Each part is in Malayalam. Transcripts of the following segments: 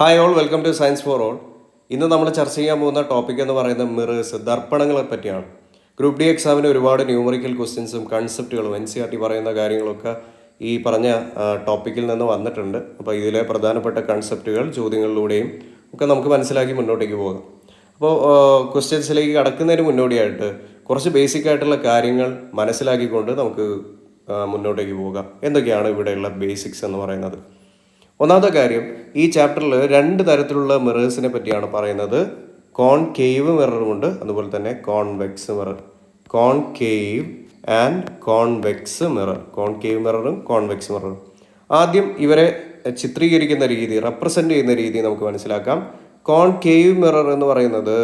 Hi all, welcome two science for all. ഇന്ന് നമ്മൾ ചർച്ച ചെയ്യാൻ പോകുന്ന ടോപ്പിക് എന്ന് പറയുന്നത് മിറേഴ്സ്, ദർപ്പണങ്ങളെ പറ്റിയാണ്. ഗ്രൂപ്പ് ഡി എക്സാമിന് ഒരുപാട് ന്യൂമറിക്കൽ ക്വസ്റ്റ്യൻസും കൺസെപ്റ്റുകളും NCERT പറയുന്ന കാര്യങ്ങളൊക്കെ ഈ പറഞ്ഞ ടോപ്പിക്കിൽ നിന്ന് വന്നിട്ടുണ്ട്. അപ്പോൾ ഇതിലെ പ്രധാനപ്പെട്ട കൺസെപ്റ്റുകൾ ചോദ്യങ്ങളിലൂടെയും ഒക്കെ നമുക്ക് മനസ്സിലാക്കി മുന്നോട്ടേക്ക് പോകാം. അപ്പോൾ ക്വസ്റ്റ്യൻസിലേക്ക് കടക്കുന്നതിന് മുന്നോടിയായിട്ട് കുറച്ച് ബേസിക് ആയിട്ടുള്ള കാര്യങ്ങൾ മനസ്സിലാക്കിക്കൊണ്ട് നമുക്ക് മുന്നോട്ടേക്ക് പോകാം. എന്തൊക്കെയാണ് ഇവിടെയുള്ള ബേസിക്സ് എന്ന് പറയുന്നത്? ഒന്നാമത്തെ കാര്യം, ഈ ചാപ്റ്ററിൽ 2 തരത്തിലുള്ള മിറേഴ്സിനെ പറ്റിയാണ് പറയുന്നത്. കോൺകേവ് മിററുമുണ്ട്, അതുപോലെ തന്നെ convex mirror. Concave and convex mirror. Concave മിററും കോൺവെക്സ് മിററും. ആദ്യം ഇവരെ ചിത്രീകരിക്കുന്ന രീതി, റെപ്രസെൻ്റ് ചെയ്യുന്ന രീതി നമുക്ക് മനസ്സിലാക്കാം. കോൺകേവ് മിറർ എന്ന് പറയുന്നത്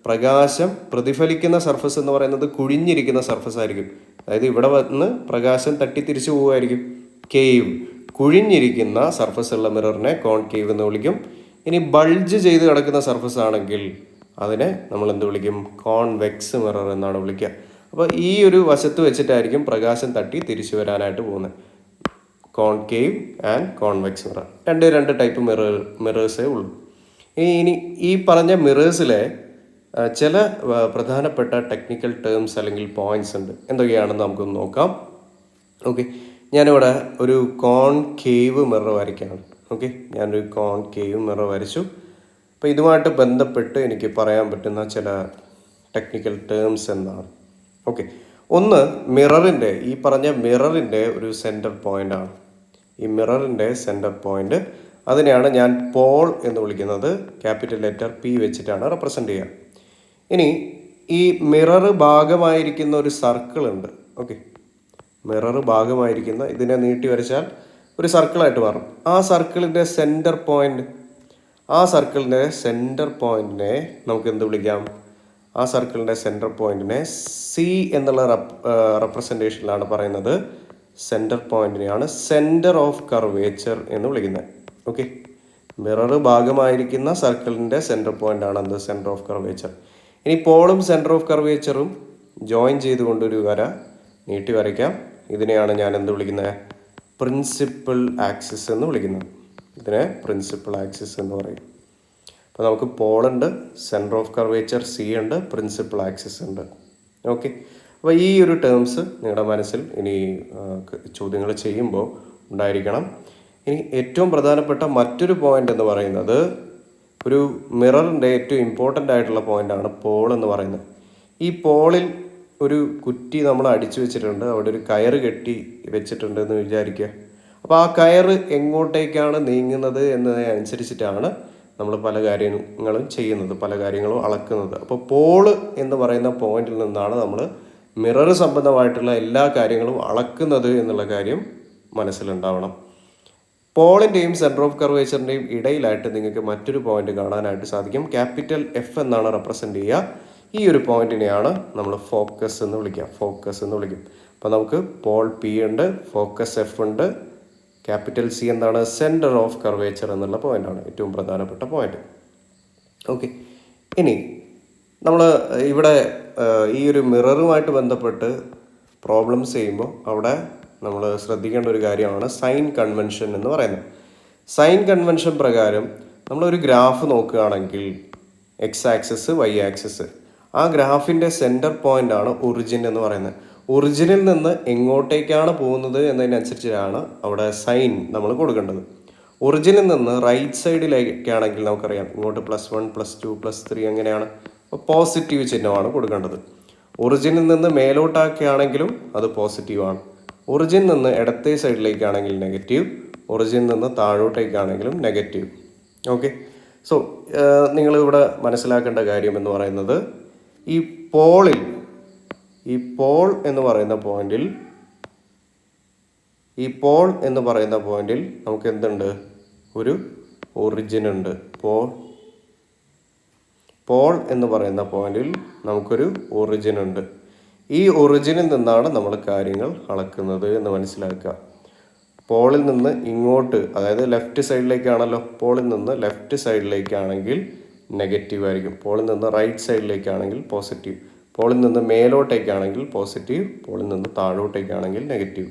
പ്രകാശം പ്രതിഫലിക്കുന്ന സർഫസ് എന്ന് പറയുന്നത് കുഴിഞ്ഞിരിക്കുന്ന സർഫസ് ആയിരിക്കും. അതായത് ഇവിടെ വന്ന് പ്രകാശം തട്ടി തിരിച്ചു പോവുമായിരിക്കും. കേവ്, കുഴിഞ്ഞിരിക്കുന്ന സർഫസ് ഉള്ള മിററിനെ കോൺകേവ് എന്ന് വിളിക്കും. ഇനി ബൾജ് ചെയ്ത് കിടക്കുന്ന സർഫസ് ആണെങ്കിൽ അതിനെ നമ്മൾ എന്ത് വിളിക്കും? കോൺവെക്സ് മിറർ എന്നാണ് വിളിക്കുക. അപ്പോൾ ഈ ഒരു വശത്ത് വെച്ചിട്ടായിരിക്കും പ്രകാശം തട്ടി തിരിച്ചു വരാനായിട്ട് പോകുന്നത്. കോൺകേവ് ആൻഡ് കോൺവെക്സ് മിറർ, രണ്ട് ടൈപ്പ് മിറേഴ്സേ ഉള്ളൂ. ഇനി ഈ പറഞ്ഞ മിറേഴ്സിലെ ചില പ്രധാനപ്പെട്ട ടെക്നിക്കൽ ടേംസ് അല്ലെങ്കിൽ പോയിന്റ്സ് ഉണ്ട്. എന്തൊക്കെയാണെന്ന് നമുക്കൊന്ന് നോക്കാം. ഓക്കെ, ഞാനിവിടെ ഒരു കോൺകേവ് മിറർ വരയ്ക്കുകയാണ്. ഓക്കെ, ഞാനൊരു കോൺകേവ് മിറർ വരച്ചു. അപ്പോൾ ഇതുമായിട്ട് ബന്ധപ്പെട്ട് എനിക്ക് പറയാൻ പറ്റുന്ന ചില ടെക്നിക്കൽ ടേംസ് എന്താണ്? ഓക്കെ, ഒന്ന് മിററിൻ്റെ, ഈ പറഞ്ഞ മിററിൻ്റെ ഒരു സെൻറ്റർ പോയിൻ്റ് ആണ്. ഈ മിററിൻ്റെ സെൻറ്റർ പോയിൻ്റ്, അതിനെയാണ് ഞാൻ പോൾ എന്ന് വിളിക്കുന്നത്. ക്യാപിറ്റൽ ലെറ്റർ P വെച്ചിട്ടാണ് റെപ്രസെൻ്റ് ചെയ്യുക. ഇനി ഈ മിറർ ഭാഗമായിരിക്കുന്ന ഒരു സർക്കിൾ ഉണ്ട്. ഓക്കെ, മിറർ ഭാഗമായിരിക്കുന്ന ഇതിനെ നീട്ടി വരച്ചാൽ ഒരു സർക്കിളായിട്ട് മാറും. ആ സർക്കിളിൻ്റെ സെൻറ്റർ പോയിൻ്റ്, ആ സർക്കിളിൻ്റെ സെൻറ്റർ പോയിൻറ്റിനെ നമുക്ക് എന്ത് വിളിക്കാം? ആ സർക്കിളിൻ്റെ സെൻറ്റർ പോയിൻറ്റിനെ C എന്നുള്ള റെപ്രസെൻറ്റേഷനിലാണ് പറയുന്നത്. സെൻറ്റർ പോയിൻറ്റിനെയാണ് സെൻറ്റർ ഓഫ് കർവേച്ചർ എന്ന് വിളിക്കുന്നത്. ഓക്കെ, മിറർ ഭാഗമായിരിക്കുന്ന സർക്കിളിൻ്റെ സെൻറ്റർ പോയിൻ്റ് ആണ് എന്ത്? Centre of curvature. ഇനി പോളും സെൻറ്റർ ഓഫ് കർവേച്ചറും ജോയിൻ ചെയ്തുകൊണ്ടൊരു വര നീട്ടി വരയ്ക്കാം. ഇതിനെയാണ് ഞാൻ എന്ത് വിളിക്കുന്നത്? പ്രിൻസിപ്പൽ ആക്സിസ് എന്ന് വിളിക്കുന്നത്. ഇതിനെ പ്രിൻസിപ്പൽ ആക്സിസ് എന്ന് പറയും. അപ്പോൾ നമുക്ക് പോളുണ്ട്, സെൻറ്റർ ഓഫ് കർവേച്ചർ C ഉണ്ട്, പ്രിൻസിപ്പൽ ആക്സിസ് ഉണ്ട്. ഓക്കെ, അപ്പോൾ ഈ ഒരു ടേംസ് നിങ്ങളുടെ മനസ്സിൽ ഇനി ചോദ്യങ്ങൾ ചെയ്യുമ്പോൾ ഉണ്ടായിരിക്കണം. ഇനി ഏറ്റവും പ്രധാനപ്പെട്ട മറ്റൊരു പോയിന്റ് എന്ന് പറയുന്നത്, ഒരു മിററിൻ്റെ ഏറ്റവും ഇമ്പോർട്ടൻ്റ് ആയിട്ടുള്ള പോയിൻ്റാണ് പോൾ എന്ന് പറയുന്നത്. ഈ പോളിൽ ഒരു കുറ്റി നമ്മൾ അടിച്ചു വെച്ചിട്ടുണ്ട്, അവിടെ ഒരു കയറ് കെട്ടി വെച്ചിട്ടുണ്ട് എന്ന് വിചാരിക്കുക. അപ്പോൾ ആ കയറ് എങ്ങോട്ടേക്കാണ് നീങ്ങുന്നത് എന്നതനുസരിച്ചിട്ടാണ് നമ്മൾ പല കാര്യങ്ങളും ചെയ്യുന്നത്, പല കാര്യങ്ങളും അളക്കുന്നത്. അപ്പോൾ പോള് എന്ന് പറയുന്ന പോയിന്റിൽ നിന്നാണ് നമ്മൾ മിറർ സംബന്ധമായിട്ടുള്ള എല്ലാ കാര്യങ്ങളും അളക്കുന്നത് എന്നുള്ള കാര്യം മനസ്സിലുണ്ടാവണം. പോളിൻ്റെയും സെൻറ്റർ ഓഫ് കർവേച്ചറിൻ്റെയും ഇടയിലായിട്ട് നിങ്ങൾക്ക് മറ്റൊരു പോയിന്റ് കാണാനായിട്ട് സാധിക്കും. ക്യാപിറ്റൽ F എന്നാണ് റെപ്രസെൻ്റ് ചെയ്യുക. ഈ ഒരു പോയിന്റിനെയാണ് നമ്മൾ ഫോക്കസ് എന്ന് വിളിക്കുക. ഫോക്കസ് എന്ന് വിളിക്കും. അപ്പോൾ നമുക്ക് പോൾ P ഉണ്ട്, ഫോക്കസ് F ഉണ്ട്, ക്യാപിറ്റൽ C എന്താണ്? സെൻറ്റർ ഓഫ് കർവേച്ചർ എന്നുള്ള പോയിന്റാണ് ഏറ്റവും പ്രധാനപ്പെട്ട പോയിന്റ്. ഓക്കെ, ഇനി നമ്മൾ ഇവിടെ ഈ ഒരു മിററുമായിട്ട് ബന്ധപ്പെട്ട് പ്രോബ്ലംസ് ചെയ്യുമ്പോൾ അവിടെ നമ്മൾ ശ്രദ്ധിക്കേണ്ട ഒരു കാര്യമാണ് സൈൻ കൺവെൻഷൻ എന്ന് പറയുന്നത്. സൈൻ കൺവെൻഷൻ പ്രകാരം നമ്മളൊരു ഗ്രാഫ് നോക്കുകയാണെങ്കിൽ X ആക്സിസ്, Y ആക്സിസ്, ആ ഗ്രാഫിൻ്റെ സെൻറ്റർ പോയിൻ്റ് ആണ് ഒറിജിൻ എന്ന് പറയുന്നത്. ഒറിജിനിൽ നിന്ന് എങ്ങോട്ടേക്കാണ് പോകുന്നത് എന്നതിനനുസരിച്ചാണ് അവിടെ സൈൻ നമ്മൾ കൊടുക്കേണ്ടത്. ഒറിജിനിൽ നിന്ന് റൈറ്റ് സൈഡിലേക്കാണെങ്കിൽ നമുക്കറിയാം ഇങ്ങോട്ട് +1 +2 +3 അങ്ങനെയാണ്. അപ്പോൾ പോസിറ്റീവ് ചിഹ്നമാണ് കൊടുക്കേണ്ടത്. ഒറിജിനിൽ നിന്ന് മേലോട്ടാക്കുകയാണെങ്കിലും അത് പോസിറ്റീവാണ്. ഒറിജിൻ നിന്ന് ഇടത്തെ സൈഡിലേക്കാണെങ്കിൽ നെഗറ്റീവ്, ഒറിജിൻ നിന്ന് താഴോട്ടേക്കാണെങ്കിലും നെഗറ്റീവ്. ഓക്കെ, സോ നിങ്ങളിവിടെ മനസ്സിലാക്കേണ്ട കാര്യം എന്ന് പറയുന്നത്, ഈ പോളിൽ, ഈ പോൾ എന്ന് പറയുന്ന പോയിന്റിൽ, ഈ പോൾ എന്ന് പറയുന്ന പോയിന്റിൽ നമുക്ക് എന്തുണ്ട്? ഒരു ഒറിജിൻ ഉണ്ട്. പോൾ എന്ന് പറയുന്ന പോയിന്റിൽ നമുക്കൊരു ഒറിജിൻ ഉണ്ട്. ഈ ഒറിജിനിൽ നിന്നാണ് നമ്മൾ കാര്യങ്ങൾ അളക്കുന്നത് എന്ന് മനസ്സിലാക്കുക. പോളിൽ നിന്ന് ഇങ്ങോട്ട്, അതായത് ലെഫ്റ്റ് സൈഡിലേക്കാണല്ലോ, പോളിൽ നിന്ന് ലെഫ്റ്റ് സൈഡിലേക്കാണെങ്കിൽ നെഗറ്റീവ് ആയിരിക്കും. പോളിൽ നിന്ന് റൈറ്റ് സൈഡിലേക്കാണെങ്കിൽ പോസിറ്റീവ്. പോളിൽ നിന്ന് മേലോട്ടേക്കാണെങ്കിൽ പോസിറ്റീവ്, പോളിൽ നിന്ന് താഴോട്ടേക്കാണെങ്കിൽ നെഗറ്റീവ്.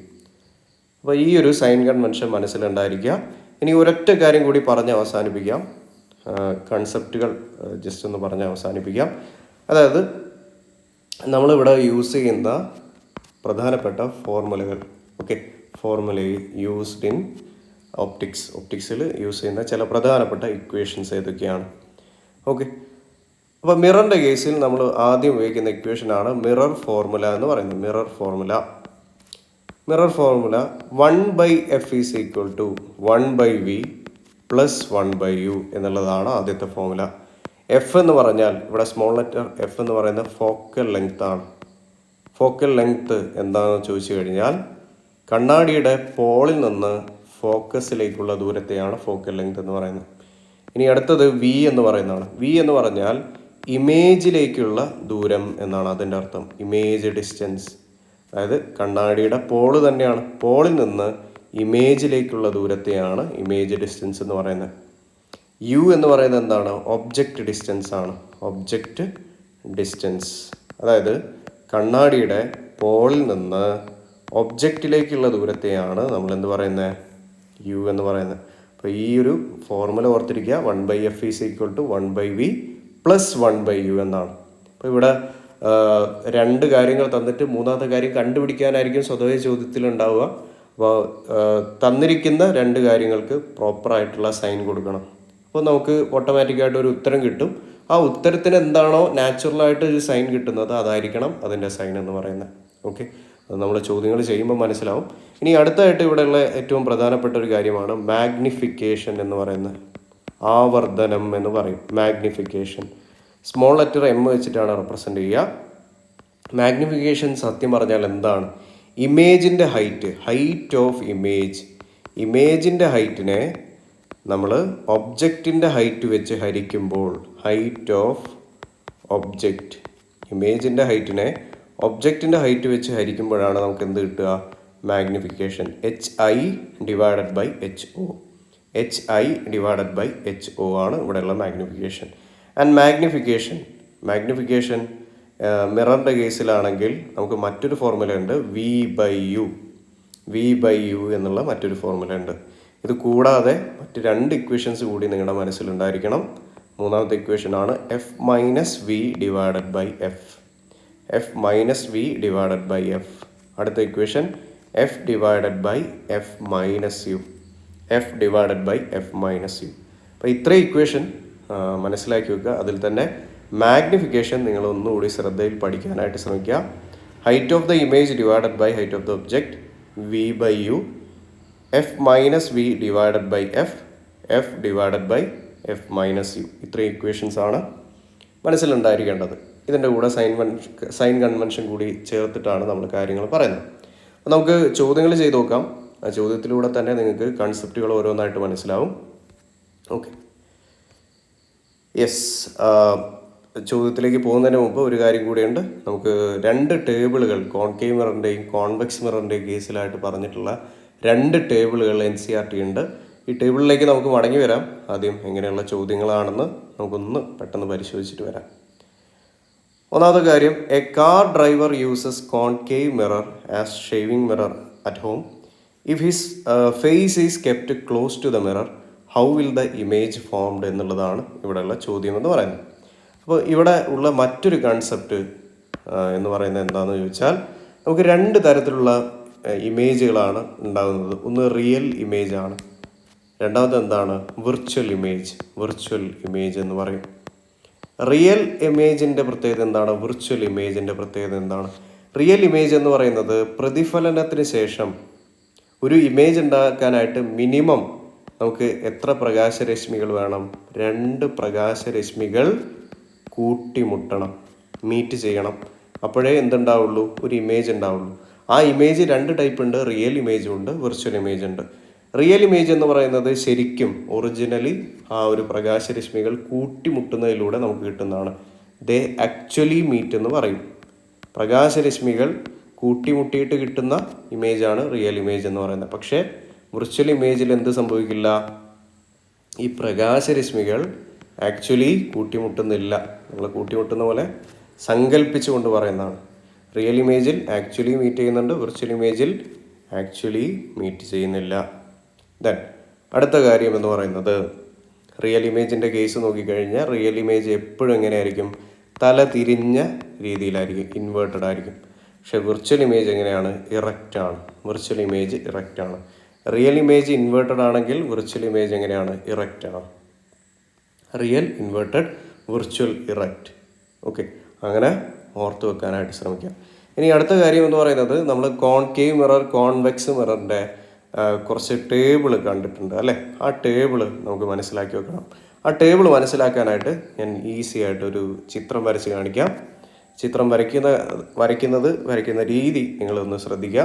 അപ്പോൾ ഈ ഒരു സൈൻ കൺവെൻഷൻ മനസ്സിലുണ്ടായിരിക്കുക. ഇനി ഒരൊറ്റ കാര്യം കൂടി പറഞ്ഞ് അവസാനിപ്പിക്കാം. കൺസെപ്റ്റുകൾ ജസ്റ്റ് ഒന്ന് പറഞ്ഞ് അവസാനിപ്പിക്കാം. അതായത് നമ്മളിവിടെ യൂസ് ചെയ്യുന്ന പ്രധാനപ്പെട്ട ഫോർമുലകൾ, ഓക്കെ, ഫോർമുല യൂസ്ഡ് ഇൻ ഒപ്റ്റിക്സിൽ യൂസ് ചെയ്യുന്ന ചില പ്രധാനപ്പെട്ട ഇക്വേഷൻസ് ഏതൊക്കെയാണ്? ഓക്കെ, അപ്പോൾ മിററിൻ്റെ കേസിൽ നമ്മൾ ആദ്യം ഉപയോഗിക്കുന്ന ഇക്വേഷനാണ് മിറർ ഫോർമുല എന്ന് പറയുന്നത്. Mirror formula 1/f is equal to 1/v plus 1/u എന്നുള്ളതാണ് ആദ്യത്തെ ഫോർമുല. എഫ് എന്ന് പറഞ്ഞാൽ ഇവിടെ സ്മോൾ ലെറ്റർ എഫ് എന്ന് പറയുന്ന ഫോക്കൽ ലെങ്ത് ആണ്. ഫോക്കൽ ലെങ്ത് എന്താണെന്ന് ചോദിച്ചു കഴിഞ്ഞാൽ കണ്ണാടിയുടെ പോളിൽ നിന്ന് ഫോക്കസിലേക്കുള്ള ദൂരത്തെയാണ് ഫോക്കൽ ലെങ്ത് എന്ന് പറയുന്നത്. ഇനി അടുത്തത് വി എന്ന് പറയുന്നതാണ്. വി എന്ന് പറഞ്ഞാൽ ഇമേജിലേക്കുള്ള ദൂരം എന്നാണ് അതിൻ്റെ അർത്ഥം. ഇമേജ് ഡിസ്റ്റൻസ്, അതായത് കണ്ണാടിയുടെ പോള് തന്നെയാണ്, പോളിൽ നിന്ന് ഇമേജിലേക്കുള്ള ദൂരത്തെയാണ് ഇമേജ് ഡിസ്റ്റൻസ് എന്ന് പറയുന്നത്. യു എന്ന് പറയുന്നത് എന്താണ്? ഒബ്ജക്റ്റ് ഡിസ്റ്റൻസ് ആണ്. ഒബ്ജക്റ്റ് ഡിസ്റ്റൻസ്, അതായത് കണ്ണാടിയുടെ പോളിൽ നിന്ന് ഒബ്ജക്റ്റിലേക്കുള്ള ദൂരത്തെയാണ് നമ്മൾ എന്ത് പറയുന്നത്? യു എന്ന് പറയുന്നത്. അപ്പോൾ ഈ ഒരു ഫോർമുല ഓർത്തിരിക്കുക. 1/f is equal to 1/v plus 1/u എന്നാണ്. അപ്പോൾ ഇവിടെ രണ്ട് കാര്യങ്ങൾ തന്നിട്ട് മൂന്നാമത്തെ കാര്യം കണ്ടുപിടിക്കാനായിരിക്കും സ്വതവേ ചോദ്യത്തിലുണ്ടാവുക. അപ്പോൾ തന്നിരിക്കുന്ന രണ്ട് കാര്യങ്ങൾക്ക് പ്രോപ്പറായിട്ടുള്ള സൈൻ കൊടുക്കണം. അപ്പോൾ നമുക്ക് ഓട്ടോമാറ്റിക്കായിട്ട് ഒരു ഉത്തരം കിട്ടും. ആ ഉത്തരത്തിന് എന്താണോ നാച്ചുറലായിട്ട് ഒരു സൈൻ കിട്ടുന്നത് അതായിരിക്കണം അതിൻ്റെ സൈൻ എന്ന് പറയുന്നത്. ഓക്കെ, അത് നമ്മൾ ചോദ്യങ്ങൾ ചെയ്യുമ്പോൾ മനസ്സിലാവും. ഇനി അടുത്തായിട്ട് ഇവിടെയുള്ള ഏറ്റവും പ്രധാനപ്പെട്ട ഒരു കാര്യമാണ് മാഗ്നിഫിക്കേഷൻ എന്ന് പറയുന്നത്. ആവർധനം എന്ന് പറയും. മാഗ്നിഫിക്കേഷൻ സ്മോൾ ലെറ്റർ എം വെച്ചിട്ടാണ് റെപ്രസെൻ്റ് ചെയ്യുക. മാഗ്നിഫിക്കേഷൻ സത്യം പറഞ്ഞാൽ എന്താണ്? ഇമേജിൻ്റെ ഹൈറ്റ് ഓഫ് ഇമേജിൻ്റെ ഹൈറ്റിനെ നമ്മൾ ഒബ്ജക്റ്റിൻ്റെ ഹൈറ്റ് വെച്ച് ഹരിക്കുമ്പോൾ, ഹൈറ്റ് ഓഫ് ഒബ്ജക്റ്റ്, ഇമേജിൻ്റെ ഹൈറ്റിനെ ഒബ്ജക്റ്റിൻ്റെ ഹൈറ്റ് വെച്ച് ഹരിക്കുമ്പോഴാണ് നമുക്ക് എന്ത് കിട്ടുക? മാഗ്നിഫിക്കേഷൻ. HI/HO ആണ് ഇവിടെയുള്ള മാഗ്നിഫിക്കേഷൻ. ആൻഡ് മാഗ്നിഫിക്കേഷൻ മിററിൻ്റെ കേസിലാണെങ്കിൽ നമുക്ക് മറ്റൊരു ഫോർമുല ഉണ്ട്, V/U എന്നുള്ള മറ്റൊരു ഫോർമുല ഉണ്ട്. ഇത് കൂടാതെ മറ്റ് രണ്ട് ഇക്വേഷൻസ് കൂടി നിങ്ങളുടെ മനസ്സിലുണ്ടായിരിക്കണം. മൂന്നാമത്തെ ഇക്വേഷനാണ് F-V/F. അടുത്ത ഇക്വേഷൻ F/F - U. അപ്പോൾ ഇത്രയും ഇക്വേഷൻ മനസ്സിലാക്കി വെക്കുക. അതിൽ തന്നെ മാഗ്നിഫിക്കേഷൻ നിങ്ങൾ ഒന്നുകൂടി ശ്രദ്ധയിൽ പഠിക്കാനായിട്ട് ശ്രമിക്കുക. Height of the image divided by height of the object, V/U. F-V/F/F-U. ഇത്രയും ഇക്വേഷൻസ് ആണ് മനസ്സിലുണ്ടായിരിക്കേണ്ടത്. ഇതിൻ്റെ കൂടെ സൈൻ കൺവെൻഷൻ കൂടി ചേർത്തിട്ടാണ് നമ്മൾ കാര്യങ്ങൾ പറയുന്നത്. അപ്പോൾ നമുക്ക് ചോദ്യങ്ങൾ ചെയ്ത് നോക്കാം. ആ ചോദ്യത്തിലൂടെ തന്നെ നിങ്ങൾക്ക് കൺസെപ്റ്റുകൾ ഓരോന്നായിട്ട് മനസ്സിലാവും. Okay, yes. ചോദ്യത്തിലേക്ക് പോകുന്നതിന് മുമ്പ് ഒരു കാര്യം കൂടിയുണ്ട്. നമുക്ക് രണ്ട് ടേബിളുകൾ, കോൺകേവ് മിററിൻ്റെയും കോൺവെക്സ് മിററിൻ്റെയും കേസിലായിട്ട് പറഞ്ഞിട്ടുള്ള രണ്ട് ടേബിളുകൾ NCERT ഉണ്ട്. ഈ ടേബിളിലേക്ക് നമുക്ക് മടങ്ങി വരാം. ആദ്യം എങ്ങനെയുള്ള ചോദ്യങ്ങളാണെന്ന് നമുക്കൊന്ന് പെട്ടെന്ന് പരിശോധിച്ചിട്ട് വരാം. ഒന്നാമത്തെ കാര്യം, a car driver uses concave mirror as shaving mirror at home. If his face is kept close to the mirror, how will the image formed എന്നുള്ളതാണ് ഇവിടെയുള്ള ചോദ്യം എന്ന് പറയുന്നത്. അപ്പോൾ ഇവിടെ ഉള്ള മറ്റൊരു കൺസെപ്റ്റ് എന്ന് പറയുന്നത് എന്താണെന്ന് ചോദിച്ചാൽ, നമുക്ക് രണ്ട് തരത്തിലുള്ള ഇമേജുകളാണ് ഉണ്ടാകുന്നത്. ഒന്ന് റിയൽ ഇമേജ് ആണ്, രണ്ടാമത് എന്താണ്? വിർച്വൽ ഇമേജ് എന്ന് പറയും. റിയൽ ഇമേജിൻ്റെ പ്രത്യേകത എന്താണ്? വിർച്വൽ ഇമേജിൻ്റെ പ്രത്യേകത എന്താണ്? റിയൽ ഇമേജ് എന്ന് പറയുന്നത് പ്രതിഫലനത്തിന് ശേഷം ഒരു ഇമേജ് ഉണ്ടാക്കാനായിട്ട് മിനിമം നമുക്ക് എത്ര പ്രകാശരശ്മികൾ വേണം? 2 പ്രകാശരശ്മികൾ കൂട്ടിമുട്ടണം, മീറ്റ് ചെയ്യണം. അപ്പോഴേ എന്തുണ്ടാവുള്ളൂ? ഒരു ഇമേജ് ഉണ്ടാവുള്ളൂ. ആ ഇമേജ് 2 ടൈപ്പ് ഉണ്ട്, റിയൽ ഇമേജും ഉണ്ട്, വിർച്വൽ ഇമേജ് ഉണ്ട്. റിയൽ ഇമേജ് എന്ന് പറയുന്നത് ശരിക്കും ഒറിജിനലി ആ ഒരു പ്രകാശരശ്മികൾ കൂട്ടിമുട്ടുന്നതിലൂടെ നമുക്ക് കിട്ടുന്നതാണ്. ദേ ആക്ച്വലി മീറ്റ് എന്ന് പറയും. പ്രകാശരശ്മികൾ കൂട്ടിമുട്ടിയിട്ട് കിട്ടുന്ന ഇമേജാണ് റിയൽ ഇമേജ് എന്ന് പറയുന്നത്. പക്ഷേ വിർച്വൽ ഇമേജിൽ എന്ത് സംഭവിക്കില്ല? ഈ പ്രകാശരശ്മികൾ ആക്ച്വലി കൂട്ടിമുട്ടുന്നില്ല. നമ്മൾ കൂട്ടിമുട്ടുന്ന പോലെ സങ്കല്പിച്ചുകൊണ്ട് പറയുന്നതാണ്. റിയൽ ഇമേജിൽ ആക്ച്വലി മീറ്റ് ചെയ്യുന്നുണ്ട്, വിർച്വൽ ഇമേജിൽ ആക്ച്വലി മീറ്റ് ചെയ്യുന്നില്ല. ദെൻ അടുത്ത കാര്യം എന്ന് പറയുന്നത്, റിയൽ ഇമേജിൻ്റെ കേസ് നോക്കിക്കഴിഞ്ഞാൽ റിയൽ ഇമേജ് എപ്പോഴും എങ്ങനെയായിരിക്കും, തല തിരിഞ്ഞ രീതിയിലായിരിക്കും, ഇൻവേർട്ടഡ് ആയിരിക്കും. പക്ഷെ വിർച്വൽ ഇമേജ് എങ്ങനെയാണ്, ഇറക്റ്റ് ആണ്. വിർച്വൽ ഇമേജ് ഇറക്റ്റ് ആണ്. റിയൽ ഇമേജ് ഇൻവേർട്ടഡ് ആണെങ്കിൽ വിർച്വൽ ഇമേജ് എങ്ങനെയാണ്, ഇറക്റ്റ് ആണ്. Real inverted, virtual erect. Okay, അങ്ങനെ ഓർത്ത് വെക്കാനായിട്ട് ശ്രമിക്കാം. ഇനി അടുത്ത കാര്യം എന്ന് പറയുന്നത്, നമ്മൾ കോൺകേവ് മിറർ, കോൺവെക്സ് മിററിൻ്റെ കുറച്ച് ടേബിൾ കണ്ടിട്ടുണ്ട് അല്ലേ. ആ ടേബിൾ നമുക്ക് മനസ്സിലാക്കി വെക്കണം. ആ ടേബിൾ മനസ്സിലാക്കാനായിട്ട് ഞാൻ ഈസി ആയിട്ട് ഒരു ചിത്രം വരച്ച് കാണിക്കാം. ചിത്രം വരയ്ക്കുന്ന രീതി നിങ്ങളൊന്ന് ശ്രദ്ധിക്കുക.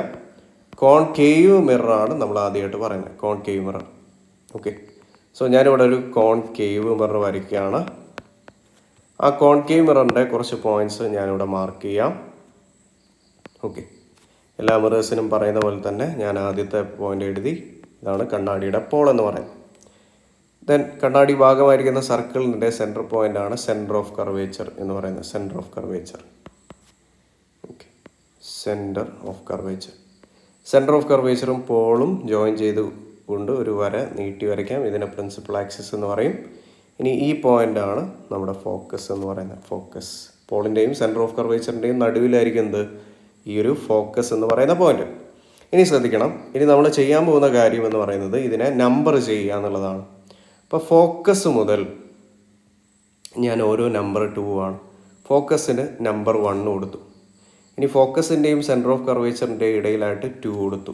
കോൺകേവ് മിററാണ് നമ്മൾ ആദ്യമായിട്ട് പറയുന്നത്, കോൺകേവ് മിറർ. ഓക്കെ, സോ ഞാനിവിടെ ഒരു കോൺകേവ് മിറർ വരയ്ക്കുകയാണ്. ആ കോൺകേവ് മിററിൻ്റെ കുറച്ച് പോയിന്റ്സ് ഞാനിവിടെ മാർക്ക് ചെയ്യാം. ഓക്കെ, എല്ലാ മിറേഴ്സിനും പറയുന്ന പോലെ തന്നെ ഞാൻ ആദ്യത്തെ പോയിന്റ് എഴുതി. ഇതാണ് കണ്ണാടിയുടെ പോൾ എന്ന് പറയുന്നത്. ദെൻ കണ്ണാടി ഭാഗമായിരിക്കുന്ന സർക്കിളിൻ്റെ സെൻറ്റർ പോയിന്റ് ആണ് സെൻറ്റർ ഓഫ് കർവേച്ചർ എന്ന് പറയുന്നത്. Centre of curvature. Okay, centre of curvature. Centre of കർവേച്ചറും പോളും ജോയിൻ ചെയ്ത് കൊണ്ട് ഒരു വര നീട്ടി വരയ്ക്കാം. ഇതിനെ പ്രിൻസിപ്പൽ ആക്സിസ് എന്ന് പറയും. ഇനി ഈ പോയിന്റ് ആണ് നമ്മുടെ ഫോക്കസ് എന്ന് പറയുന്നത്. ഫോക്കസ്, പോളിൻ്റെയും സെൻറ്റർ ഓഫ് കർവേച്ചറിൻ്റെയും നടുവിലായിരിക്കും എന്ത്, ഈ ഒരു ഫോക്കസ് എന്ന് പറയുന്ന പോയിന്റ്. ഇനി ശ്രദ്ധിക്കണം, ഇനി നമ്മൾ ചെയ്യാൻ പോകുന്ന കാര്യം എന്ന് പറയുന്നത് ഇതിനെ നമ്പർ ചെയ്യുക എന്നുള്ളതാണ്. അപ്പോൾ ഫോക്കസ് മുതൽ ഞാൻ ഓരോ നമ്പർ 2 ആണ്. ഫോക്കസിന് നമ്പർ 1 കൊടുത്തു. ഇനി ഫോക്കസിൻ്റെയും സെൻറ്റർ ഓഫ് കർവേച്ചറിൻ്റെയും ഇടയിലായിട്ട് 2 കൊടുത്തു.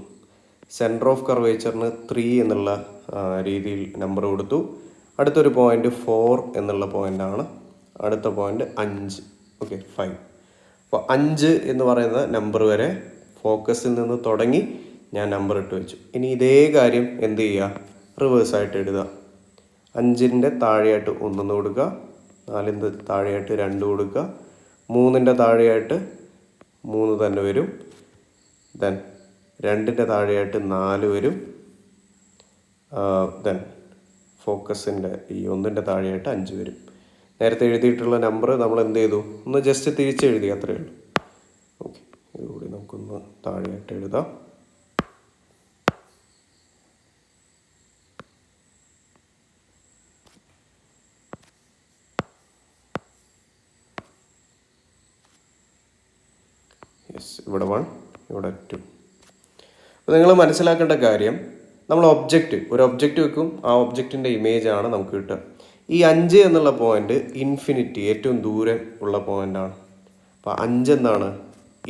സെൻറ്റർ ഓഫ് കർവേച്ചറിന് 3 എന്നുള്ള രീതിയിൽ നമ്പർ കൊടുത്തു. അടുത്തൊരു പോയിന്റ് 4 എന്നുള്ള പോയിൻ്റാണ്. അടുത്ത പോയിന്റ് 5. ഓക്കെ, 5. അപ്പോൾ 5 എന്ന് പറയുന്ന നമ്പർ വരെ ഫോക്കസിൽ നിന്ന് തുടങ്ങി ഞാൻ നമ്പർ ഇട്ട് വെച്ചു. ഇനി ഇതേ കാര്യം എന്ത് ചെയ്യുക, റിവേഴ്സായിട്ട് എഴുതുക. 5ൻ്റെ താഴെയായിട്ട് 1 കൊടുക്കുക, 4ൻ്റെ താഴെയായിട്ട് 2 കൊടുക്കുക, 3ൻ്റെ താഴെയായിട്ട് 3 തന്നെ വരും. ദെൻ 2ൻ്റെ താഴെയായിട്ട് 4 വരും. ദെൻ ഫോക്കസിൻ്റെ ഈ 1ൻ്റെ താഴെയായിട്ട് 5 വരും. നേരത്തെ എഴുതിയിട്ടുള്ള നമ്പർ നമ്മൾ എന്ത് ചെയ്തു, ഒന്ന് ജസ്റ്റ് തിരിച്ചെഴുതി, അത്രയേ ഉള്ളൂ. ഓക്കെ, ഇതുകൂടി നമുക്കൊന്ന് താഴെയായിട്ട് എഴുതാം. യെസ്, ഇവിടെ 1, ഇവിടെ 2. അപ്പോൾ നിങ്ങൾ മനസ്സിലാക്കേണ്ട കാര്യം, നമ്മൾ ഒരു ഒബ്ജക്റ്റ് വെക്കും. ആ ഒബ്ജക്റ്റിൻ്റെ ഇമേജാണ് നമുക്ക് കിട്ടുക. ഈ 5 എന്നുള്ള പോയിന്റ് ഇൻഫിനിറ്റി, ഏറ്റവും ദൂരം ഉള്ള പോയിൻ്റാണ്. അപ്പോൾ 5 എന്താണ്,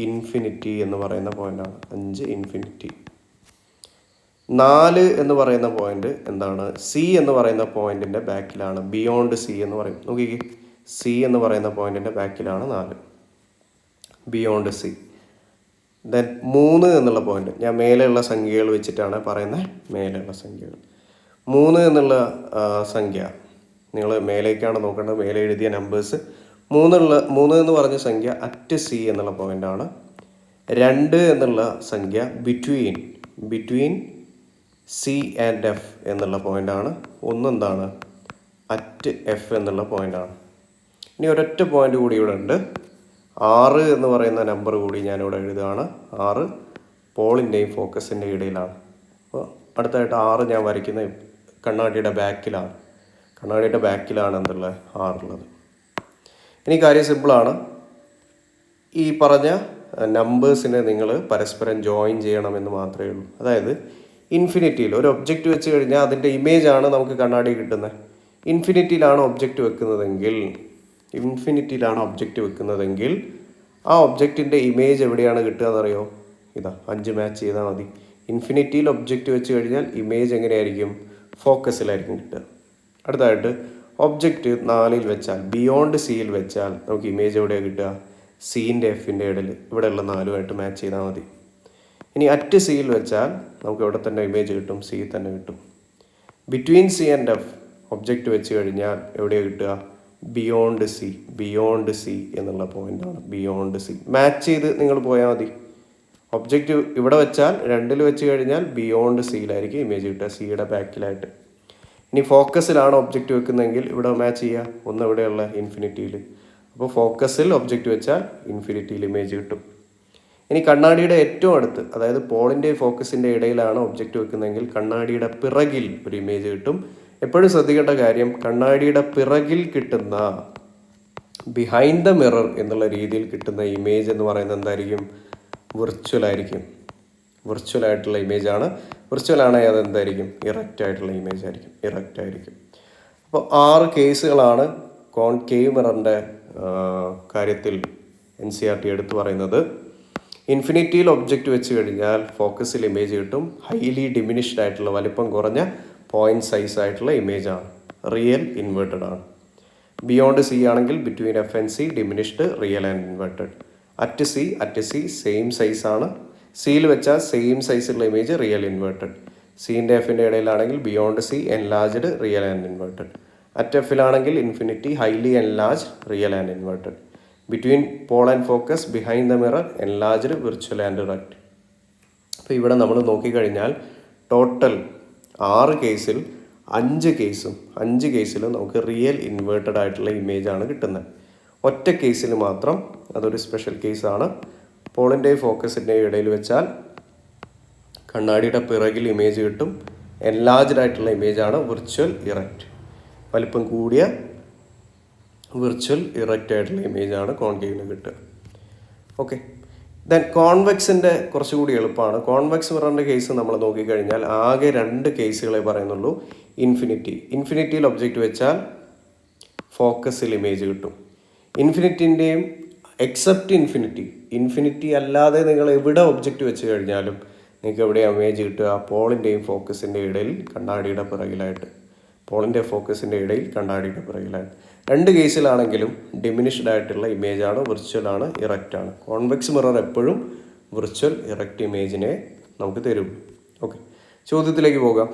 ഇൻഫിനിറ്റി എന്ന് പറയുന്ന പോയിൻ്റാണ്. 5 ഇൻഫിനിറ്റി. 4 എന്ന് പറയുന്ന പോയിന്റ് എന്താണ്, സി എന്ന് പറയുന്ന പോയിന്റിൻ്റെ ബാക്കിലാണ്. ബിയോണ്ട് സി എന്ന് പറയും. നോക്കിക്കേ, സി എന്ന് പറയുന്ന പോയിന്റിൻ്റെ ബാക്കിലാണ് 4, ബിയോണ്ട് സി. ദെൻ 3 എന്നുള്ള പോയിന്റ്, ഞാൻ മേലെയുള്ള സംഖ്യകൾ വെച്ചിട്ടാണ് പറയുന്നത്. മേലെയുള്ള സംഖ്യകൾ 3 എന്നുള്ള സംഖ്യ നിങ്ങൾ മേലേക്കാണ് നോക്കേണ്ടത്. മേലെ എഴുതിയ നമ്പേഴ്സ് 3 എന്ന് പറഞ്ഞ സംഖ്യ അറ്റ് സി എന്നുള്ള പോയിൻ്റാണ്. 2 എന്നുള്ള സംഖ്യ ബിറ്റ്വീൻ സി ആൻഡ് എഫ് എന്നുള്ള പോയിൻ്റാണ്. 1 എന്താണ്, അറ്റ് എഫ് എന്നുള്ള പോയിൻ്റാണ്. ഇനി ഒരൊറ്റ പോയിൻ്റ് കൂടി ഇവിടെ ഉണ്ട്. 6 എന്ന് പറയുന്ന നമ്പർ കൂടി ഞാനിവിടെ എഴുതുകയാണ്. 6 പോളിൻ്റെയും ഫോക്കസിൻ്റെയും ഇടയിലാണ്. അപ്പോൾ അടുത്തായിട്ട് 6 ഞാൻ വരയ്ക്കുന്ന കണ്ണാടിയുടെ ബാക്കിലാണ് എന്തുള്ളത്, 6 ഉള്ളത്. ഇനി കാര്യം സിമ്പിളാണ്. ഈ പറഞ്ഞ നമ്പേഴ്സിനെ നിങ്ങൾ പരസ്പരം ജോയിൻ ചെയ്യണമെന്ന് മാത്രമേ ഉള്ളൂ. അതായത് ഇൻഫിനിറ്റിയിൽ ഒരു ഒബ്ജക്റ്റ് വെച്ച് കഴിഞ്ഞാൽ അതിൻ്റെ ഇമേജാണ് നമുക്ക് കണ്ണാടി കിട്ടുന്നത്. ഇൻഫിനിറ്റിയിലാണ് ഒബ്ജക്റ്റ് വെക്കുന്നതെങ്കിൽ ആ ഒബ്ജക്റ്റിൻ്റെ ഇമേജ് എവിടെയാണ് കിട്ടുക എന്നറിയോ? ഇതാ 5 മാച്ച് ചെയ്താൽ മതി. ഇൻഫിനിറ്റിയിൽ ഒബ്ജക്റ്റ് വെച്ച് കഴിഞ്ഞാൽ ഇമേജ് എങ്ങനെയായിരിക്കും, ഫോക്കസിലായിരിക്കും കിട്ടുക. അടുത്തായിട്ട് ഒബ്ജക്റ്റ് 4ൽ വെച്ചാൽ, ബിയോണ്ട് സിയിൽ വെച്ചാൽ നമുക്ക് ഇമേജ് എവിടെയാണ് കിട്ടുക, സീൻ്റെ എഫിൻ്റെ ഇടയിൽ ഇവിടെയുള്ള 4ഉമായിട്ട് മാച്ച് ചെയ്താൽ മതി. ഇനി അറ്റ് സിയിൽ വെച്ചാൽ നമുക്ക് ഇവിടെ തന്നെ ഇമേജ് കിട്ടും, സി തന്നെ കിട്ടും. Between C and F object വെച്ച് കഴിഞ്ഞാൽ എവിടെയാണ് കിട്ടുക, ബിയോണ്ട് സി എന്നുള്ള പോയിൻ്റാണ്. ബിയോണ്ട് സി മാച്ച് ചെയ്ത് നിങ്ങൾ പോയാൽ മതി. ഒബ്ജക്റ്റ് ഇവിടെ വെച്ചാൽ 2ൽ വെച്ച് കഴിഞ്ഞാൽ ബിയോണ്ട് സിയിലായിരിക്കും ഇമേജ് കിട്ടുക, സിയുടെ ബാക്കിലായിട്ട്. ഇനി ഫോക്കസിലാണ് ഒബ്ജക്റ്റ് വെക്കുന്നതെങ്കിൽ ഇവിടെ മാച്ച് ചെയ്യുക, ഒന്ന് എവിടെയുള്ള ഇൻഫിനിറ്റിയിൽ. അപ്പോൾ ഫോക്കസിൽ ഒബ്ജക്റ്റ് വെച്ചാൽ ഇൻഫിനിറ്റിയിൽ ഇമേജ് കിട്ടും. ഇനി കണ്ണാടിയുടെ ഏറ്റവും അടുത്ത്, അതായത് പോളിൻ്റെ ഫോക്കസിൻ്റെ ഇടയിലാണ് ഒബ്ജക്റ്റ് വെക്കുന്നതെങ്കിൽ കണ്ണാടിയുടെ പിറകിൽ ഒരു ഇമേജ് കിട്ടും. എപ്പോഴും ശ്രദ്ധിക്കേണ്ട കാര്യം, കണ്ണാടിയുടെ പിറകിൽ കിട്ടുന്ന ബിഹൈൻഡ് ദ മിറർ എന്നുള്ള രീതിയിൽ കിട്ടുന്ന ഇമേജ് എന്ന് പറയുന്നത് എന്തായിരിക്കും? വിർച്വൽ ആയിരിക്കും. വിർച്വൽ ആയിട്ടുള്ള ഇമേജ് ആണ്. വിർച്വൽ ആണെങ്കിൽ അത് എന്തായിരിക്കും? ഇറക്റ്റ് ആയിട്ടുള്ള ഇമേജ് ആയിരിക്കും. ഇറക്റ്റ് ആയിരിക്കും. അപ്പോൾ 6 കേസുകളാണ് കോൺകേവ് മിററിൻ്റെ കാര്യത്തിൽ NCERT എടുത്തു പറയുന്നത്. ഇൻഫിനിറ്റിയിൽ ഒബ്ജക്റ്റ് വെച്ച് കഴിഞ്ഞാൽ ഫോക്കസിൽ ഇമേജ് കിട്ടും. ഹൈലി ഡിമിനിഷ്ഡ് ആയിട്ടുള്ള വലിപ്പം കുറഞ്ഞ പോയിന്റ് സൈസ് ആയിട്ടുള്ള ഇമേജ് ആണ്. റിയൽ ഇൻവേർട്ടഡ് ആണ്. ബിയോണ്ട് സി ആണെങ്കിൽ between F and C diminished, real and inverted. At C same size ആണ്. സിയിൽ വെച്ചാൽ സെയിം സൈസുള്ള ഇമേജ് റിയൽ ഇൻവേർട്ടഡ്. സിൻ്റെ എഫിൻ്റെ ഇടയിലാണെങ്കിൽ beyond C enlarged, real and inverted. At എഫിലാണെങ്കിൽ infinity highly enlarged, real and inverted. Between pole and focus behind the mirror enlarged, virtual and erect. അപ്പോൾ ഇവിടെ നമ്മൾ നോക്കിക്കഴിഞ്ഞാൽ ടോട്ടൽ 6 കേസിൽ 5 കേസിലും നമുക്ക് റിയൽ ഇൻവേർട്ടഡ് ആയിട്ടുള്ള ഇമേജ് ആണ് കിട്ടുന്നത്. ഒറ്റ കേസിൽ മാത്രം അതൊരു സ്പെഷ്യൽ കേസാണ്. പോളിൻ്റെയും ഫോക്കസിൻ്റെയും ഇടയിൽ വെച്ചാൽ കണ്ണാടിയുടെ പിറകിൽ ഇമേജ് കിട്ടും. എൻലാർജ്ഡ് ആയിട്ടുള്ള ഇമേജാണ് വിർച്വൽ ഇറക്റ്റ്. വലിപ്പം കൂടിയ വിർച്വൽ ഇറക്റ്റ് ആയിട്ടുള്ള ഇമേജാണ് കോൺകേവിന് കിട്ടുക. ഓക്കെ, ദെൻ കോൺവെക്സിൻ്റെ കുറച്ചുകൂടി എളുപ്പമാണ്. കോൺവെക്സ് മിററിൻ്റെ കേസ് നമ്മൾ നോക്കിക്കഴിഞ്ഞാൽ ആകെ 2 കേസുകളെ പറയുന്നുള്ളൂ. ഇൻഫിനിറ്റിയിൽ ഒബ്ജക്റ്റ് വെച്ചാൽ ഫോക്കസിൽ ഇമേജ് കിട്ടും. ഇൻഫിനിറ്റിൻ്റെയും എക്സെപ്റ്റ് ഇൻഫിനിറ്റി അല്ലാതെ നിങ്ങൾ എവിടെ ഒബ്ജക്റ്റ് വെച്ച് കഴിഞ്ഞാലും നിങ്ങൾക്ക് എവിടെ ഇമേജ് കിട്ടുക? പോളിൻ്റെയും ഫോക്കസിൻ്റെ ഇടയിൽ കണ്ണാടിയുടെ പിറകിലായിട്ട്. 2 കേസിലാണെങ്കിലും ഡിമിനിഷ്ഡ് ആയിട്ടുള്ള ഇമേജാണ്, വിർച്വൽ ആണ്, ഇറക്റ്റ് ആണ്. കോൺവെക്സ് മിറർ എപ്പോഴും വിർച്വൽ ഇറക്റ്റ് ഇമേജിനെ നമുക്ക് തരും. ഓക്കെ, ചോദ്യത്തിലേക്ക് പോകാം.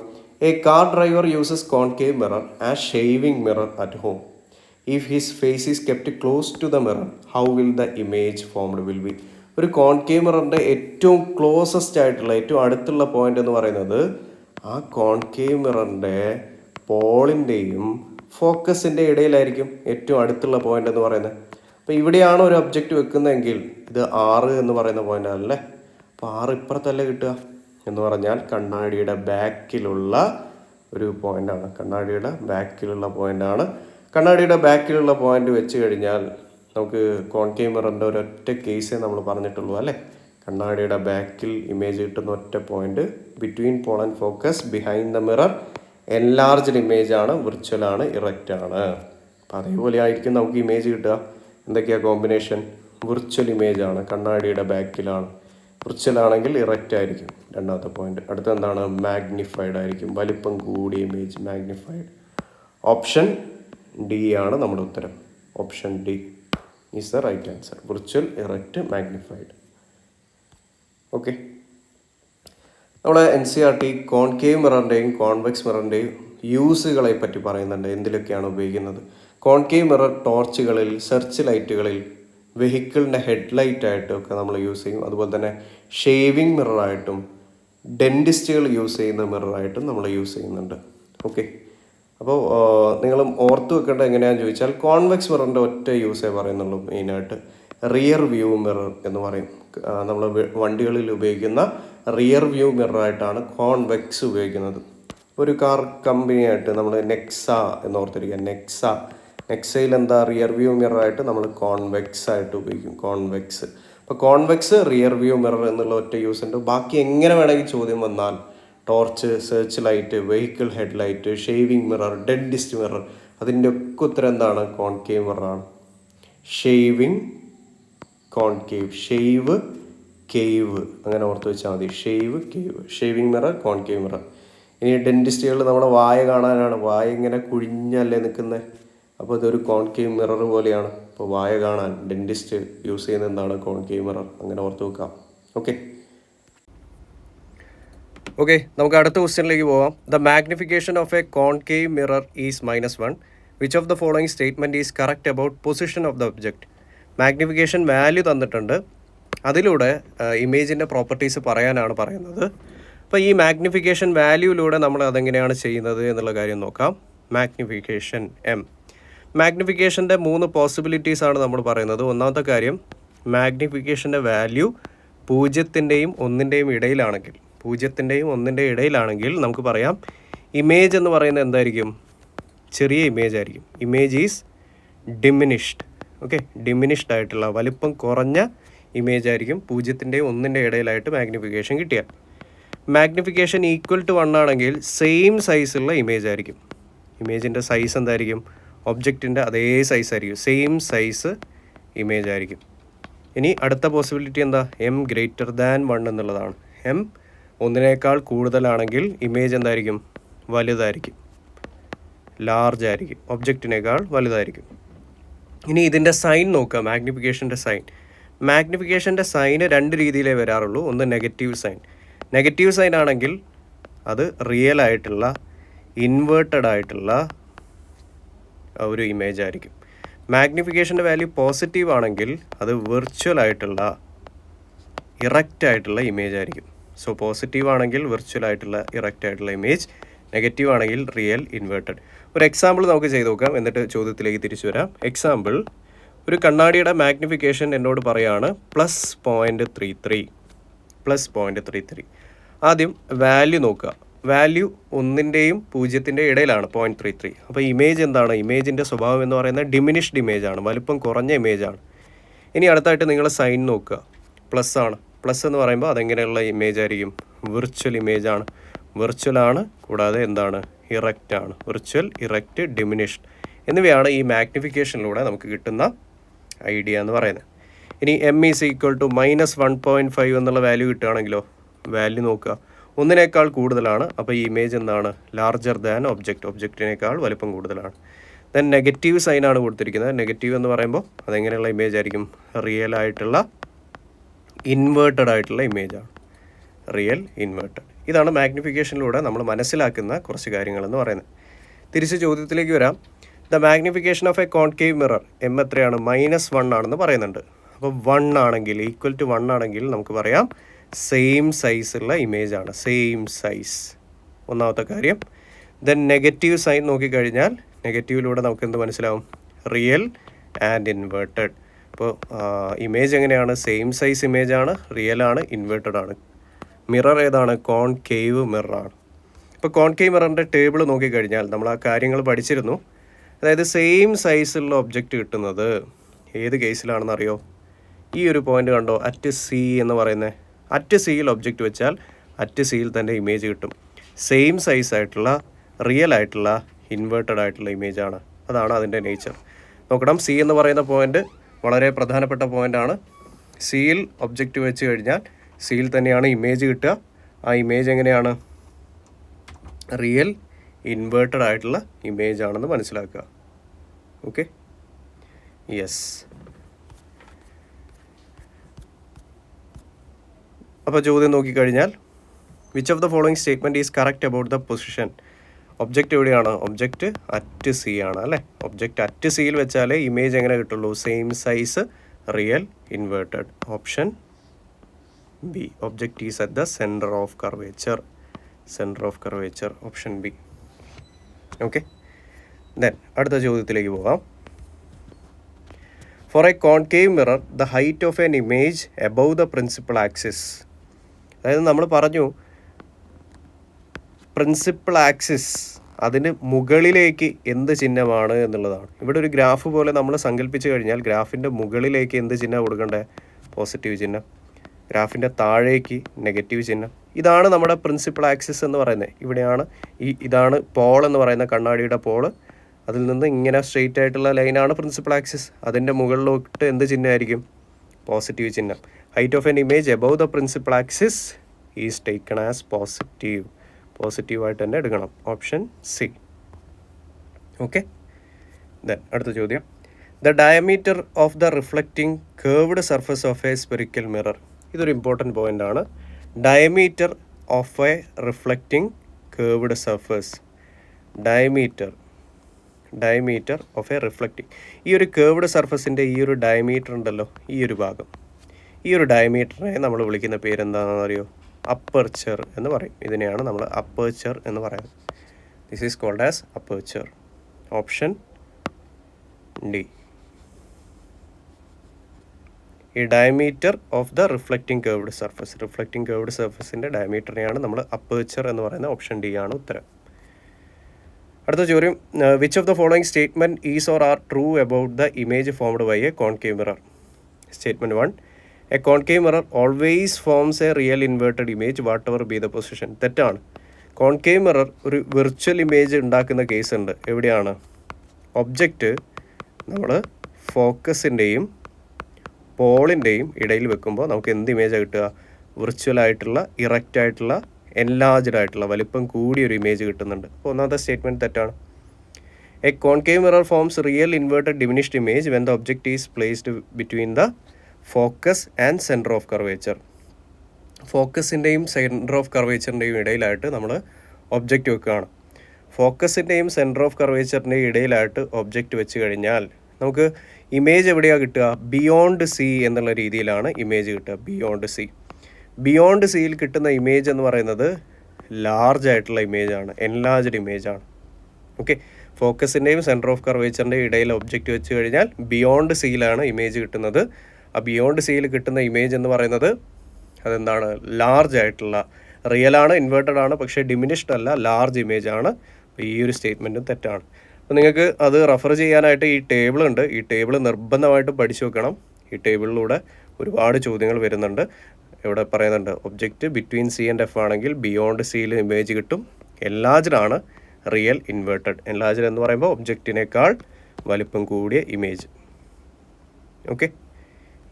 A car driver uses concave mirror as shaving mirror at home. If his face is kept close to the mirror, how will the image formed will be? ഒരു കോൺകേവ് മിററിൻ്റെ ഏറ്റവും ക്ലോസസ്റ്റ് ആയിട്ടുള്ള, ഏറ്റവും അടുത്തുള്ള പോയിന്റ് എന്ന് പറയുന്നത് ആ കോൺകേവ് മിററിൻ്റെ പോളിൻ്റെയും ഫോക്കസിൻ്റെ ഇടയിലായിരിക്കും ഏറ്റവും അടുത്തുള്ള പോയിന്റ് എന്ന് പറയുന്നത്. അപ്പോൾ ഇവിടെയാണ് ഒരു ഒബ്ജക്റ്റ് വെക്കുന്നതെങ്കിൽ ഇത് 6 എന്ന് പറയുന്ന പോയിന്റ് ആണല്ലേ. അപ്പോൾ 6 ഇപ്പുറത്തല്ലേ കിട്ടുക എന്ന് പറഞ്ഞാൽ കണ്ണാടിയുടെ ബാക്കിലുള്ള ഒരു പോയിന്റാണ്. കണ്ണാടിയുടെ ബാക്കിലുള്ള പോയിന്റ് വെച്ച് കഴിഞ്ഞാൽ നമുക്ക് കോൺകേവ് മിററിൻ്റെ ഒരൊറ്റ കേസേ നമ്മൾ പറഞ്ഞിട്ടുള്ളൂ അല്ലേ. കണ്ണാടിയുടെ ബാക്കിൽ ഇമേജ് കിട്ടുന്ന ഒറ്റ point, between pole and focus behind the mirror enlarged image ആണ്, വിർച്വൽ ആണ്, ഇറക്റ്റ് ആണ്. അപ്പം അതേപോലെ ആയിരിക്കും നമുക്ക് ഇമേജ് കിട്ടുക. എന്തൊക്കെയാണ് കോമ്പിനേഷൻ? വിർച്വൽ ഇമേജ് ആണ്, കണ്ണാടിയുടെ ബാക്കിലാണ്. വിർച്വൽ ആണെങ്കിൽ ഇറക്റ്റ് ആയിരിക്കും രണ്ടാമത്തെ പോയിന്റ്. അടുത്ത എന്താണ്? മാഗ്നിഫൈഡ് ആയിരിക്കും, വലിപ്പം കൂടിയ ഇമേജ്, മാഗ്നിഫൈഡ്. ഓപ്ഷൻ ഡി ആണ് നമ്മുടെ ഉത്തരം. Option D is the right answer. Virtual, erect, magnified. Okay, നമ്മുടെ NCERT കോൺകേവ് മിററിൻ്റെയും കോൺവെക്സ് മിററിൻ്റെയും യൂസുകളെ പറ്റി പറയുന്നുണ്ട്. എന്തിലൊക്കെയാണ് ഉപയോഗിക്കുന്നത്? കോൺകേവ് മിറർ ടോർച്ചുകളിൽ, സെർച്ച് ലൈറ്റുകളിൽ, വെഹിക്കിളിൻ്റെ ഹെഡ്ലൈറ്റായിട്ടും ഒക്കെ നമ്മൾ യൂസ് ചെയ്യും. അതുപോലെ തന്നെ ഷേവിംഗ് മിററായിട്ടും ഡെൻറ്റിസ്റ്റുകൾ യൂസ് ചെയ്യുന്ന മിററായിട്ടും നമ്മൾ യൂസ് ചെയ്യുന്നുണ്ട്. ഓക്കെ, അപ്പോൾ നിങ്ങളും ഓർത്ത് വെക്കേണ്ടത് എങ്ങനെയാണെന്ന് ചോദിച്ചാൽ കോൺവെക്സ് മിററിൻ്റെ ഒറ്റ യൂസേ പറയുന്നുള്ളൂ. മെയിനായിട്ട് റിയർ വ്യൂ മിറർ എന്ന് പറയും. നമ്മൾ വണ്ടികളിൽ ഉപയോഗിക്കുന്ന റിയർ വ്യൂ മിററായിട്ടാണ് കോൺവെക്സ് ഉപയോഗിക്കുന്നത്. ഒരു കാർ കമ്പനിയായിട്ട് നമ്മൾ നെക്സ എന്ന് ഓർത്തിരിക്കുക. നെക്സയിൽ എന്താ റിയർ വ്യൂ മിററായിട്ട് നമ്മൾ കോൺവെക്സ് ആയിട്ട് ഉപയോഗിക്കും. കോൺവെക്സ്. അപ്പോൾ കോൺവെക്സ്, റിയർ വ്യൂ മിറർ എന്നുള്ള ഒറ്റ യൂസ് ഉണ്ട്. ബാക്കി എങ്ങനെ വേണമെങ്കിൽ ചോദ്യം വന്നാൽ torch, search light, vehicle headlight, shaving mirror, dentist mirror, അതിൻ്റെ ഒക്കെ ഉത്തരം എന്താണ്? കോൺകേവ് മിററാണ്. ഷേവിംഗ്, കോൺകേവ്, ഷെയ്വ്, കേവ്, അങ്ങനെ ഓർത്ത് വെച്ചാൽ മതി. Shave, cave, shaving mirror, concave mirror. ഇനി ഡെൻറ്റിസ്റ്റുകൾ നമ്മുടെ വായ കാണാനാണ്. വായ ഇങ്ങനെ കുഴിഞ്ഞല്ലേ നിൽക്കുന്നത്. അപ്പോൾ ഇതൊരു കോൺകേവ് മിറർ പോലെയാണ്. അപ്പോൾ വായ കാണാൻ ഡെൻറ്റിസ്റ്റ് യൂസ് ചെയ്യുന്ന എന്താണ്? Concave mirror. അങ്ങനെ ഓർത്ത് വെക്കാം. ഓക്കെ, നമുക്ക് അടുത്ത ക്വസ്റ്റ്യനിലേക്ക് പോവാം. The magnification of a concave mirror is -1. Which of the following statement is correct about position of the object? Magnification value തന്നിട്ടുണ്ട്. അതിലൂടെ ഇമേജിൻ്റെ പ്രോപ്പർട്ടീസ് പറയാനാണ് പറയുന്നത്. അപ്പോൾ ഈ മാഗ്നിഫിക്കേഷൻ വാല്യൂയിലൂടെ നമ്മൾ അതെങ്ങനെയാണ് ചെയ്യുന്നത് എന്നുള്ള കാര്യം നോക്കാം. മാഗ്നിഫിക്കേഷൻ മാഗ്നിഫിക്കേഷൻ്റെ 3 പോസിബിലിറ്റീസാണ് നമ്മൾ പറയുന്നത്. ഒന്നാമത്തെ കാര്യം, മാഗ്നിഫിക്കേഷൻ്റെ വാല്യൂ 0-ൻ്റെയും 1-ൻ്റെയും ഇടയിലാണെങ്കിൽ നമുക്ക് പറയാം ഇമേജ് എന്ന് പറയുന്നത് എന്തായിരിക്കും? ചെറിയ ഇമേജ് ആയിരിക്കും. Image is diminished. Okay, diminished ആയിട്ടുള്ള വലിപ്പം കുറഞ്ഞ ഇമേജ് ആയിരിക്കും 0-ൻ്റെയും 1-ൻ്റെ ഇടയിലായിട്ട് മാഗ്നിഫിക്കേഷൻ കിട്ടിയാൽ. മാഗ്നിഫിക്കേഷൻ ഈക്വൽ ടു 1 ആണെങ്കിൽ സെയിം സൈസുള്ള ഇമേജ് ആയിരിക്കും. ഇമേജിൻ്റെ സൈസ് എന്തായിരിക്കും? ഒബ്ജക്റ്റിൻ്റെ അതേ സൈസ് ആയിരിക്കും, സെയിം സൈസ് ഇമേജ് ആയിരിക്കും. ഇനി അടുത്ത പോസിബിലിറ്റി എന്താ? m greater than 1 എന്നുള്ളതാണ്. m 1-നേക്കാൾ കൂടുതലാണെങ്കിൽ ഇമേജ് എന്തായിരിക്കും? വലുതായിരിക്കും, ലാർജ് ആയിരിക്കും, ഒബ്ജക്റ്റിനേക്കാൾ വലുതായിരിക്കും. ഇനി ഇതിൻ്റെ സൈൻ നോക്കുക, മാഗ്നിഫിക്കേഷൻ്റെ സൈൻ. മാഗ്നിഫിക്കേഷൻ്റെ സൈന് 2 രീതിയിലേ വരാറുള്ളൂ. ഒന്ന് നെഗറ്റീവ് സൈൻ. നെഗറ്റീവ് സൈൻ ആണെങ്കിൽ അത് റിയൽ ആയിട്ടുള്ള ഇൻവേർട്ടഡ് ആയിട്ടുള്ള ഒരു ഇമേജ് ആയിരിക്കും. മാഗ്നിഫിക്കേഷൻ്റെ വാല്യൂ പോസിറ്റീവ് ആണെങ്കിൽ അത് വിർച്വൽ ആയിട്ടുള്ള ഇറക്റ്റ് ആയിട്ടുള്ള ഇമേജ് ആയിരിക്കും. സോ പോസിറ്റീവ് ആണെങ്കിൽ വിർച്വൽ ആയിട്ടുള്ള ഇറക്റ്റ് ആയിട്ടുള്ള ഇമേജ്, നെഗറ്റീവ് ആണെങ്കിൽ റിയൽ ഇൻവേർട്ടഡ്. ഒരു എക്സാമ്പിൾ നമുക്ക് ചെയ്ത് നോക്കാം, എന്നിട്ട് ചോദ്യത്തിലേക്ക് തിരിച്ചു വരാം. എക്സാമ്പിൾ, ഒരു കണ്ണാടിയുടെ മാഗ്നിഫിക്കേഷൻ എന്നോട് പറയാണ് +0.33. +0.33. ആദ്യം വാല്യൂ നോക്കുക. വാല്യൂ 1-ൻ്റെയും 0-ൻ്റെയും ഇടയിലാണ് 0.33. അപ്പോൾ ഇമേജ് എന്താണ്? ഇമേജിൻ്റെ സ്വഭാവം എന്ന് പറയുന്നത് ഡിമിനിഷ്ഡ് ഇമേജ് ആണ്, വലിപ്പം കുറഞ്ഞ ഇമേജ് ആണ്. ഇനി അടുത്തായിട്ട് നിങ്ങൾ സൈൻ നോക്കുക. പ്ലസ് ആണ്. പ്ലസ് എന്ന് പറയുമ്പോൾ അതെങ്ങനെയുള്ള ഇമേജ് ആയിരിക്കും? വിർച്വൽ ഇമേജ് ആണ്. വിർച്വൽ ആണ്, കൂടാതെ എന്താണ്? ഇറക്റ്റ് ആണ്. വിർച്വൽ, ഇറക്റ്റ്, ഡിമിനിഷ്ഡ് എന്നിവയാണ് ഈ മാഗ്നിഫിക്കേഷനിലൂടെ നമുക്ക് കിട്ടുന്ന ഐഡിയ എന്ന് പറയുന്നത്. ഇനി m ഈസ് ഈക്വൽ ടു -1.5 എന്നുള്ള വാല്യൂ കിട്ടുകയാണെങ്കിലോ, വാല്യൂ നോക്കുക, 1-നേക്കാൾ കൂടുതലാണ്. അപ്പോൾ ഈ ഇമേജ് എന്താണ്? ലാർജർ ദാൻ ഒബ്ജക്റ്റ്, ഒബ്ജക്റ്റിനേക്കാൾ വലിപ്പം കൂടുതലാണ്. ദെൻ നെഗറ്റീവ് സൈനാണ് കൊടുത്തിരിക്കുന്നത്. നെഗറ്റീവ് എന്ന് പറയുമ്പോൾ അതെങ്ങനെയുള്ള ഇമേജ് ആയിരിക്കും? റിയൽ ആയിട്ടുള്ള ഇൻവേർട്ടഡ് ആയിട്ടുള്ള ഇമേജാണ്, റിയൽ ഇൻവേർട്ടഡ്. ഇതാണ് മാഗ്നിഫിക്കേഷനിലൂടെ നമ്മൾ മനസ്സിലാക്കുന്ന കുറച്ച് കാര്യങ്ങളെന്ന് പറയുന്നത്. തിരിച്ച് ചോദ്യത്തിലേക്ക് വരാം. The magnification of a concave mirror, m എത്രയാണ്? -1 ആണെന്ന് പറയുന്നുണ്ട്. അപ്പോൾ 1 ആണെങ്കിൽ, ഈക്വൽ ടു 1 ആണെങ്കിൽ നമുക്ക് പറയാം സെയിം സൈസുള്ള ഇമേജ് ആണ്, സെയിം സൈസ്. ഒന്നാമത്തെ കാര്യം. ദെൻ നെഗറ്റീവ് സൈൻ നോക്കിക്കഴിഞ്ഞാൽ നെഗറ്റീവിലൂടെ നമുക്ക് എന്ത് മനസ്സിലാവും? Real and inverted. അപ്പോൾ ഇമേജ് എങ്ങനെയാണ്? സെയിം സൈസ് ഇമേജ് ആണ്, റിയൽ ആണ്, ഇൻവേർട്ടഡ് ആണ്. മിറർ ഏതാണ്? കോൺകേവ് മിററാണ്. ഇപ്പോൾ കോൺകേവ് മിററിൻ്റെ ടേബിൾ നോക്കിക്കഴിഞ്ഞാൽ നമ്മൾ ആ കാര്യങ്ങൾ പഠിച്ചിരുന്നു. അതായത് സെയിം സൈസുള്ള ഒബ്ജക്റ്റ് കിട്ടുന്നത് ഏത് കേസിലാണെന്ന് അറിയോ? ഈ ഒരു പോയിന്റ് കണ്ടോ, അറ്റ് സി എന്ന് പറയുന്നത്. അറ്റ് സിയിൽ ഒബ്ജക്റ്റ് വെച്ചാൽ അറ്റ് സിയിൽ തന്നെ ഇമേജ് കിട്ടും. സെയിം സൈസ് ആയിട്ടുള്ള, റിയൽ ആയിട്ടുള്ള, ഇൻവേർട്ടഡ് ആയിട്ടുള്ള ഇമേജ് ആണ്. അതാണ് അതിൻ്റെ നേച്ചർ. നോക്കണം, സി എന്ന് പറയുന്ന പോയിന്റ് വളരെ പ്രധാനപ്പെട്ട പോയിൻ്റാണ്. സിയിൽ ഒബ്ജക്റ്റ് വെച്ച് കഴിഞ്ഞാൽ സിയിൽ തന്നെയാണ് ഇമേജ് കിട്ടുക. ആ ഇമേജ് എങ്ങനെയാണ്? റിയൽ ഇൻവേർട്ടഡ് ആയിട്ടുള്ള ഇമേജ് ആണെന്ന് മനസ്സിലാക്കുക. Okay, yes. അപ്പോൾ ചോദ്യം നോക്കിക്കഴിഞ്ഞാൽ, which of the following statement is correct about the position? Object എവിടെയാണ്? ഒബ്ജക്റ്റ് അറ്റ് സി ആണ് അല്ലേ. ഒബ്ജക്റ്റ് അറ്റ് സിയിൽ വെച്ചാലേ ഇമേജ് എങ്ങനെ കിട്ടുള്ളൂ? Same size, real, inverted. Option B. Object is at the centre of curvature. Centre of curvature, option B. Okay, then അടുത്ത ചോദ്യത്തിലേക്ക് പോകാം. For a concave mirror the height of an image above the principal axis. അതായത് നമ്മൾ പറഞ്ഞു പ്രിൻസിപ്പൽ ആക്സിസ്, അതിന് മുകളിലേക്ക് എന്ത് ചിഹ്നമാണ് എന്നുള്ളതാണ്. ഇവിടെ ഒരു ഗ്രാഫ് പോലെ നമ്മൾ സങ്കല്പിച്ച് കഴിഞ്ഞാൽ ഗ്രാഫിൻ്റെ മുകളിലേക്ക് എന്ത് ചിഹ്നം കൊടുക്കണ്ടേ? പോസിറ്റീവ് ചിഹ്നം. ഗ്രാഫിൻ്റെ താഴേക്ക് നെഗറ്റീവ് ചിഹ്നം. ഇതാണ് നമ്മുടെ പ്രിൻസിപ്പൽ ആക്സിസ് എന്ന് പറയുന്നത്. ഇവിടെയാണ് ഇതാണ് പോൾ എന്ന് പറയുന്ന കണ്ണാടിയുടെ പോള്. അതിൽ നിന്ന് ഇങ്ങനെ സ്ട്രെയിറ്റ് ആയിട്ടുള്ള ലൈനാണ് പ്രിൻസിപ്പൽ ആക്സിസ്. അതിൻ്റെ മുകളിലോട്ട് എന്ത് ചിഹ്നമായിരിക്കും? പോസിറ്റീവ് ചിഹ്നം. Height of an image above the principal axis is taken as positive. പോസിറ്റീവായിട്ട് തന്നെ എടുക്കണം. Option C. ഓക്കെ, ദെൻ അടുത്ത ചോദ്യം. The diameter of the reflecting curved surface of a spherical mirror. ഇതൊരു ഇമ്പോർട്ടൻറ്റ് പോയിൻ്റ് ആണ്. Diameter of A reflecting curved surface. Diameter of A reflecting. ഈ ഒരു കേർവ്ഡ് സർഫസിൻ്റെ ഈ ഒരു ഡയമീറ്റർ ഉണ്ടല്ലോ, ഈ ഒരു ഭാഗം, ഈ ഒരു ഡയമീറ്ററിനെ നമ്മൾ വിളിക്കുന്ന പേരെന്താണെന്ന് അറിയോ? അപ്പർച്ചർ എന്ന് പറയും. ഇതിനെയാണ് നമ്മൾ അപ്പർച്ചർ എന്ന് പറയുന്നത്. This is called as aperture. Option D. ഈ diameter of the reflecting curved surface, reflecting curved സർഫസിൻ്റെ ഡയമീറ്ററിനെയാണ് നമ്മൾ അപ്പർച്ചർ എന്ന് പറയുന്നത്. ഓപ്ഷൻ ഡി ആണ് ഉത്തരം. അടുത്ത ചോദ്യം, which of the following statement is or are true about the image formed by a concave mirror? Statement 1, a concave mirror always forms a real inverted image whatever be the position. തെറ്റാണ്. കോൺകേവ് മിറർ ഒരു വിർച്വൽ ഇമേജ് ഉണ്ടാക്കുന്ന കേസ് ഉണ്ട്. എവിടെയാണ്? ഒബ്ജക്റ്റ് നമ്മൾ ഫോക്കസിൻ്റെയും പോളിൻ്റെയും ഇടയിൽ വെക്കുമ്പോൾ നമുക്ക് എന്ത് ഇമേജാണ് കിട്ടുക? വിർച്വലായിട്ടുള്ള, ഇറക്റ്റായിട്ടുള്ള, എൻലാർജ്ഡ് ആയിട്ടുള്ള, വലിപ്പം കൂടിയൊരു ഇമേജ് കിട്ടുന്നുണ്ട്. അപ്പോൾ ഒന്നാമത്തെ സ്റ്റേറ്റ്മെൻറ്റ് തെറ്റാണ്. A concave mirror forms real inverted diminished image when the object is placed between the focus and centre of curvature. ഫോക്കസിൻ്റെയും സെൻറ്റർ ഓഫ് കർവേച്ചറിൻ്റെയും ഇടയിലായിട്ട് നമ്മൾ ഒബ്ജക്റ്റ് വെക്കുകയാണ്. ഫോക്കസിൻ്റെയും സെൻറ്റർ ഓഫ് കർവേച്ചറിൻ്റെയും ഇടയിലായിട്ട് ഒബ്ജക്റ്റ് വെച്ച് കഴിഞ്ഞാൽ നമുക്ക് ഇമേജ് എവിടെയാണ് കിട്ടുക? ബിയോണ്ട് സി എന്നുള്ള രീതിയിലാണ് ഇമേജ് കിട്ടുക. ബിയോണ്ട് സിയിൽ കിട്ടുന്ന ഇമേജ് എന്ന് പറയുന്നത് ലാർജ് ആയിട്ടുള്ള ഇമേജാണ്, എൻലാർജ്ഡ് ഇമേജാണ്. ഓക്കെ, ഫോക്കസിൻ്റെയും സെൻറ്റർ ഓഫ് കർവേച്ചറിൻ്റെയും ഇടയിൽ ഒബ്ജക്റ്റ് വെച്ച് കഴിഞ്ഞാൽ ബിയോണ്ട് സിയിലാണ് ഇമേജ് കിട്ടുന്നത്. ആ ബിയോണ്ട് സിയിൽ കിട്ടുന്ന ഇമേജ് എന്ന് പറയുന്നത് അതെന്താണ്? ലാർജ് ആയിട്ടുള്ള, റിയലാണ്, ഇൻവേർട്ടഡ് ആണ്, പക്ഷേ ഡിമിനിഷ്ഡ് അല്ല, ലാർജ് ഇമേജ് ആണ്. അപ്പോൾ ഈ ഒരു സ്റ്റേറ്റ്മെൻറ്റും തെറ്റാണ്. അപ്പോൾ നിങ്ങൾക്ക് അത് റെഫർ ചെയ്യാനായിട്ട് ഈ ടേബിൾ ഉണ്ട്. ഈ ടേബിൾ നിർബന്ധമായിട്ടും പഠിച്ചു വെക്കണം. ഈ ടേബിളിലൂടെ ഒരുപാട് ചോദ്യങ്ങൾ വരുന്നുണ്ട്. ഇവിടെ പറയുന്നുണ്ട് object between C and F ആണെങ്കിൽ ബിയോണ്ട് സിയിൽ ഇമേജ് കിട്ടും. എൻലാർജ്ഡ് ആണ്, റിയൽ ഇൻവേർട്ടഡ്. എൻലാർജ്ഡ് എന്ന് പറയുമ്പോൾ ഒബ്ജക്റ്റിനേക്കാൾ വലിപ്പം കൂടിയ ഇമേജ്. Okay,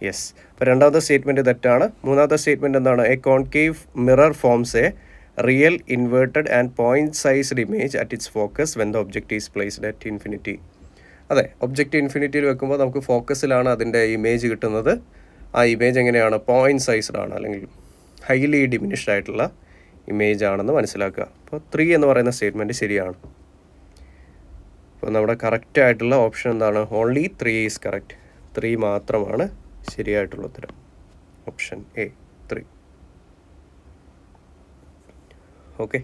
yes. അപ്പോൾ രണ്ടാമത്തെ സ്റ്റേറ്റ്മെൻറ്റ് തെറ്റാണ്. മൂന്നാമത്തെ സ്റ്റേറ്റ്മെൻറ്റ് എന്താണ്? A concave mirror forms a real inverted and point sized image at its focus when the object is placed at infinity. അതെ, ഒബ്ജക്റ്റ് ഇൻഫിനിറ്റിയിൽ വെക്കുമ്പോൾ നമുക്ക് ഫോക്കസിലാണ് അതിൻ്റെ ഇമേജ് കിട്ടുന്നത്. ആ ഇമേജ് എങ്ങനെയാണ്? പോയിൻറ്റ് സൈസ്ഡ് ആണ്, അല്ലെങ്കിൽ ഹൈലി ഡിമിനിഷ്ഡ് ആയിട്ടുള്ള ഇമേജ് ആണെന്ന് മനസ്സിലാക്കുക. അപ്പോൾ 3 എന്ന് പറയുന്ന സ്റ്റേറ്റ്മെൻറ്റ് ശരിയാണ്. അപ്പോൾ നമ്മുടെ കറക്റ്റ് ആയിട്ടുള്ള ഓപ്ഷൻ എന്താണ്? Only 3 is correct. 3 മാത്രമാണ് ശരിയായിട്ടുള്ള ഉത്തരം. Option A 3. ഓക്കെ,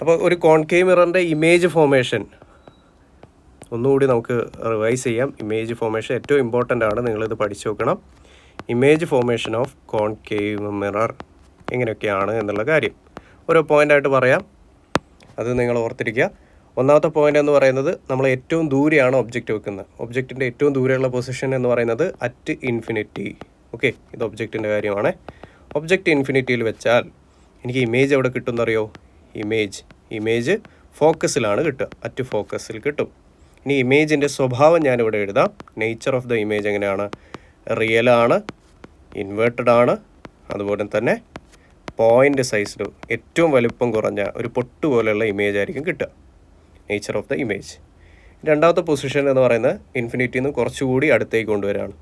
അപ്പോൾ ഒരു കോൺകേവ് മിററിൻ്റെ ഇമേജ് ഫോർമേഷൻ ഒന്നുകൂടി നമുക്ക് റിവൈസ് ചെയ്യാം. ഇമേജ് ഫോർമേഷൻ ഏറ്റവും ഇമ്പോർട്ടൻ്റ് ആണ്, നിങ്ങളിത് പഠിച്ചു നോക്കണം. Image formation of concave mirror എങ്ങനെയൊക്കെയാണ് എന്നുള്ള കാര്യം ഓരോ പോയിൻ്റായിട്ട് പറയാം. അത് നിങ്ങൾ ഓർത്തിരിക്കുക. ഒന്നാമത്തെ പോയിൻ്റ് എന്ന് പറയുന്നത് നമ്മൾ ഏറ്റവും ദൂരെയാണ് ഒബ്ജക്റ്റ് വെക്കുന്നത്. ഒബ്ജക്റ്റിൻ്റെ ഏറ്റവും ദൂരെയുള്ള പൊസിഷൻ എന്ന് പറയുന്നത് അറ്റ് ഇൻഫിനിറ്റി. ഓക്കെ, ഇത് ഒബ്ജക്റ്റിൻ്റെ കാര്യമാണ്. ഒബ്ജക്റ്റ് ഇൻഫിനിറ്റിയിൽ വെച്ചാൽ എനിക്ക് ഇമേജ് എവിടെ കിട്ടുമെന്നറിയോ? ഇമേജ് ഫോക്കസിലാണ് കിട്ടുക, അറ്റ് ഫോക്കസിൽ കിട്ടും. ഇനി ഇമേജിൻ്റെ സ്വഭാവം ഞാനിവിടെ എഴുതാം. നേച്ചർ ഓഫ് ദ ഇമേജ് എങ്ങനെയാണ്? റിയലാണ്, ഇൻവേർട്ടഡ് ആണ്, അതുപോലെ തന്നെ പോയിൻ്റ് സൈസ്ഡ്, ഏറ്റവും വലുപ്പം കുറഞ്ഞ ഒരു പൊട്ട് പോലെയുള്ള ഇമേജ് ആയിരിക്കും കിട്ടുക. Nature of the image. രണ്ടാമത്തെ പൊസിഷൻ എന്ന് പറയുന്നത് ഇൻഫിനിറ്റിയിൽ നിന്ന് കുറച്ചുകൂടി അടുത്തേക്ക് കൊണ്ടുവരികയാണ്.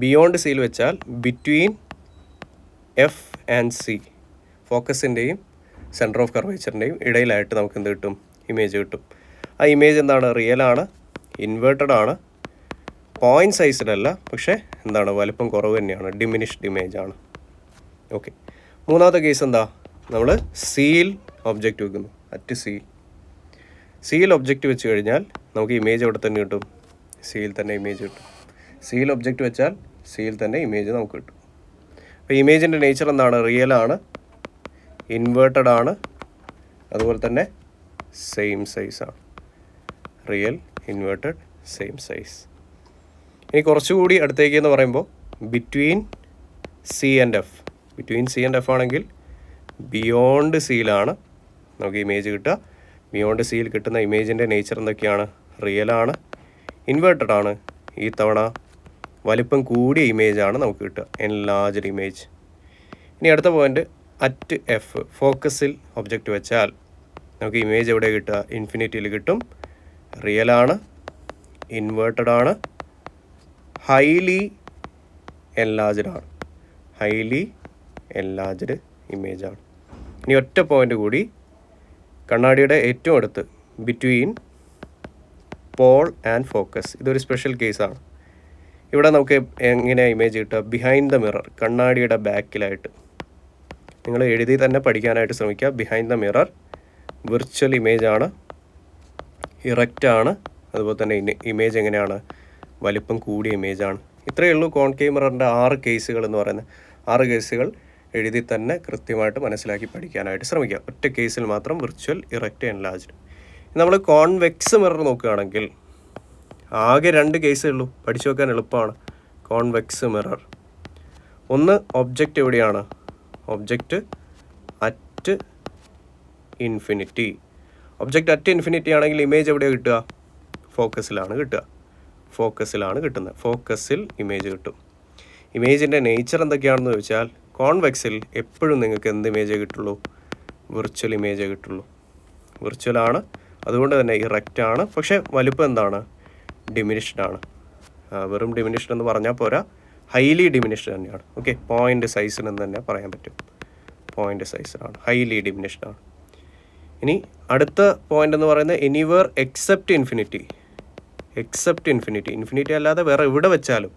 ബിയോണ്ട് സിയിൽ വെച്ചാൽ ബിറ്റ്വീൻ എഫ് ആൻഡ് സി, ഫോക്കസിൻ്റെയും സെൻറ്റർ ഓഫ് കർവേച്ചറിൻ്റെയും ഇടയിലായിട്ട് നമുക്ക് എന്ത് കിട്ടും? ഇമേജ് കിട്ടും. ആ ഇമേജ് എന്താണ്? റിയലാണ്, ഇൻവേർട്ടഡ് ആണ്, പോയിൻറ്റ് സൈസ്ഡ് അല്ല, പക്ഷേ എന്താണ്? വലുപ്പം കുറവ് തന്നെയാണ്, ഡിമിനിഷ്ഡ് ഇമേജ് ആണ്. ഓക്കെ, മൂന്നാമത്തെ കേസ് എന്താ? നമ്മൾ സിയിൽ ഒബ്ജക്റ്റ് വെക്കുന്നു, അറ്റ് സിയിൽ ഒബ്ജക്റ്റ് വെച്ച് കഴിഞ്ഞാൽ നമുക്ക് ഇമേജ് എവിടെ തന്നെ കിട്ടും? സിയിൽ തന്നെ ഇമേജ് കിട്ടും. സിയിൽ ഒബ്ജക്റ്റ് വെച്ചാൽ സിയിൽ തന്നെ ഇമേജ് നമുക്ക് കിട്ടും. അപ്പോൾ ഇമേജിൻ്റെ നേച്ചർ എന്താണ്? റിയലാണ്, ഇൻവേർട്ടഡ് ആണ്, അതുപോലെ തന്നെ സെയിം സൈസാണ്. Real, inverted, same size. ഇനി കുറച്ചുകൂടി അടുത്തേക്ക് എന്ന് പറയുമ്പോൾ ബിറ്റ്വീൻ സി ആൻഡ് എഫ് ആണെങ്കിൽ ബിയോണ്ട് സിയിലാണ് നമുക്ക് ഇമേജ് കിട്ടുക. ബിയോണ്ട് സിയിൽ കിട്ടുന്ന ഇമേജിൻ്റെ നേച്ചർ എന്തൊക്കെയാണ്? റിയലാണ്, ഇൻവേർട്ടഡ് ആണ്, ഈ തവണ വലിപ്പം കൂടിയ ഇമേജാണ് നമുക്ക് കിട്ടുക, എൻലാർജ്ഡ് ഇമേജ്. ഇനി അടുത്ത പോയിൻ്റ് അറ്റ് എഫ്, ഫോക്കസിൽ ഒബ്ജക്റ്റ് വെച്ചാൽ നമുക്ക് ഇമേജ് എവിടെ കിട്ടുക? ഇൻഫിനിറ്റിയിൽ കിട്ടും. റിയലാണ്, ഇൻവേർട്ടഡ് ആണ്, ഹൈലി എൻലാർജ്ഡ് ഇമേജാണ്. ഇനി ഒറ്റ പോയിൻ്റ് കൂടി, കണ്ണാടിയുടെ ഏറ്റവും അടുത്ത് ബിറ്റ്വീൻ പോൾ ആൻഡ് ഫോക്കസ്. ഇതൊരു സ്പെഷ്യൽ കേസാണ്. ഇവിടെ നമുക്ക് എങ്ങനെയാണ് ഇമേജ് കിട്ടുക? ബിഹൈൻഡ് ദ മിറർ, കണ്ണാടിയുടെ ബാക്കിലായിട്ട്. നിങ്ങൾ എഴുതി തന്നെ പഠിക്കാനായിട്ട് ശ്രമിക്കുക. ബിഹൈൻഡ് ദ മിറർ, വിർച്വൽ ഇമേജാണ്, ഇറക്റ്റാണ്, അതുപോലെ തന്നെ ഇമേജ് എങ്ങനെയാണ്? വലിപ്പം കൂടിയ ഇമേജാണ്. ഇത്രയേ ഉള്ളൂ കോൺകേവ് മിററിൻ്റെ 6 കേസുകൾ എന്ന് പറയുന്നത്. 6 കേസുകൾ എഴുതി തന്നെ കൃത്യമായിട്ട് മനസ്സിലാക്കി പഠിക്കാനായിട്ട് ശ്രമിക്കുക. ഒറ്റ കേസിൽ മാത്രം വിർച്വൽ, ഇറക്റ്റ്, എൻലാർജ്ഡ്. നമ്മൾ കോൺവെക്സ് മിറർ നോക്കുകയാണെങ്കിൽ ആകെ 2 കേസേ ഉള്ളൂ, പഠിച്ചു വെക്കാൻ എളുപ്പമാണ്. കോൺവെക്സ് മിറർ, ഒന്ന് ഒബ്ജക്റ്റ് എവിടെയാണ്, object at infinity. Object at infinity ആണെങ്കിൽ ഇമേജ് എവിടെയാണ് കിട്ടുക, ഫോക്കസിലാണ് കിട്ടുക. ഫോക്കസിലാണ് കിട്ടുന്നത്. ഫോക്കസിൽ ഇമേജ് കിട്ടും. ഇമേജിൻ്റെ നേച്ചർ എന്തൊക്കെയാണെന്ന് ചോദിച്ചാൽ കോൺവെക്സിൽ എപ്പോഴും നിങ്ങൾക്ക് എന്ത് ഇമേജേ കിട്ടുള്ളൂ, വിർച്വൽ ഇമേജേ കിട്ടുള്ളൂ. വിർച്വലാണ്, അതുകൊണ്ട് തന്നെ ഇറക്റ്റ് ആണ്. പക്ഷേ വലുപ്പം എന്താണ്, ഡിമിനിഷ്ഡ് ആണ്. വെറും ഡിമിനിഷ്ഡ് എന്ന് പറഞ്ഞാൽ പോരാ, ഹൈലി ഡിമിനിഷ്ഡ് തന്നെയാണ്. ഓക്കെ, പോയിൻ്റ് സൈസിനെന്ന് തന്നെ പറയാൻ പറ്റും. പോയിൻ്റ് സൈസിലാണ്, ഹൈലി ഡിമിനിഷ്ഡ് ആണ്. ഇനി അടുത്ത പോയിൻ്റ് എന്ന് പറയുന്നത് anywhere except infinity. Except infinity, infinity അല്ലാതെ വേറെ എവിടെ വെച്ചാലും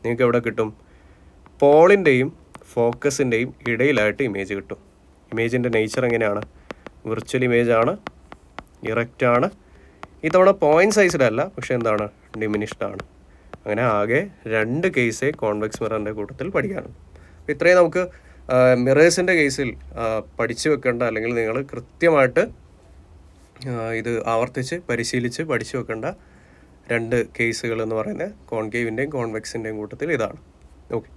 നിങ്ങൾക്ക് എവിടെ കിട്ടും, പോളിൻ്റെയും ഫോക്കസിൻ്റെയും ഇടയിലായിട്ട് ഇമേജ് കിട്ടും. ഇമേജിൻ്റെ നേച്ചർ എങ്ങനെയാണ്, വിർച്വൽ ഇമേജ് ആണ്, ഇറക്റ്റ് ആണ്. ഇത്തവണ പോയിൻ്റ് സൈസിലല്ല, പക്ഷേ എന്താണ്, ഡിമിനിഷ്ഡ് ആണ്. അങ്ങനെ ആകെ 2 കേസേ കോൺവെക്സ് മിററിൻ്റെ കൂട്ടത്തിൽ പഠിക്കാനുണ്ട്. അപ്പോൾ ഇത്രയും നമുക്ക് മിറേഴ്സിൻ്റെ കേസിൽ പഠിച്ചു വെക്കേണ്ട, അല്ലെങ്കിൽ നിങ്ങൾ കൃത്യമായിട്ട് ഇത് ആവർത്തിച്ച് പരിശീലിച്ച് പഠിച്ചു വെക്കേണ്ട 2 കേസുകൾ എന്ന് പറയുന്നത് കോൺകേവിൻ്റെയും കോൺവെക്സിൻ്റെയും കൂട്ടത്തിൽ ഇതാണ്. ഓക്കെ,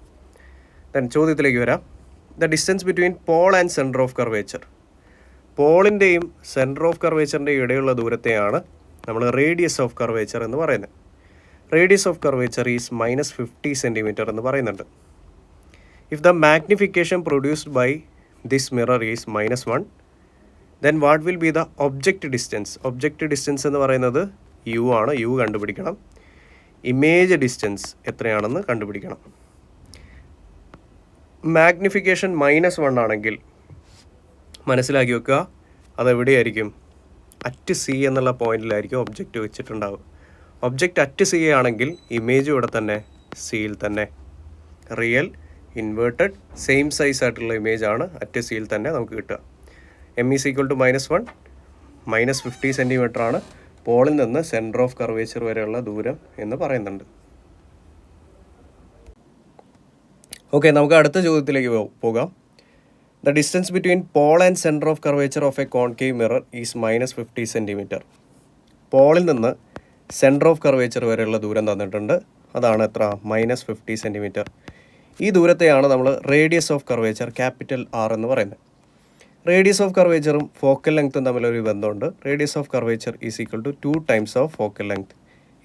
ദെൻ ചോദ്യത്തിലേക്ക് വരാം. The distance between pole and centre of curvature. പോളിൻ്റെയും സെൻറ്റർ ഓഫ് കർവേച്ചറിൻ്റെയും ഇടയിലുള്ള ദൂരത്തെയാണ് നമ്മൾ റേഡിയസ് ഓഫ് കർവേച്ചർ എന്ന് പറയുന്നത്. Radius of curvature is -50 centimetre എന്ന് പറയുന്നുണ്ട്. If the magnification produced by this mirror is -1, then what will be the object distance. Object distance എന്ന് പറയുന്നത് യു ആണ്. യു കണ്ടുപിടിക്കണം. ഇമേജ് ഡിസ്റ്റൻസ് എത്രയാണെന്ന് കണ്ടുപിടിക്കണം. മാഗ്നിഫിക്കേഷൻ -1 ആണെങ്കിൽ മനസ്സിലാക്കി വെക്കുക, അതെവിടെയായിരിക്കും, അറ്റ് സി എന്നുള്ള പോയിന്റിലായിരിക്കും ഒബ്ജക്റ്റ് വെച്ചിട്ടുണ്ടാവുക. ഒബ്ജക്റ്റ് അറ്റ് സി ആണെങ്കിൽ ഇമേജ് ഇവിടെ തന്നെ, സിയിൽ തന്നെ. റിയൽ, ഇൻവേർട്ടഡ്, സെയിം സൈസ് ആയിട്ടുള്ള ഇമേജ് ആണ് അറ്റ് സിയിൽ തന്നെ നമുക്ക് കിട്ടുക. M is equal to -1, -50 centimetre ആണ് പോളിൽ നിന്ന് സെൻറ്റർ ഓഫ് കർവേച്ചർ വരെയുള്ള ദൂരം എന്ന് പറയുന്നുണ്ട്. ഓക്കെ, നമുക്ക് അടുത്ത ചോദ്യത്തിലേക്ക് പോകാം. The distance between pole and centre of curvature of a concave mirror is -50 centimetre. പോളിൽ നിന്ന് സെൻറ്റർ ഓഫ് കർവേച്ചർ വരെയുള്ള ദൂരം തന്നിട്ടുണ്ട്. അതാണ് എത്ര, -50 സെൻറ്റിമീറ്റർ. ഈ ദൂരത്തെയാണ് നമ്മൾ radius of curvature, capital R എന്ന് പറയുന്നത്. റേഡിയസ് ഓഫ് കർവേച്ചറും ഫോക്കൽ ലെങ്ത്തും തമ്മിലൊരു ബന്ധമുണ്ട്. Radius of curvature is equal to 2 times of focal length.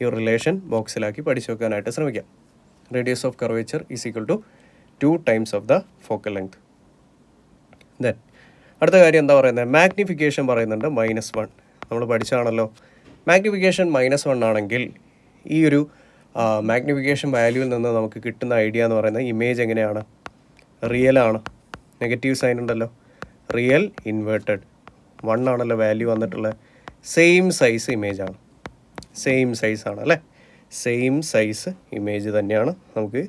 ഈ റിലേഷൻ ബോക്സിലാക്കി പഠിച്ചു വെക്കാനായിട്ട് ശ്രമിക്കാം. Radius of curvature is equal to 2 times of the focal length. Then അടുത്ത കാര്യം എന്താ പറയുന്നത്, മാഗ്നിഫിക്കേഷൻ പറയുന്നുണ്ട് -1. നമ്മൾ പഠിച്ചാണല്ലോ, മാഗ്നിഫിക്കേഷൻ -1 ആണെങ്കിൽ ഈ ഒരു മാഗ്നിഫിക്കേഷൻ വാല്യൂവിൽ നിന്ന് നമുക്ക് കിട്ടുന്ന ഐഡിയ എന്ന് പറയുന്നത് ഇമേജ് എങ്ങനെയാണ്, റിയലാണ്. നെഗറ്റീവ് സൈൻ ഉണ്ടല്ലോ, റിയൽ, ഇൻവേർട്ടഡ്. 1 ആണല്ലോ വാല്യൂ വന്നിട്ടുള്ളത്. സെയിം സൈസ് ഇമേജാണ്, സെയിം സൈസാണ് അല്ലേ, സെയിം സൈസ് ഇമേജ് തന്നെയാണ് നമുക്ക്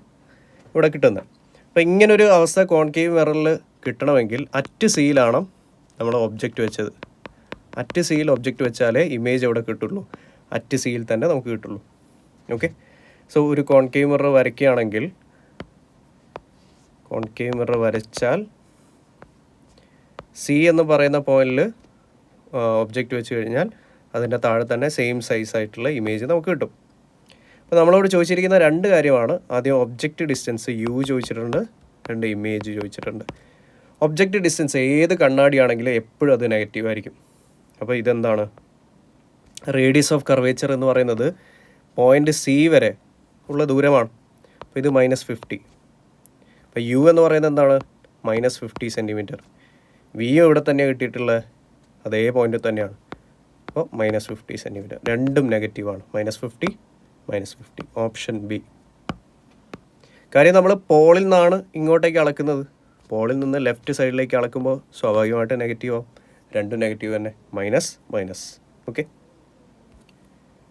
ഇവിടെ കിട്ടുന്നത്. അപ്പോൾ ഇങ്ങനൊരു അവസ്ഥ കോൺകേവ് മിററിൽ കിട്ടണമെങ്കിൽ അറ്റ് സിയിലാണ് നമ്മൾ ഒബ്ജക്റ്റ് വെച്ചത്. അറ്റ് സിയിൽ ഒബ്ജക്റ്റ് വെച്ചാലേ ഇമേജ് എവിടെ കിട്ടുള്ളൂ, അറ്റ് സിയിൽ തന്നെ നമുക്ക് കിട്ടുള്ളൂ. ഓക്കെ, സോ ഒരു കോൺകേവ് മിറർ വരയ്ക്കുകയാണെങ്കിൽ, കോൺകേവ് മിറർ വരച്ചാൽ സി എന്ന് പറയുന്ന പോയിന്റിൽ ഒബ്ജക്റ്റ് വെച്ച് കഴിഞ്ഞാൽ അതിൻ്റെ താഴെ തന്നെ സെയിം സൈസ് ആയിട്ടുള്ള ഇമേജ് നമുക്ക് കിട്ടും. അപ്പോൾ നമ്മളോട് ചോദിച്ചിരിക്കുന്ന 2 കാര്യമാണ്. ആദ്യം ഒബ്ജക്റ്റ് ഡിസ്റ്റൻസ് യു ചോദിച്ചിട്ടുണ്ട്, 2 ഇമേജ് ചോദിച്ചിട്ടുണ്ട്. ഒബ്ജക്റ്റ് ഡിസ്റ്റൻസ് ഏത് കണ്ണാടിയാണെങ്കിലും എപ്പോഴും അത് നെഗറ്റീവ് ആയിരിക്കും. അപ്പോൾ ഇതെന്താണ്, റേഡിയസ് ഓഫ് കർവേച്ചർ എന്ന് പറയുന്നത് പോയിൻ്റ് സി വരെ ഉള്ള ദൂരമാണ്. അപ്പോൾ ഇത് -50. അപ്പോൾ യു എന്ന് പറയുന്നത് എന്താണ്, -50 സെൻറ്റിമീറ്റർ. വിയും ഇവിടെ തന്നെയാണ് കിട്ടിയിട്ടുള്ളത്, അതേ പോയിന്റിൽ തന്നെയാണ്. അപ്പോൾ -50 സെൻറ്റിമീറ്റർ. രണ്ടും നെഗറ്റീവാണ്, -50, -50. Option B. കാര്യം നമ്മൾ പോളിൽ നിന്നാണ് ഇങ്ങോട്ടേക്ക് അളക്കുന്നത്. പോളിൽ നിന്ന് ലെഫ്റ്റ് സൈഡിലേക്ക് അളക്കുമ്പോൾ സ്വാഭാവികമായിട്ട് നെഗറ്റീവ് ആവും. രണ്ടും നെഗറ്റീവ് തന്നെ, മൈനസ്. ഓക്കെ,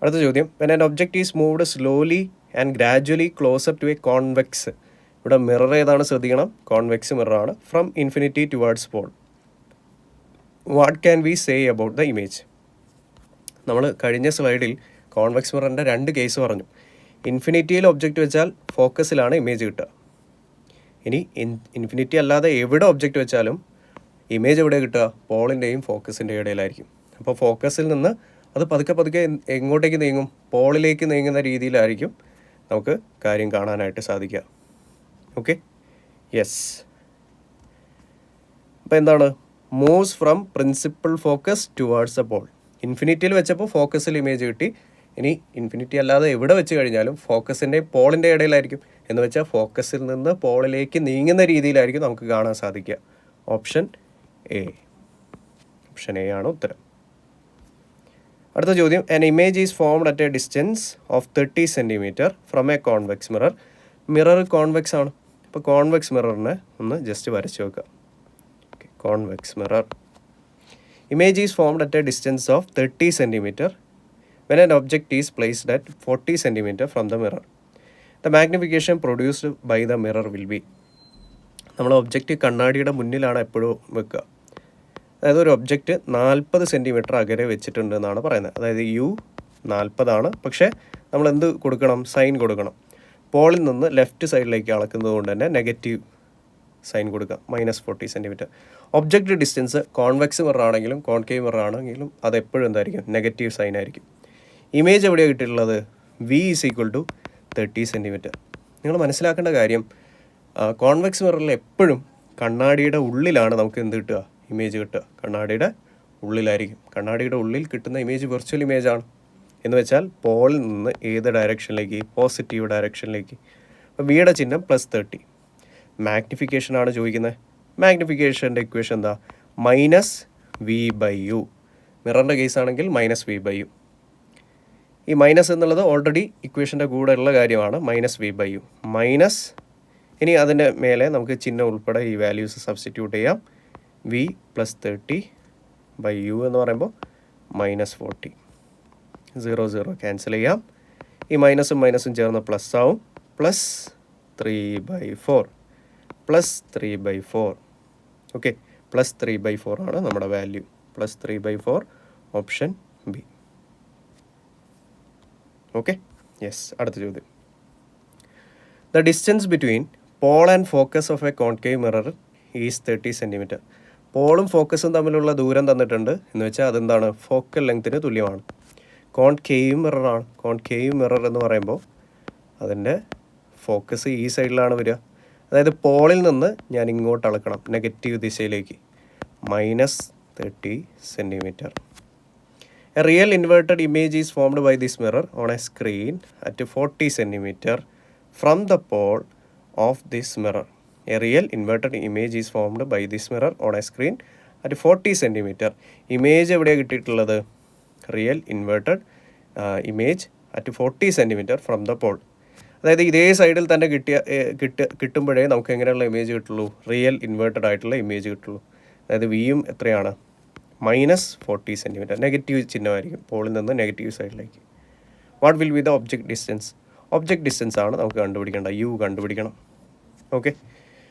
അടുത്ത ചോദ്യം. When an object is moved slowly and gradually closer to a convex. ഇവിടെ മിറർ ഏതാണ് ശ്രദ്ധിക്കണം, കോൺവെക്സ് മിററാണ്. From infinity towards pole, what can we say about the image. നമ്മൾ കഴിഞ്ഞ സ്ലൈഡിൽ കോൺവെക്സ് മിററിൻ്റെ 2 കേസ് പറഞ്ഞു. ഇൻഫിനിറ്റിയിൽ ഒബ്ജക്റ്റ് വെച്ചാൽ ഫോക്കസിലാണ് ഇമേജ് കിട്ടുക. ഇനി ഇൻഫിനിറ്റി അല്ലാതെ എവിടെ ഒബ്ജക്റ്റ് വെച്ചാലും ഇമേജ് എവിടെ കിട്ടുക? പോളിൻ്റെയും ഫോക്കസിൻ്റെയും ഇടയിലായിരിക്കും. അപ്പോൾ ഫോക്കസിൽ നിന്ന് അത് പതുക്കെ എങ്ങോട്ടേക്ക് നീങ്ങും? പോളിലേക്ക് നീങ്ങുന്ന രീതിയിലായിരിക്കും നമുക്ക് കാര്യം കാണാനായിട്ട് സാധിക്കുക. Okay, yes. അപ്പോൾ എന്താണ്? Moves from principal focus towards a pole. ഇൻഫിനിറ്റിയിൽ വെച്ചപ്പോൾ ഫോക്കസിൽ ഇമേജ് കിട്ടി. ഇനി ഇൻഫിനിറ്റി അല്ലാതെ എവിടെ വെച്ച് കഴിഞ്ഞാലും ഫോക്കസിൻ്റെ പോളിൻ്റെ ഇടയിലായിരിക്കും. എന്ന് വെച്ചാൽ ഫോക്കസിൽ നിന്ന് പോളിലേക്ക് നീങ്ങുന്ന രീതിയിലായിരിക്കും നമുക്ക് കാണാൻ സാധിക്കുക. ഓപ്ഷൻ എ ആണ് ഉത്തരം. അടുത്ത ചോദ്യം, an image is formed at a distance of 30 cm from a convex mirror. Mirror convex ആണ്. അപ്പോൾ കോൺവെക്സ് മിററിനെ ഒന്ന് ജസ്റ്റ് വരച്ച് വെക്കുക. Convex mirror. Image is formed at a distance of 30 cm when an object is placed at 40 cm from the mirror. The magnification produced by the mirror will be. നമ്മൾ ഒബ്ജക്റ്റ് കണ്ണാടിയുടെ മുന്നിലാണ് എപ്പോഴും വെക്കുക. അതായത് ഒരു ഒബ്ജക്റ്റ് 40 സെൻറ്റിമീറ്റർ അകലെ വെച്ചിട്ടുണ്ട് എന്നാണ് പറയുന്നത്. അതായത് യു 40 പക്ഷേ നമ്മൾ എന്ത് കൊടുക്കണം? സൈൻ കൊടുക്കണം. പോളിൽ നിന്ന് ലെഫ്റ്റ് സൈഡിലേക്ക് അളക്കുന്നത് കൊണ്ട് തന്നെ നെഗറ്റീവ് സൈൻ കൊടുക്കുക, -40 centimetre. Object distance convex mirror ആണെങ്കിലും കോൺകേവ് മിറർ ആണെങ്കിലും അതെപ്പോഴും എന്തായിരിക്കും? നെഗറ്റീവ് സൈൻ ആയിരിക്കും. ഇമേജ് എവിടെയാണ് കിട്ടിയിട്ടുള്ളത്? V = 30 centimetre. നിങ്ങൾ മനസ്സിലാക്കേണ്ട കാര്യം, കോൺവെക്സ് മിററിൽ എപ്പോഴും കണ്ണാടിയുടെ ഉള്ളിലാണ് നമുക്ക് എന്ത് കിട്ടുക? ഇമേജ് കിട്ടുക. കണ്ണാടിയുടെ ഉള്ളിലായിരിക്കും. കണ്ണാടിയുടെ ഉള്ളിൽ കിട്ടുന്ന ഇമേജ് വെർച്വൽ ഇമേജാണ്. എന്ന് വെച്ചാൽ പോളിൽ നിന്ന് ഏത് ഡയറക്ഷനിലേക്ക്? പോസിറ്റീവ് ഡയറക്ഷനിലേക്ക്. അപ്പോൾ വിയുടെ ചിഹ്നം +30. മാഗ്നിഫിക്കേഷനാണ് ചോദിക്കുന്നത്. മാഗ്നിഫിക്കേഷൻ്റെ ഇക്വേഷൻ എന്താ? -V/U. മിററിൻ്റെ കേസ് ആണെങ്കിൽ -V/U. ഈ മൈനസ് എന്നുള്ളത് ഓൾറെഡി ഇക്വേഷൻ്റെ കൂടെ ഉള്ള കാര്യമാണ്. -V/U മൈനസ്, ഇനി അതിൻ്റെ മേലെ നമുക്ക് ചിഹ്നം ഉൾപ്പെടെ ഈ വാല്യൂസ് സബ്സ്റ്റിറ്റ്യൂട്ട് ചെയ്യാം. V +30/U എന്ന് പറയുമ്പോൾ -40. 0 ക്യാൻസൽ ചെയ്യാം. ഈ മൈനസും മൈനസും ചേർന്ന് പ്ലസ് ആവും. +3/4 +3/4. ഓക്കെ, +3/4 ആണ് നമ്മുടെ value. +3/4 option B. Okay, yes. അടുത്ത ചോദ്യം, the distance between pole and focus of a concave mirror is 30 centimetre. പോളും ഫോക്കസും തമ്മിലുള്ള ദൂരം തന്നിട്ടുണ്ട്. എന്ന് വെച്ചാൽ അതെന്താണ്? ഫോക്കൽ ലെങ്ത്തിന് തുല്യമാണ്. കോൺകേവ് മിററാണ്. കോൺകേവ് മിറർ എന്ന് പറയുമ്പോൾ അതിൻ്റെ ഫോക്കസ് ഈ സൈഡിലാണ് വരിക. അതായത് പോളിൽ നിന്ന് ഞാൻ ഇങ്ങോട്ട് അളക്കണം, നെഗറ്റീവ് ദിശയിലേക്ക്. -30 centimetre. A real inverted image is formed by this mirror on a screen at 40 cm from the pole of this mirror. A real inverted image is formed by this mirror on a screen at 40 cm. Image എവിടെയാണ് കിട്ടിയിട്ടുള്ളത്? Real inverted image at 40 cm from the pole. അതായത് ഇതേ സൈഡിൽ തന്നെ കിട്ടുമ്പോഴേ നമുക്ക് എങ്ങനെയുള്ള ഇമേജ് കിട്ടുള്ളൂ? റിയൽ ഇൻവേർട്ടഡ് ആയിട്ടുള്ള ഇമേജ് കിട്ടുള്ളൂ. അതായത് വിയും എത്രയാണ്? -40 സെൻറ്റിമീറ്റർ. നെഗറ്റീവ് ചിഹ്നമായിരിക്കും പോളിൽ നിന്ന് നെഗറ്റീവ് സൈഡിലേക്ക്. What will be the object distance? Object distance ആണ് നമുക്ക് കണ്ടുപിടിക്കേണ്ട. യു കണ്ടുപിടിക്കണം. ഓക്കെ,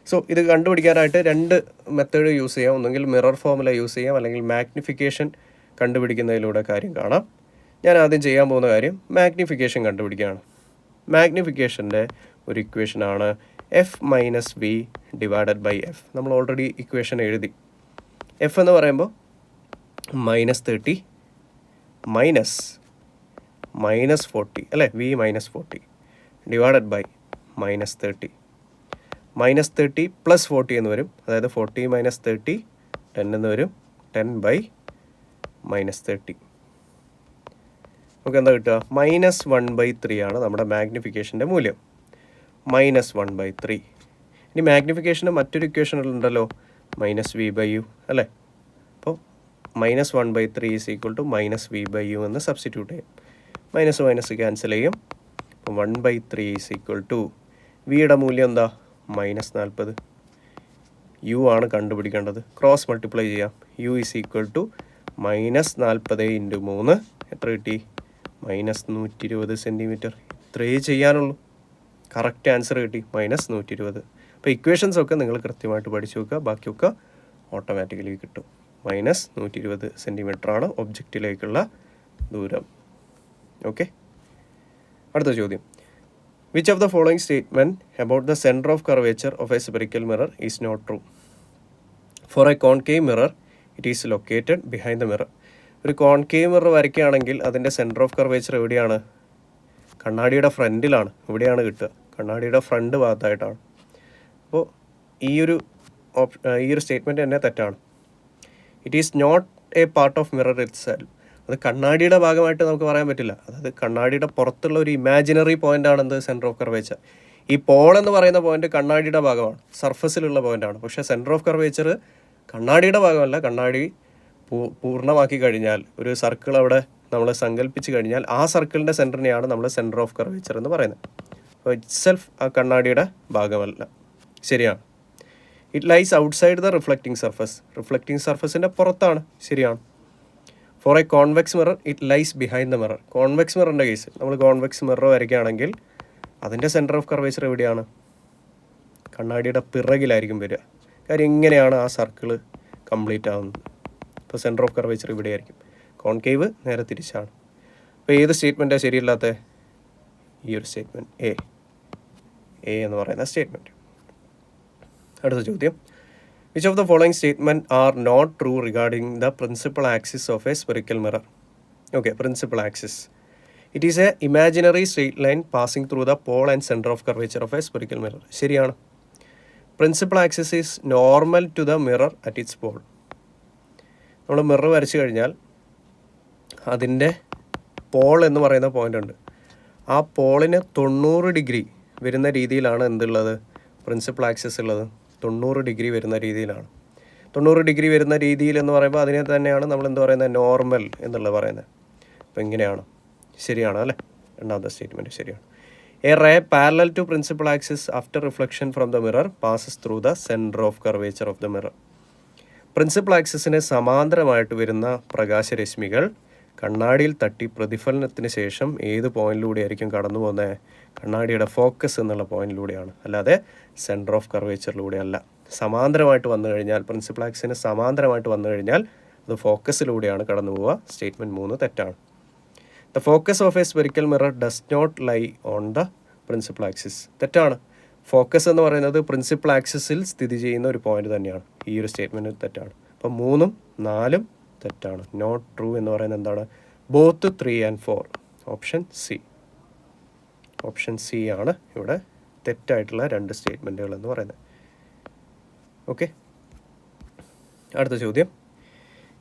സോ ഇത് കണ്ടുപിടിക്കാനായിട്ട് 2 മെത്തേഡ് യൂസ് ചെയ്യാം. ഒന്നെങ്കിൽ മിറർ ഫോർമുല യൂസ് ചെയ്യാം, അല്ലെങ്കിൽ മാഗ്നിഫിക്കേഷൻ കണ്ടുപിടിക്കുന്നതിലൂടെ കാര്യം കാണാം. ഞാൻ ആദ്യം ചെയ്യാൻ പോകുന്ന കാര്യം മാഗ്നിഫിക്കേഷൻ കണ്ടുപിടിക്കുകയാണ്. മാഗ്നിഫിക്കേഷൻ്റെ ഒരു ഇക്വേഷനാണ് F-V/F. നമ്മൾ ഓൾറെഡി ഇക്വേഷൻ എഴുതി. എഫ് എന്ന് പറയുമ്പോൾ -30 -40 അല്ലേ? V -40 divided by -30. -30 + 40 എന്ന് വരും. അതായത് 40 - 30 10 എന്ന് വരും. 10/-30. നമുക്ക് എന്താ കിട്ടുക? -1/3 ആണ് നമ്മുടെ മാഗ്നിഫിക്കേഷൻ്റെ മൂല്യം. -1/3. ഇനി മാഗ്നിഫിക്കേഷന് മറ്റൊരു ഇക്വേഷൻ ഉണ്ടല്ലോ, -V/U അല്ലേ? അപ്പോൾ -1/3 = -V/U എന്ന് സബ്സ്റ്റിറ്റ്യൂട്ട് ചെയ്യും. മൈനസ് ക്യാൻസൽ ചെയ്യും. അപ്പോൾ 1/3 = വിയുടെ മൂല്യം എന്താ? -40. യു ആണ് കണ്ടുപിടിക്കേണ്ടത്. ക്രോസ് മൾട്ടിപ്ലൈ ചെയ്യാം. U = -40 × 3 എത്ര കിട്ടി? -120 സെൻറ്റിമീറ്റർ. ഇത്രയേ ചെയ്യാനുള്ളൂ. കറക്റ്റ് ആൻസർ കിട്ടി, -120. അപ്പോൾ ഇക്വേഷൻസ് ഒക്കെ നിങ്ങൾ കൃത്യമായിട്ട് പഠിച്ചു വെക്കുക. ബാക്കിയൊക്കെ ഓട്ടോമാറ്റിക്കലി കിട്ടും. -120 സെൻറ്റിമീറ്റർ ആണ് ഒബ്ജക്റ്റിലേക്കുള്ള ദൂരം. ഓക്കെ, അടുത്ത ചോദ്യം, which of the following statement about the centre of curvature of a spherical mirror is not true? For a concave mirror it is located behind the mirror. ഒരു കോൺകേവ് മിറർ വരയ്ക്കുകയാണെങ്കിൽ അതിൻ്റെ സെൻറ്റർ ഓഫ് കർവേച്ചർ എവിടെയാണ്? കണ്ണാടിയുടെ ഫ്രണ്ടിലാണ്. ഇവിടെയാണ് കിട്ടുക, കണ്ണാടിയുടെ ഫ്രണ്ട് ഭാഗത്തായിട്ടാണ്. അപ്പോൾ ഈ ഒരു സ്റ്റേറ്റ്മെൻറ്റ് തന്നെ തെറ്റാണ്. It is not a part of mirror itself. അത് കണ്ണാടിയുടെ ഭാഗമായിട്ട് നമുക്ക് പറയാൻ പറ്റില്ല. അതായത് കണ്ണാടിയുടെ പുറത്തുള്ള ഒരു ഇമാജിനറി പോയിൻ്റ് ആണ് എന്ത്? Centre of curvature. ഈ പോൾ എന്ന് പറയുന്ന പോയിന്റ് കണ്ണാടിയുടെ ഭാഗമാണ്, സർഫസിലുള്ള പോയിൻ്റാണ്. പക്ഷേ സെൻറ്റർ ഓഫ് കർവേച്ചർ കണ്ണാടിയുടെ ഭാഗമല്ല. കണ്ണാടി പൂർണ്ണമാക്കി കഴിഞ്ഞാൽ, ഒരു സർക്കിൾ അവിടെ നമ്മൾ സങ്കല്പിച്ച് കഴിഞ്ഞാൽ ആ സർക്കിളിൻ്റെ സെൻറ്ററിനെയാണ് നമ്മൾ സെൻറ്റർ ഓഫ് കർവേച്ചർ എന്ന് പറയുന്നത്. അപ്പോൾ ഇറ്റ് സെൽഫ് ആ കണ്ണാടിയുടെ ഭാഗമല്ല. ശരിയാണ്. It lies outside the reflecting surface. Reflecting സർഫസിൻ്റെ പുറത്താണ്. ശരിയാണ്. For a convex mirror it lies behind the mirror. Convex മിററിൻ്റെ കേസ്, നമ്മൾ കോൺവെക്സ് മിറർ വരയ്ക്കുകയാണെങ്കിൽ അതിൻ്റെ സെൻറ്റർ ഓഫ് കർവേച്ചർ എവിടെയാണ്? കണ്ണാടിയുടെ പിറകിലായിരിക്കും വരിക. കാര്യം ഇങ്ങനെയാണ് ആ സർക്കിൾ കംപ്ലീറ്റ് ആവുന്നത്. ഇപ്പോൾ സെൻറ്റർ ഓഫ് കർവേച്ചർ ഇവിടെ ആയിരിക്കും. കോൺകേവ് നേരെ തിരിച്ചാണ്. അപ്പോൾ ഏത് സ്റ്റേറ്റ്മെൻറ്റാണ് ശരിയല്ലാത്ത? ഈ ഒരു സ്റ്റേറ്റ്മെൻറ്റ്, എ എന്ന് പറയുന്ന സ്റ്റേറ്റ്മെൻറ്റ്. അടുത്ത ചോദ്യം, which of the following statement are not true regarding the principal axis of a spherical mirror? Okay, principal axis. It is a imaginary straight line passing through the pole and centre of curvature of a spherical mirror. ശരിയാണ്. Principal axis is normal to the mirror at its pole. നമ്മൾ മിറർ വരച്ചു കഴിഞ്ഞാൽ അതിൻ്റെ പോൾ എന്ന് പറയുന്ന പോയിൻ്റ് ഉണ്ട്. ആ പോളിന് 90 ഡിഗ്രി വരുന്ന രീതിയിലാണ് എന്തുള്ളത്? പ്രിൻസിപ്പൽ ആക്സിസ് ഉള്ളത്. 90 ഡിഗ്രി വരുന്ന രീതിയിലാണ്. 90 ഡിഗ്രി വരുന്ന രീതിയിൽ എന്ന് പറയുമ്പോൾ അതിനെ തന്നെയാണ് നമ്മൾ എന്ത് പറയുന്നത്? നോർമൽ എന്നുള്ളത് പറയുന്നത്. അപ്പോൾ ഇങ്ങനെയാണ്. ശരിയാണ് അല്ലേ? രണ്ടാമത്തെ സ്റ്റേറ്റ്മെൻറ്റ് ശരിയാണ്. A ray parallel to principal axis after reflection from the mirror passes through the centre of curvature of the mirror. Principal ആക്സിസിന് സമാന്തരമായിട്ട് വരുന്ന പ്രകാശരശ്മികൾ കണ്ണാടിയിൽ തട്ടി പ്രതിഫലനത്തിന് ശേഷം ഏത് പോയിന്റിലൂടെ ആയിരിക്കും കടന്നു പോകുന്നത്? കണ്ണാടിയുടെ ഫോക്കസ് എന്നുള്ള പോയിന്റിലൂടെയാണ്, അല്ലാതെ സെൻറ്റർ ഓഫ് കർവേച്ചറിലൂടെ അല്ല. സമാന്തരമായിട്ട് വന്നു കഴിഞ്ഞാൽ, പ്രിൻസിപ്പൽ ആക്സിസിന് സമാന്തരമായിട്ട് വന്നു കഴിഞ്ഞാൽ അത് ഫോക്കസിലൂടെയാണ് കടന്നു പോവുക. സ്റ്റേറ്റ്മെൻറ്റ് 3 തെറ്റാണ്. The focus of a spherical mirror does not lie on the principal axis. തെറ്റാണ്. ഫോക്കസ് എന്ന് പറയുന്നത് പ്രിൻസിപ്പൽ ആക്സിസിൽ സ്ഥിതി ചെയ്യുന്ന ഒരു പോയിന്റ് തന്നെയാണ്. ഈ ഒരു സ്റ്റേറ്റ്മെൻറ്റ് തെറ്റാണ്. അപ്പം 3ഉം 4ഉം തെറ്റാണ്. നോട്ട് ട്രൂ എന്ന് പറയുന്നത് എന്താണ്? Both 3 and 4. Option C. Option C ആണ് ഇവിടെ തെറ്റായിട്ടുള്ള 2 സ്റ്റേറ്റ്മെൻറ്റുകൾ എന്ന് പറയുന്നത്. ഓക്കെ, അടുത്ത ചോദ്യം.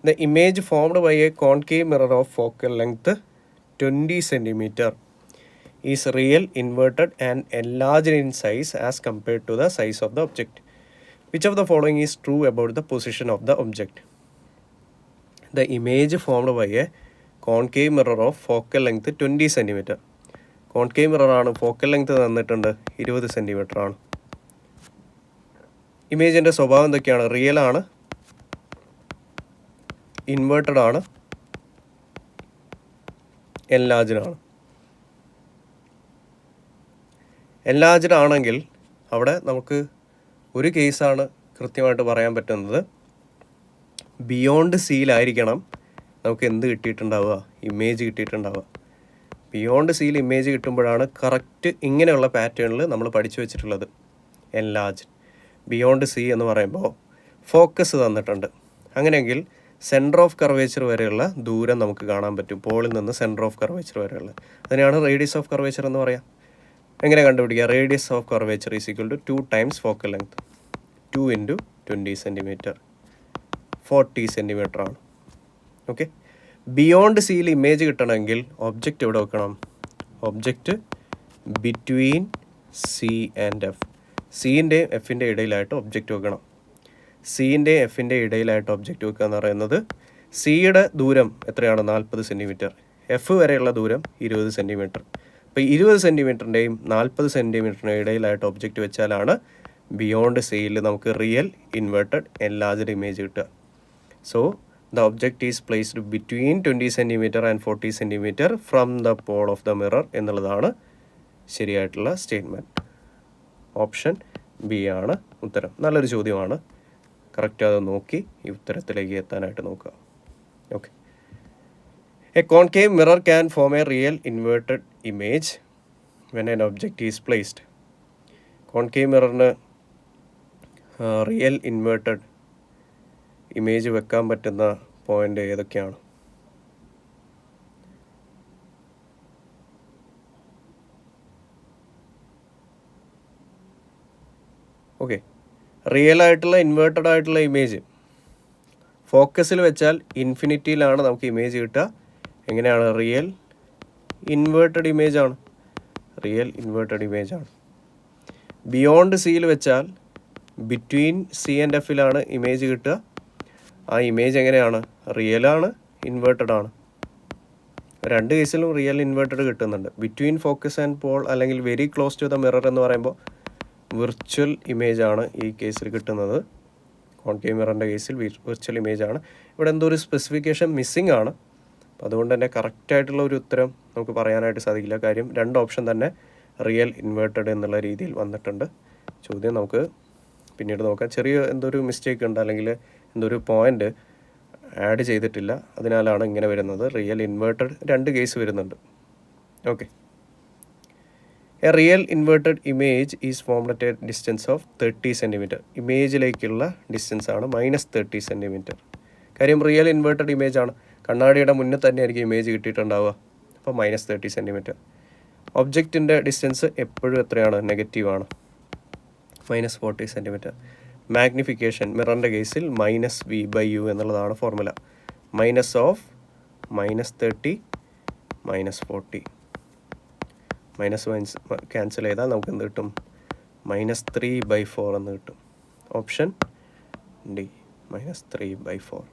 The image formed by a concave mirror of focal length 20 cm is real, inverted and enlarged in size as compared to the size of the object. Which of the following is true about the position of the object? The image formed by a concave mirror of focal length 20 cm. Concave mirror ആണ്. ഫോക്കൽ ലെങ്ത് തന്നിട്ടുണ്ട് 20 cm ആണ്. ഇമേജിൻ്റെ സ്വഭാവം എന്തൊക്കെയാണ്? റിയൽ ആണ്, ഇൻവേർട്ടഡ് ആണ്, എൻലാർജ്ഡ് ആണ്. എൻലാർജ്ഡ് ആണെങ്കിൽ അവിടെ നമുക്ക് ഒരു കേസാണ് കൃത്യമായിട്ട് പറയാൻ പറ്റുന്നത്. ബിയോണ്ട് സീലായിരിക്കണം നമുക്ക് എന്ത് കിട്ടിയിട്ടുണ്ടാവുക? ഇമേജ് കിട്ടിയിട്ടുണ്ടാവുക. ബിയോണ്ട് സീൽ ഇമേജ് കിട്ടുമ്പോഴാണ് കറക്റ്റ് ഇങ്ങനെയുള്ള പാറ്റേണിൽ നമ്മൾ പഠിച്ചു വെച്ചിട്ടുള്ളത്. എൻലാർജ്ഡ്. ബിയോണ്ട് സി എന്ന് പറയുമ്പോൾ ഫോക്കസ് തന്നിട്ടുണ്ട്. അങ്ങനെയെങ്കിൽ സെൻറ്റർ ഓഫ് കർവേച്ചർ വരെയുള്ള ദൂരം നമുക്ക് കാണാൻ പറ്റും. പോളിൽ നിന്ന് സെൻറ്റർ ഓഫ് കർവേച്ചർ വരെയുള്ള, അതിനെയാണ് റേഡിയസ് ഓഫ് കർവേച്ചർ എന്ന് പറയാം. എങ്ങനെ കണ്ടുപിടിക്കുക? Radius of curvature is equal to 2 times focal length. 2 × 20 cm 40 cm ആണ്. ഓക്കെ, ബിയോണ്ട് സിയിൽ ഇമേജ് കിട്ടണമെങ്കിൽ ഒബ്ജക്റ്റ് എവിടെ വെക്കണം? Object between C and F. സിൻ്റെയും എഫിൻ്റെ ഇടയിലായിട്ട് ഒബ്ജക്റ്റ് വെക്കണം. സിൻ്റെയും എഫിൻ്റെ ഇടയിലായിട്ട് ഒബ്ജക്റ്റ് വെക്കുക എന്ന് പറയുന്നത്, സിയുടെ ദൂരം എത്രയാണ്? 40 cm. എഫ് വരെയുള്ള ദൂരം 20 cm. അപ്പോൾ 20 cm-ൻ്റെയും 40 cm-ൻ്റെയും ഇടയിലായിട്ട് ഒബ്ജക്റ്റ് വെച്ചാലാണ് ബിയോണ്ട് സിയിൽ നമുക്ക് റിയൽ, ഇൻവേർട്ടഡ്, എൻലാർജ്ഡ് ഇമേജ് കിട്ടുക. So the object is placed between 20 cm and 40 cm from the pole of the mirror എന്നുള്ളതാണ് ശരിയായിട്ടുള്ള സ്റ്റേറ്റ്മെൻറ്റ്. ഓപ്ഷൻ ബി ആണ് ഉത്തരം. നല്ലൊരു ചോദ്യമാണ്. കറക്റ്റ് അത് നോക്കി ഈ ഉത്തരത്തിലേക്ക് എത്താനായിട്ട് നോക്കുക. Okay, a concave mirror can form a real inverted image when an object is placed. Concave മിററിന് റിയൽ ഇൻവേർട്ടഡ് ഇമേജ് വെക്കാൻ പറ്റുന്ന പോയിൻ്റ് ഏതൊക്കെയാണ്? ഓക്കെ, റിയൽ ആയിട്ടുള്ള ഇൻവേർട്ടഡ് ആയിട്ടുള്ള ഇമേജ് ഫോക്കസിൽ വെച്ചാൽ ഇൻഫിനിറ്റിയിലാണ് നമുക്ക് ഇമേജ് കിട്ടുക. എങ്ങനെയാണ്? റിയൽ ഇൻവേർട്ടഡ് ഇമേജ് ആണ്. റിയൽ ഇൻവേർട്ടഡ് ഇമേജ് ആണ്. ബിയോണ്ട് സിയിൽ വെച്ചാൽ ബിറ്റ്വീൻ സി ആൻഡ് എഫിലാണ് ഇമേജ് കിട്ടുക. ആ ഇമേജ് എങ്ങനെയാണ്? റിയലാണ്, ഇൻവേർട്ടഡ് ആണ്. രണ്ട് കേസിലും റിയൽ ഇൻവേർട്ടഡ് കിട്ടുന്നുണ്ട്. ബിറ്റ്വീൻ ഫോക്കസ് ആൻഡ് പോൾ അല്ലെങ്കിൽ very close to the mirror എന്ന് പറയുമ്പോൾ വിർച്വൽ ഇമേജ് ആണ് ഈ കേസിൽ കിട്ടുന്നത്. കോൺകേവ് മിററിൻ്റെ കേസിൽ വിർച്വൽ ഇമേജ് ആണ്. ഇവിടെ എന്തോ ഒരു സ്പെസിഫിക്കേഷൻ മിസ്സിംഗ് ആണ്. അതുകൊണ്ട് തന്നെ കറക്റ്റായിട്ടുള്ള ഒരു ഉത്തരം നമുക്ക് പറയാനായിട്ട് സാധിക്കില്ല. കാര്യം രണ്ട് ഓപ്ഷൻ തന്നെ റിയൽ ഇൻവേർട്ടഡ് എന്നുള്ള രീതിയിൽ വന്നിട്ടുണ്ട്. ചോദ്യം നമുക്ക് പിന്നീട് നോക്കാം. ചെറിയ എന്തൊരു മിസ്റ്റേക്ക് ഉണ്ട്, അല്ലെങ്കിൽ എന്തൊരു പോയിൻ്റ് ആഡ് ചെയ്തിട്ടില്ല, അതിനാലാണ് ഇങ്ങനെ വരുന്നത്. റിയൽ ഇൻവേർട്ടഡ് രണ്ട് കേസ് വരുന്നുണ്ട്. Okay, a real inverted image is formed at a distance of 30 centimetre. ഇമേജിലേക്കുള്ള ഡിസ്റ്റൻസ് ആണ് -30 സെൻറ്റിമീറ്റർ. കാര്യം റിയൽ ഇൻവേർട്ടഡ് ഇമേജ് ആണ്. കണ്ണാടിയുടെ മുന്നിൽ തന്നെ ആയിരിക്കും ഇമേജ് കിട്ടിയിട്ടുണ്ടാവുക. അപ്പോൾ -30 സെൻറ്റിമീറ്റർ. ഒബ്ജക്റ്റിൻ്റെ ഡിസ്റ്റൻസ് എപ്പോഴും എത്രയാണ്? നെഗറ്റീവാണ്, -40 സെൻറ്റിമീറ്റർ. മാഗ്നിഫിക്കേഷൻ മിററിൻ്റെ കേസിൽ -v/u എന്നുള്ളതാണ് ഫോർമുല. -30 -40 മൈനസ് ക്യാൻസൽ ചെയ്താൽ നമുക്ക് എന്ത് കിട്ടും? -3/4 എന്ന് കിട്ടും. Option D, -3/4.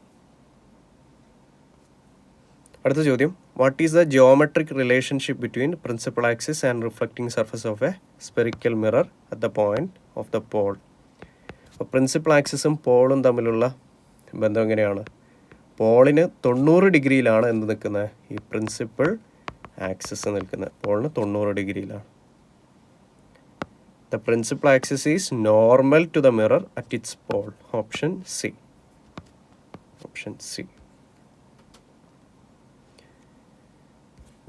അടുത്ത ചോദ്യം, what is the geometric relationship between principal axis and reflecting surface of a spherical mirror at the point of the pole? അപ്പോൾ പ്രിൻസിപ്പൽ ആക്സിസും പോളും തമ്മിലുള്ള ബന്ധം എങ്ങനെയാണ്? പോളിന് 90 ഡിഗ്രിയിലാണ് എന്ത് നിൽക്കുന്നത്? ഈ പ്രിൻസിപ്പൽ ആക്സിസ് നിൽക്കുന്നത്. പോളിന് 90 ഡിഗ്രിയിലാണ്. The principal axis is normal to the mirror at its pole. Option C. Option C.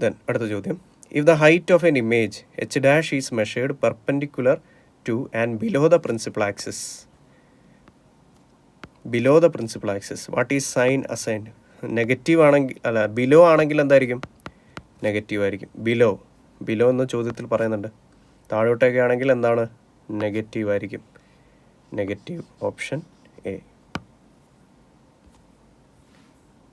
Then അടുത്ത ചോദ്യം, if the height of an image h' is measured perpendicular to and below the principal axis. Below the principal axis what is sign assigned? Negative ആണെങ്കിൽ, അല്ല, ബിലോ ആണെങ്കിൽ എന്തായിരിക്കും? നെഗറ്റീവ് ആയിരിക്കും. ബിലോ എന്ന് ചോദ്യത്തിൽ പറയുന്നുണ്ട്. താഴോട്ടൊക്കെ ആണെങ്കിൽ എന്താണ്? നെഗറ്റീവ് ആയിരിക്കും. Negative. Option A.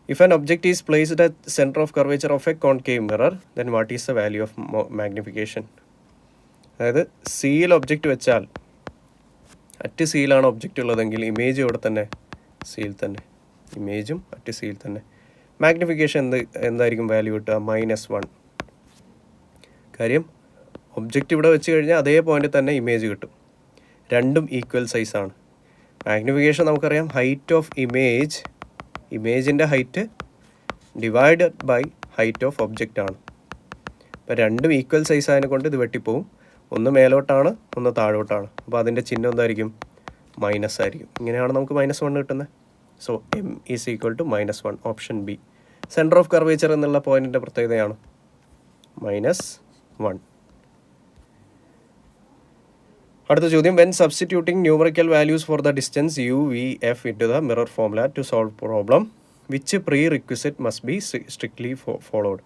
If an object is placed at centre of curvature of a concave mirror then what is the value of magnification? അതായത് സിയിൽ ഒബ്ജക്റ്റ് വെച്ചാൽ, അറ്റ് സിയിലാണ് ഒബ്ജക്റ്റ് ഉള്ളതെങ്കിൽ ഇമേജ് ഇവിടെ തന്നെ സിയിൽ തന്നെ, ഇമേജും അറ്റ് സിയിൽ തന്നെ. മാഗ്നിഫിക്കേഷൻ എന്തായിരിക്കും വാല്യൂ കിട്ടുക? -1. കാര്യം ഒബ്ജക്റ്റ് ഇവിടെ വെച്ച് കഴിഞ്ഞാൽ അതേ പോയിന്റിൽ തന്നെ ഇമേജ് കിട്ടും. രണ്ടും ഈക്വൽ സൈസാണ്. മാഗ്നിഫിക്കേഷൻ നമുക്കറിയാം ഹൈറ്റ് ഓഫ് ഇമേജ്, ഇമേജിൻ്റെ height divided by height of object ആണ്. അപ്പോൾ രണ്ടും ഈക്വൽ സൈസ് ആയതിനെ കൊണ്ട് ഇത് വെട്ടിപ്പോവും. ഒന്ന് മേലോട്ടാണ്, ഒന്ന് താഴോട്ടാണ്. അപ്പോൾ അതിൻ്റെ ചിഹ്നം എന്തായിരിക്കും? മൈനസ് ആയിരിക്കും. ഇങ്ങനെയാണ് നമുക്ക് -1 കിട്ടുന്നത്. So m is equal to -1. Option B. Centre of curvature എന്നുള്ള പോയിന്റിൻ്റെ പ്രത്യേകതയാണ് -1. അടുത്ത ചോദ്യം, when substituting numerical values for the distance u, v, f into the mirror formula to solve problem which prerequisite must be strictly followed?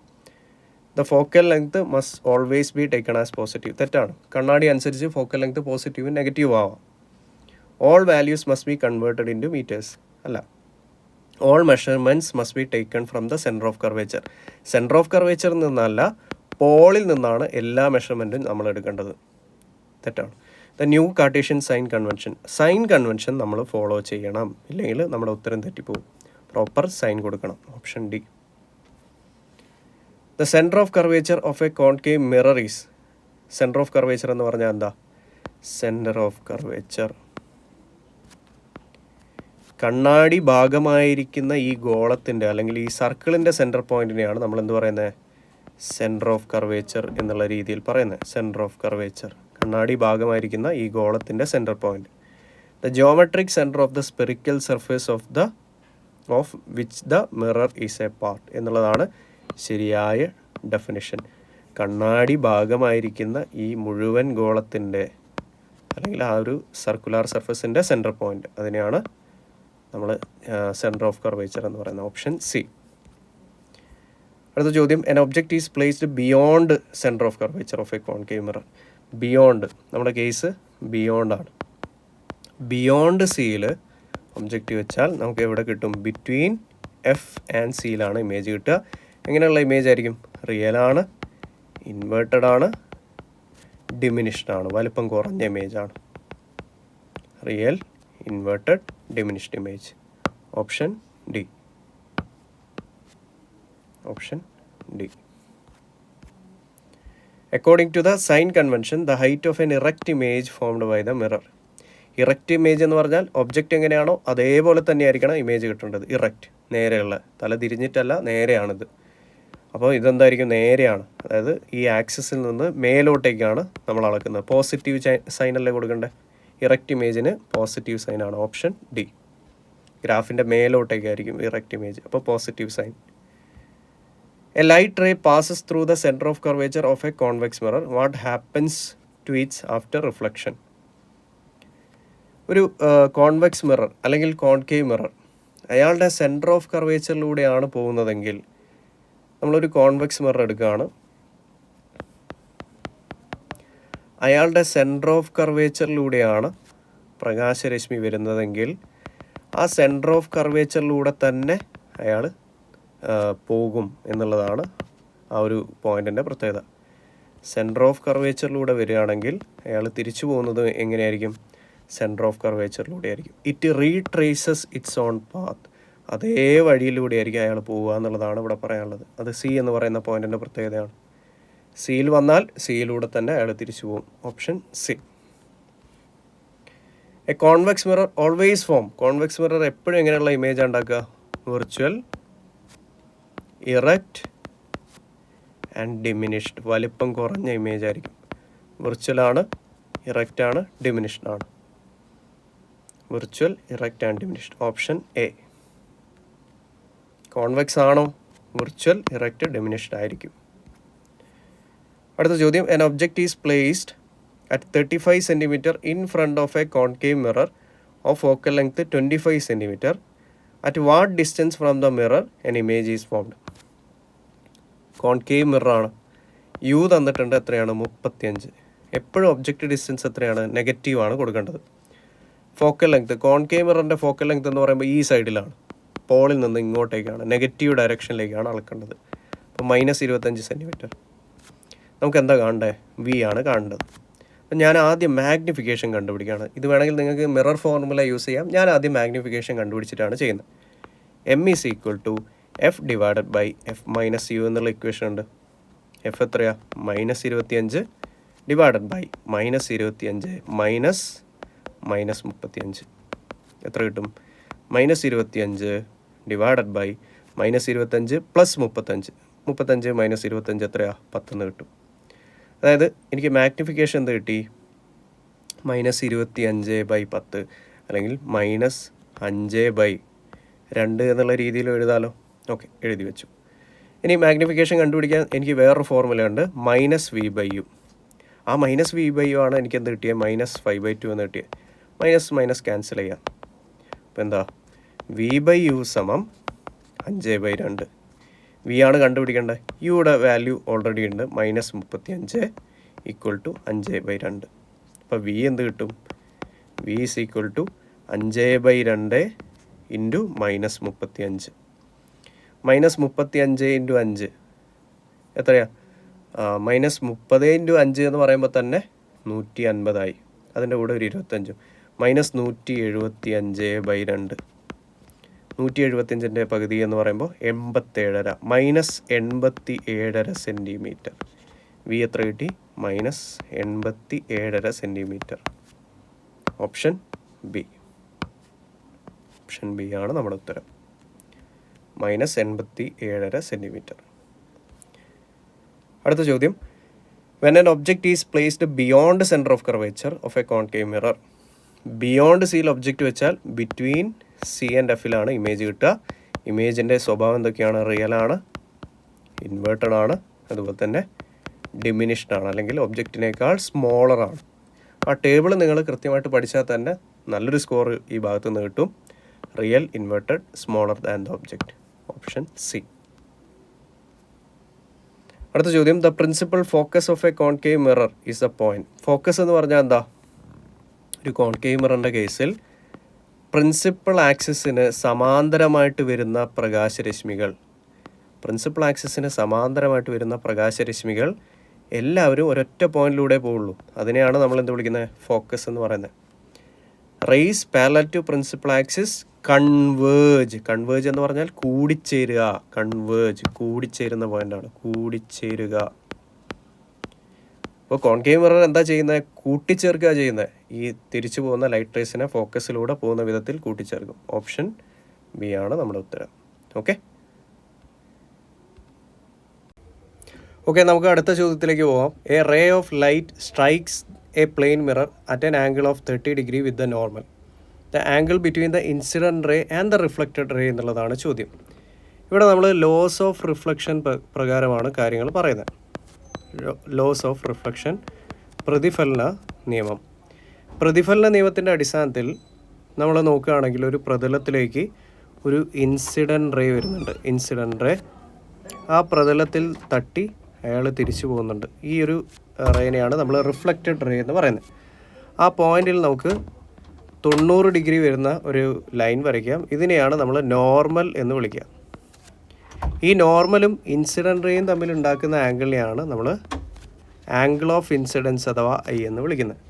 The focal length must always be taken as positive. തെറ്റാണ്. കണ്ണാടി അനുസരിച്ച് ഫോക്കൽ ലെങ്ത് പോസിറ്റീവും നെഗറ്റീവും ആവാം. All values must be converted into metres. അല്ല, all measurements must be taken from the centre of curvature. Centre of കർവേച്ചറിൽ നിന്നല്ല, പോളിൽ നിന്നാണ് എല്ലാ മെഷർമെൻറ്റും നമ്മൾ എടുക്കേണ്ടത്. തെറ്റാണ്. The new Cartesian sign convention നമ്മൾ ഫോളോ ചെയ്യണം. ഇല്ലെങ്കിൽ നമ്മുടെ ഉത്തരം തെറ്റിപ്പോവും. പ്രോപ്പർ സൈൻ കൊടുക്കണം. Option D. The centre of curvature of a concave mirror is. Centre of curvature എന്ന് പറഞ്ഞാൽ എന്താ? സെൻറ്റർ ഓഫ് കർവേച്ചർ കണ്ണാടി ഭാഗമായിരിക്കുന്ന ഈ ഗോളത്തിൻ്റെ അല്ലെങ്കിൽ ഈ സർക്കിളിൻ്റെ സെൻറ്റർ പോയിൻറ്റിനെയാണ് നമ്മൾ എന്ത് പറയുന്നത്? സെൻറ്റർ ഓഫ് കർവേച്ചർ എന്നുള്ള രീതിയിൽ പറയുന്നത്. സെൻറ്റർ ഓഫ് കർവേച്ചർ കണ്ണാടി ഭാഗമായിരിക്കുന്ന ഈ ഗോളത്തിൻ്റെ centre point. The geometric centre of the spherical surface of which the mirror is a part എന്നുള്ളതാണ് ശരിയായ ഡെഫിനിഷൻ. കണ്ണാടി ഭാഗമായിരിക്കുന്ന ഈ മുഴുവൻ ഗോളത്തിൻ്റെ അല്ലെങ്കിൽ ആ ഒരു സർക്കുലാർ സർഫസിൻ്റെ സെൻറ്റർ പോയിൻ്റ്, അതിനെയാണ് നമ്മൾ സെൻറ്റർ ഓഫ് കർവേച്ചർ എന്ന് പറയുന്നത്. Option C. അടുത്ത ചോദ്യം, N object is placed beyond centre of curvature of a concave mirror. Beyond, നമ്മുടെ കേസ് ബിയോണ്ടാണ്. ബിയോണ്ട് സിയിൽ ഒബ്ജക്റ്റ് വെച്ചാൽ നമുക്ക് എവിടെ കിട്ടും? ബിറ്റ്വീൻ എഫ് ആൻഡ് സിയിലാണ് ഇമേജ് കിട്ടുക. എങ്ങനെയുള്ള ഇമേജ് ആയിരിക്കും? റിയൽ ആണ്, ഇൻവേർട്ടഡ് ആണ്, ഡിമിനിഷ്ഡ് ആണ്, വലിപ്പം കുറഞ്ഞ ഇമേജ് ആണ്. Real, inverted, diminished image. Option D. Option D. According to the sign convention, the height of an erect image formed by the mirror. Erect image എന്ന് പറഞ്ഞാൽ ഒബ്ജക്റ്റ് എങ്ങനെയാണോ അതേപോലെ തന്നെ ആയിരിക്കണം ഇമേജ് കിട്ടേണ്ടത്. ഇറക്റ്റ്, നേരെയുള്ള, തല തിരിഞ്ഞിട്ടല്ല, നേരെയാണിത്. അപ്പോൾ ഇതെന്തായിരിക്കും? നേരെയാണ്. അതായത് ഈ ആക്സിസിൽ നിന്ന് മേലോട്ടേക്കാണ് നമ്മൾ അളക്കുന്നത്. പോസിറ്റീവ് സൈനല്ലേ കൊടുക്കേണ്ടത്? ഇറക്റ്റ് ഇമേജിന് പോസിറ്റീവ് സൈനാണ്. Option D. ഗ്രാഫിൻ്റെ മേലോട്ടേക്കായിരിക്കും ഇറക്റ്റ് ഇമേജ്, അപ്പോൾ positive sign. A light ray passes through the center of curvature of a convex mirror. What happens to it after reflection? ഒരു കോൺവെക്സ് മിറർ അല്ലെങ്കിൽ കോൺകേവ് മിറർ അയാളുടെ സെൻറ്റർ ഓഫ് കർവേച്ചറിലൂടെയാണ് പോകുന്നതെങ്കിൽ, നമ്മളൊരു കോൺവെക്സ് മിറർ എടുക്കുകയാണ്, അയാളുടെ സെൻറ്റർ ഓഫ് കർവേച്ചറിലൂടെയാണ് പ്രകാശരശ്മി വരുന്നതെങ്കിൽ ആ സെൻറ്റർ ഓഫ് കർവേച്ചറിലൂടെ തന്നെ അയാൾ പോകും എന്നുള്ളതാണ് ആ ഒരു പോയിൻറ്റിൻ്റെ പ്രത്യേകത. സെൻറ്റർ ഓഫ് കർവേച്ചറിലൂടെ വരികയാണെങ്കിൽ അയാൾ തിരിച്ചു പോകുന്നത് എങ്ങനെയായിരിക്കും? സെൻറ്റർ ഓഫ് കർവേച്ചറിലൂടെ ആയിരിക്കും. It retraces its own path. അതേ വഴിയിലൂടെ ആയിരിക്കും അയാൾ പോവുക എന്നുള്ളതാണ് ഇവിടെ പറയാനുള്ളത്. അത് സി എന്ന് പറയുന്ന പോയിൻറ്റിൻ്റെ പ്രത്യേകതയാണ്. സിയിൽ വന്നാൽ സിയിലൂടെ തന്നെ അയാൾ തിരിച്ചു പോകും. Option C. A convex mirror always form. Convex mirror എപ്പോഴും എങ്ങനെയുള്ള ഇമേജ് ഉണ്ടാക്കുക? Virtual, erect and diminished. വലിപ്പം കുറഞ്ഞ ഇമേജ് ആയിരിക്കും. വിർച്വലാണ്, ഇറക്റ്റ് ആണ്, ഡിമിനിഷ്ഡ് ആണ്. Virtual, erect and diminished. Option A. Convex ആണോ? വിർച്വൽ, ഇറക്റ്റ്, ഡിമിനിഷ്ഡ് ആയിരിക്കും. അടുത്ത ചോദ്യം, an object is placed at 35 cm in front of a concave mirror of focal length 25 cm. At what distance from the mirror an image is formed? Concave മിററാണ്. യു തന്നിട്ടുണ്ട്, എത്രയാണ്? 35. എപ്പോഴും ഒബ്ജക്റ്റ് ഡിസ്റ്റൻസ് എത്രയാണ്? നെഗറ്റീവാണ് കൊടുക്കേണ്ടത്. ഫോക്കൽ ലെങ്ത്, കോൺകേവ് മിററിൻ്റെ ഫോക്കൽ ലെങ്ത് എന്ന് പറയുമ്പോൾ ഈ സൈഡിലാണ്, പോളിൽ നിന്ന് ഇങ്ങോട്ടേക്കാണ്, നെഗറ്റീവ് ഡയറക്ഷനിലേക്കാണ് അളക്കേണ്ടത്. അപ്പോൾ -25 cm. നമുക്ക് എന്താ കാണണ്ടേ? വി ആണ് കാണേണ്ടത്. അപ്പം ഞാൻ ആദ്യം മാഗ്നിഫിക്കേഷൻ കണ്ടുപിടിക്കുകയാണ്. ഇത് വേണമെങ്കിൽ നിങ്ങൾക്ക് മിറർ ഫോർമുല യൂസ് ചെയ്യാം. ഞാൻ ആദ്യം മാഗ്നിഫിക്കേഷൻ കണ്ടുപിടിച്ചിട്ടാണ് ചെയ്യുന്നത്. M is equal to F divided by F minus U എന്നുള്ള ഇക്വേഷൻ ഉണ്ട്. F എത്രയാ? -25 ഡിവൈഡഡ് ബൈ -25 മൈനസ് 35. എത്ര കിട്ടും? -25 ഡിവൈഡഡ് ബൈ -25 പ്ലസ് 35. 35 - 25 എത്രയാ? 10 എന്ന് കിട്ടും. അതായത് എനിക്ക് മാഗ്നിഫിക്കേഷൻ എന്ത് കിട്ടി? -25/10 അല്ലെങ്കിൽ -5/2 എന്നുള്ള രീതിയിൽ എഴുതാലോ. ഓക്കെ, എഴുതി വെച്ചു. ഇനി മാഗ്നിഫിക്കേഷൻ കണ്ടുപിടിക്കാൻ എനിക്ക് വേറൊരു ഫോർമുല ഉണ്ട്, -v/u. ആ -v/u ആണ് എനിക്ക് എന്ത് കിട്ടിയത്? -5/2 എന്ന് കിട്ടിയത്. മൈനസ് ക്യാൻസൽ ചെയ്യാം. അപ്പോൾ എന്താ? v/u = 5/2. വി ആണ് കണ്ടുപിടിക്കേണ്ടത്. യുടെ വാല്യൂ ഓൾറെഡി ഉണ്ട്, -35 = 5/2. അപ്പോൾ വി എന്ത് കിട്ടും? v is equal to 5/2 into -35. -35 × 5 എത്രയാ? -30 × 5 എന്ന് പറയുമ്പോൾ തന്നെ 150 ആയി. അതിൻ്റെ കൂടെ ഒരു 25. -175/2. 175ൻ്റെ പകുതി എന്ന് പറയുമ്പോൾ 87.5 -87.5 സെൻറ്റിമീറ്റർ. വി എത്ര കിട്ടി? -87.5 centimetre. Option B. Option B ആണ് നമ്മുടെ ഉത്തരം. -87.5 സെൻറ്റിമീറ്റർ. അടുത്ത ചോദ്യം, when an object is placed beyond the center of curvature of a concave mirror. Beyond സിയിൽ ഒബ്ജക്റ്റ് വെച്ചാൽ ബിറ്റ്വീൻ സി ആൻഡ് എഫിലാണ് ഇമേജ് കിട്ടുക. ഇമേജിൻ്റെ സ്വഭാവം എന്തൊക്കെയാണ്? റിയൽ ആണ്, ഇൻവേർട്ടഡ് ആണ്, അതുപോലെ തന്നെ ഡിമിനിഷ്ഡ് ആണ്, അല്ലെങ്കിൽ ഒബ്ജക്റ്റിനേക്കാൾ സ്മോളറാണ്. ആ ടേബിൾ നിങ്ങൾ കൃത്യമായിട്ട് പഠിച്ചാൽ തന്നെ നല്ലൊരു സ്കോർ ഈ ഭാഗത്ത് നിന്ന് കിട്ടും. Real inverted smaller than the object. Option C. അടുത്ത ചോദ്യം, the principal focus of a concave mirror is A point. Focus എന്ന് പറഞ്ഞാൽ എന്താ? ഒരു കോൺകേവ് മിററിൻ്റെ കേസിൽ പ്രിൻസിപ്പൽ ആക്സിസിന് സമാന്തരമായിട്ട് വരുന്ന പ്രകാശരശ്മികൾ എല്ലാവരും ഒരൊറ്റ പോയിന്റിലൂടെ പോവുള്ളൂ. അതിനെയാണ് നമ്മൾ എന്ത് വിളിക്കുന്നത്? ഫോക്കസ് എന്ന് പറയുന്നത്. Rays parallel to principal axis converge. Converge എന്ന് പറഞ്ഞാൽ കൂടിച്ചേരുക. കൂടിച്ചേരുന്ന പോയിന്റാണ്, കൂടിച്ചേരുക. ഇപ്പോൾ കോൺകേവ് മിറർ എന്താ ചെയ്യുന്നത്? കൂട്ടിച്ചേർക്കുക ചെയ്യുന്നത്. ഈ തിരിച്ചു പോകുന്ന ലൈറ്റ് റേസിനെ ഫോക്കസിലൂടെ പോകുന്ന വിധത്തിൽ കൂട്ടിച്ചേർക്കും. ഓപ്ഷൻ ബി ആണ് നമ്മുടെ ഉത്തരം. ഓക്കെ, നമുക്ക് അടുത്ത ചോദ്യത്തിലേക്ക് പോകാം. A ray of light strikes a plane mirror at an angle of 30 degree with the normal. The angle between the incident ray and the reflected ray എന്നുള്ളതാണ് ചോദ്യം. ഇവിടെ നമ്മൾ ലോസ് ഓഫ് റിഫ്ലക്ഷൻ പ്രകാരമാണ് കാര്യങ്ങൾ പറയുന്നത്. ലോസ് ഓഫ് റിഫ്ലക്ഷൻ, പ്രതിഫലന നിയമം. പ്രതിഫലന നിയമത്തിൻ്റെ അടിസ്ഥാനത്തിൽ നമ്മൾ നോക്കുകയാണെങ്കിൽ ഒരു പ്രതലത്തിലേക്ക് ഒരു ഇൻസിഡൻറ്റ് റേ വരുന്നുണ്ട്. ഇൻസിഡൻറ്റ് റേ ആ പ്രതലത്തിൽ തട്ടി അയാൾ തിരിച്ചു പോകുന്നുണ്ട്. ഈ ഒരു റേനെയാണ് നമ്മൾ റിഫ്ലക്റ്റഡ് റേ എന്ന് പറയുന്നത്. ആ പോയിന്റിൽ നമുക്ക് 90 ഡിഗ്രി വരുന്ന ഒരു ലൈൻ വരയ്ക്കാം. ഇതിനെയാണ് നമ്മൾ നോർമൽ എന്ന് വിളിക്കുക. ഈ നോർമലും ഇൻസിഡൻറ്റ് റേയും തമ്മിൽ ഉണ്ടാക്കുന്ന ആംഗിളിനെയാണ് നമ്മൾ ആംഗിൾ ഓഫ് ഇൻസിഡൻസ് അഥവാ ഐ എന്ന് വിളിക്കുന്നത്.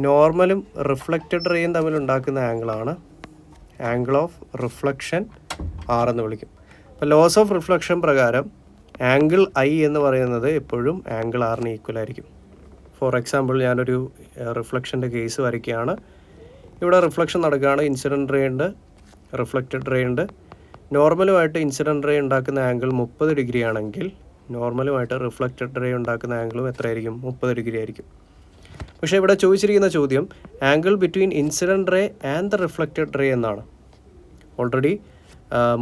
നോർമലും റിഫ്ലക്റ്റഡ് റേയും തമ്മിൽ ഉണ്ടാക്കുന്ന ആംഗിളാണ് ആംഗിൾ ഓഫ് റിഫ്ലക്ഷൻ ആർ എന്ന് വിളിക്കും. അപ്പോൾ ലോസ് ഓഫ് റിഫ്ലക്ഷൻ പ്രകാരം ആംഗിൾ ഐ എന്ന് പറയുന്നത് എപ്പോഴും ആംഗിൾ ആറിന് ഈക്വൽ ആയിരിക്കും. ഫോർ എക്സാമ്പിൾ, ഞാനൊരു റിഫ്ലക്ഷൻ്റെ കേസ് വരയ്ക്കുകയാണ്. ഇവിടെ റിഫ്ലക്ഷൻ നടക്കുകയാണ്. ഇൻസിഡൻറ്റ് റേ ഉണ്ട്, റിഫ്ലക്റ്റഡ് റേ ഉണ്ട്. നോർമലുമായിട്ട് ഇൻസിഡൻറ്റ് റേ ഉണ്ടാക്കുന്ന ആംഗിൾ 30 ഡിഗ്രി ആണെങ്കിൽ നോർമലുമായിട്ട് റിഫ്ലക്റ്റഡ് റേ ഉണ്ടാക്കുന്ന ആംഗിളും എത്രയായിരിക്കും? 30 ഡിഗ്രി ആയിരിക്കും. പക്ഷേ ഇവിടെ ചോദിച്ചിരിക്കുന്ന ചോദ്യം angle between incident ray and the reflected ray എന്നാണ്. ഓൾറെഡി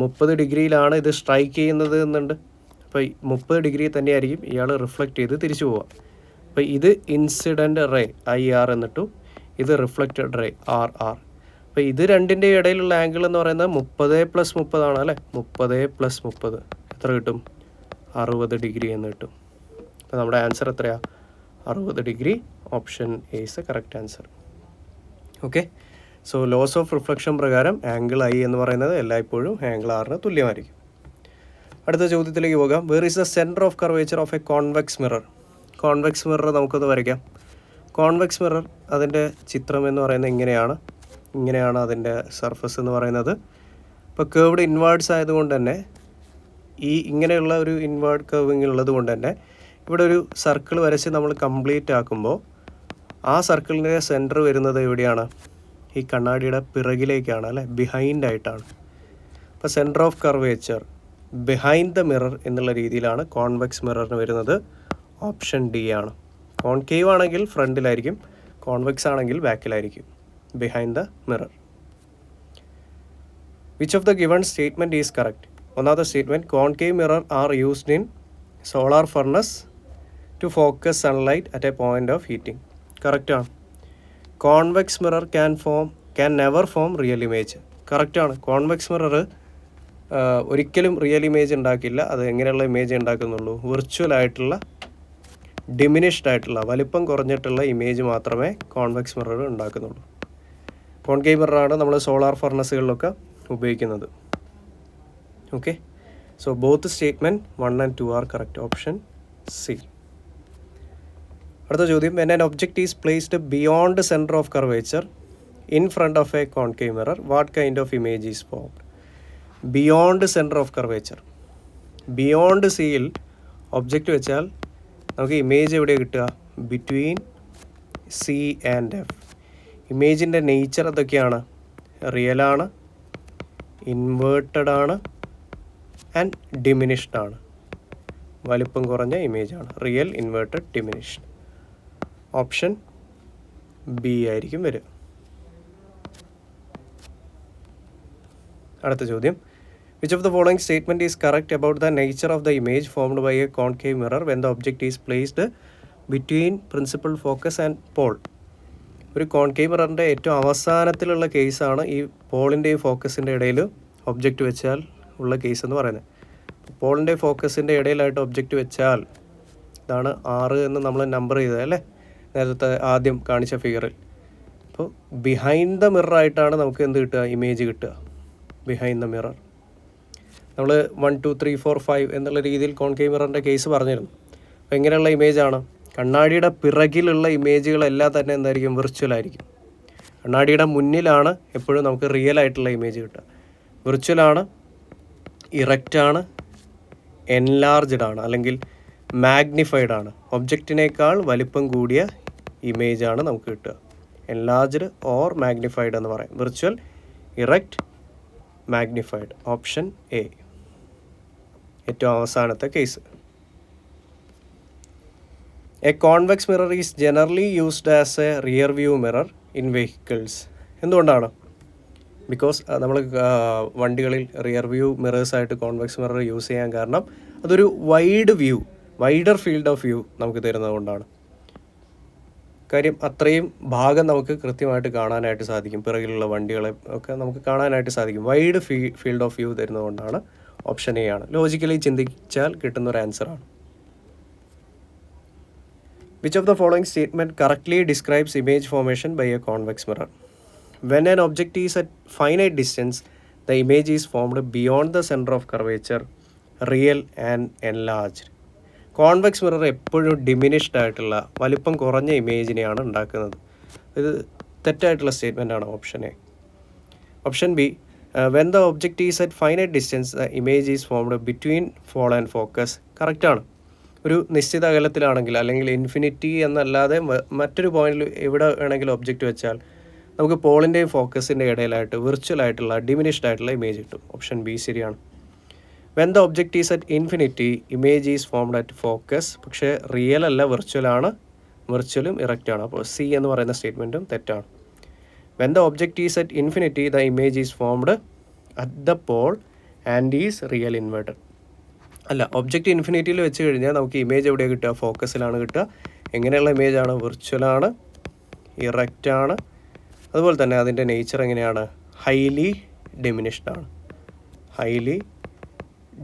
30 ഡിഗ്രിയിലാണ് ഇത് സ്ട്രൈക്ക് ചെയ്യുന്നത് എന്നുണ്ട്. അപ്പോൾ 30 ഡിഗ്രി തന്നെയായിരിക്കും ഇയാൾ റിഫ്ലക്റ്റ് ചെയ്ത് തിരിച്ചു പോവുക. അപ്പോൾ ഇത് ഇൻസിഡൻറ്റ് റേ IR എന്നിട്ടും ഇത് റിഫ്ലക്റ്റഡ് റേ RR. അപ്പോൾ ഇത് രണ്ടിൻ്റെ ഇടയിലുള്ള ആംഗിൾ എന്ന് പറയുന്നത് 30 + 30 ആണ് അല്ലേ? 30 + 30 എത്ര കിട്ടും? 60 ഡിഗ്രി എന്ന് കിട്ടും. അപ്പോൾ നമ്മുടെ ആൻസർ എത്രയാണ്? 60 degree. Option A is a correct answer. Okay, so laws of reflection പ്രകാരം ആംഗിൾ ഐ എന്ന് പറയുന്നത് എല്ലായ്പ്പോഴും ആംഗിൾ ആറിന് തുല്യമായിരിക്കും. അടുത്ത ചോദ്യത്തിലേക്ക് പോകാം. Where is the centre of curvature of a convex mirror? Convex mirror നമുക്കൊന്ന് വരയ്ക്കാം. കോൺവെക്സ് മിറർ അതിൻ്റെ ചിത്രം എന്ന് പറയുന്നത് ഇങ്ങനെയാണ് അതിൻ്റെ സർഫസ് എന്ന് പറയുന്നത്. ഇപ്പോൾ കേർവ്ഡ് ഇൻവേർഡ്സ് ആയതുകൊണ്ട് തന്നെ ഇങ്ങനെയുള്ള ഒരു ഇൻവേർഡ് കർവിങ് ഉള്ളത് കൊണ്ട് തന്നെ ഇവിടെ ഒരു സർക്കിൾ വരച്ച് നമ്മൾ കംപ്ലീറ്റ് ആക്കുമ്പോൾ ആ സർക്കിളിൻ്റെ സെൻറ്റർ വരുന്നത് എവിടെയാണ്? ഈ കണ്ണാടിയുടെ പിറകിലേക്കാണ് അല്ലേ? ബിഹൈൻഡ് ആയിട്ടാണ്. അപ്പോൾ centre of curvature behind the mirror എന്നുള്ള രീതിയിലാണ് കോൺവെക്സ് മിററിന് വരുന്നത്. ഓപ്ഷൻ ഡി ആണ്. കോൺകേവ് ആണെങ്കിൽ ഫ്രണ്ടിലായിരിക്കും, കോൺവെക്സ് ആണെങ്കിൽ ബാക്കിലായിരിക്കും. Behind the mirror. Which of the given statement is correct? ഒന്നാമത്തെ statement, concave mirror are used in solar furnace to focus sunlight at a point of heating. കറക്റ്റാണ്. Convex mirror can never form real image. കറക്റ്റാണ്. കോൺവെക്സ് മിറർ ഒരിക്കലും റിയൽ ഇമേജ് ഉണ്ടാക്കില്ല. അത് എങ്ങനെയുള്ള ഇമേജ് ഉണ്ടാക്കുന്നുള്ളൂ? വിർച്വൽ ആയിട്ടുള്ള, ഡിമിനിഷ്ഡ് ആയിട്ടുള്ള, വലിപ്പം കുറഞ്ഞിട്ടുള്ള ഇമേജ് മാത്രമേ കോൺവെക്സ് മിറർ ഉണ്ടാക്കുന്നുള്ളൂ. കോൺകേവ് മിററാണ് നമ്മൾ സോളാർ ഫർണസുകളിലൊക്കെ ഉപയോഗിക്കുന്നത്. Okay, so both statement 1 and 2 are correct. Option C. അടുത്ത ചോദ്യം, when an object is placed beyond the center of curvature in front of a concave mirror, what kind of image is formed? Beyond centre of curvature. Beyond സിയിൽ ഒബ്ജക്റ്റ് വെച്ചാൽ നമുക്ക് ഇമേജ് എവിടെയാണ് കിട്ടുക? Between C and F. ഇമേജിൻ്റെ നേച്ചർ എന്തൊക്കെയാണ്? റിയലാണ്, ഇൻവേർട്ടഡ് ആണ് ആൻഡ് ഡിമിനിഷ്ഡ് ആണ്. വലിപ്പം കുറഞ്ഞ ഇമേജാണ്. Real, inverted, diminished. Option B ആയിരിക്കും വരിക. അടുത്ത ചോദ്യം, Which of the following statement is correct about the nature of the image formed by a concave mirror when the object is placed between principal focus and pole? ഒരു കോൺകേവ് മിററിൻ്റെ ഏറ്റവും അവസാനത്തിലുള്ള കേസാണ് ഈ പോളിൻ്റെയും ഫോക്കസിൻ്റെ ഇടയിൽ ഒബ്ജക്റ്റ് വെച്ചാൽ ഉള്ള കേസ് എന്ന് പറയുന്നത്. പോളിൻ്റെ ഫോക്കസിൻ്റെ ഇടയിലായിട്ട് ഒബ്ജക്റ്റ് വെച്ചാൽ ഇതാണ് 6 എന്ന് നമ്മൾ നമ്പർ ചെയ്തത് അല്ലേ, നേരത്തെ ആദ്യം കാണിച്ച ഫിഗറിൽ. അപ്പോൾ ബിഹൈൻഡ് ദ മിറർ ആയിട്ടാണ് നമുക്ക് എന്ത് കിട്ടുക, ഇമേജ് കിട്ടുക. ബിഹൈൻഡ് ദ മിറർ നമ്മൾ 1 2 3 4 5 എന്നുള്ള രീതിയിൽ കോൺകേവ് മിററിൻ്റെ കേസ് പറഞ്ഞിരുന്നു. അപ്പോൾ എങ്ങനെയുള്ള ഇമേജാണ്? കണ്ണാടിയുടെ പിറകിലുള്ള ഇമേജുകളെല്ലാം തന്നെ എന്തായിരിക്കും, വിർച്വലായിരിക്കും. കണ്ണാടിയുടെ മുന്നിലാണ് എപ്പോഴും നമുക്ക് റിയൽ ആയിട്ടുള്ള ഇമേജ് കിട്ടുക. വിർച്വലാണ്, ഇറക്റ്റാണ്, എൻലാർജ്ഡ് ആണ്, അല്ലെങ്കിൽ മാഗ്നിഫൈഡ് ആണ്. ഒബ്ജക്റ്റിനേക്കാൾ വലിപ്പം കൂടിയ ഇമേജാണ് നമുക്ക് കിട്ടുക. എൻലാർജ്ഡ് ഓർ മാഗ്നിഫൈഡ് എന്ന് പറയും. Virtual, erect, magnified. Option A ഏറ്റവും അവസാനത്തെ case. A convex mirror is generally used as a rear view mirror in vehicles. എന്തുകൊണ്ടാണ്? ബിക്കോസ് നമ്മൾ വണ്ടികളിൽ റിയർ വ്യൂ മിറേഴ്സായിട്ട് കോൺവെക്സ് മിറർ യൂസ് ചെയ്യാൻ കാരണം അതൊരു വൈഡർ ഫീൽഡ് ഓഫ് വ്യൂ നമുക്ക് തരുന്നതുകൊണ്ടാണ്. കാര്യം അത്രയും ഭാഗം നമുക്ക് കൃത്യമായിട്ട് കാണാനായിട്ട് സാധിക്കും. പിറകിലുള്ള വണ്ടികളെ ഒക്കെ നമുക്ക് കാണാനായിട്ട് സാധിക്കും. വൈഡ് ഫീൽഡ് ഓഫ് വ്യൂ തരുന്നതുകൊണ്ടാണ്. ഓപ്ഷൻ എ ആണ്. ലോജിക്കലി ചിന്തിച്ചാൽ കിട്ടുന്ന ഒരു ആൻസറാണ്. Which of the following statement correctly describes image formation by a convex mirror? When an object is at finite distance, the image is formed beyond the center of curvature, real and enlarged. Convex mirror എപ്പോഴും ഡിമിനിഷ്ഡ് ആയിട്ടുള്ള വലിപ്പം കുറഞ്ഞ ഇമേജിനെയാണ് ഉണ്ടാക്കുന്നത്. ഇത് തെറ്റായിട്ടുള്ള സ്റ്റേറ്റ്മെൻറ്റാണ്. Option A. Option B, when the object is at finite distance the image is formed between pole and focus. കറക്റ്റാണ്. ഒരു നിശ്ചിത അകലത്തിലാണെങ്കിൽ, അല്ലെങ്കിൽ ഇൻഫിനിറ്റി എന്നല്ലാതെ മറ്റൊരു പോയിന്റിൽ എവിടെ വേണമെങ്കിലും ഒബ്ജക്റ്റ് വെച്ചാൽ നമുക്ക് പോളിൻ്റെയും ഫോക്കസിൻ്റെ ഇടയിലായിട്ട് വിർച്വലായിട്ടുള്ള ഡിമിനിഷ്ഡ് ആയിട്ടുള്ള ഇമേജ് കിട്ടും. ഓപ്ഷൻ ബി ശരിയാണ്. When the object is at infinity image is formed at focus. പക്ഷേ റിയൽ അല്ല, വിർച്വലാണ്. വിർച്വലും ഇറക്റ്റാണ്. അപ്പോൾ സി എന്ന് പറയുന്ന സ്റ്റേറ്റ്മെൻറ്റും തെറ്റാണ്. When the object is at infinity the image is formed at the pole and is real inverted. അല്ല, ഒബ്ജക്റ്റ് ഇൻഫിനിറ്റിയിൽ വെച്ച് കഴിഞ്ഞാൽ നമുക്ക് ഇമേജ് എവിടെയാണ് കിട്ടുക? ഫോക്കസിലാണ് കിട്ടുക. എങ്ങനെയുള്ള ഇമേജാണ്? വിർച്വലാണ്, ഇറക്റ്റാണ്. അതുപോലെ തന്നെ അതിൻ്റെ നേച്ചർ എങ്ങനെയാണ്? ഹൈലി ഡിമിനിഷ്ഡ് ആണ്. Highly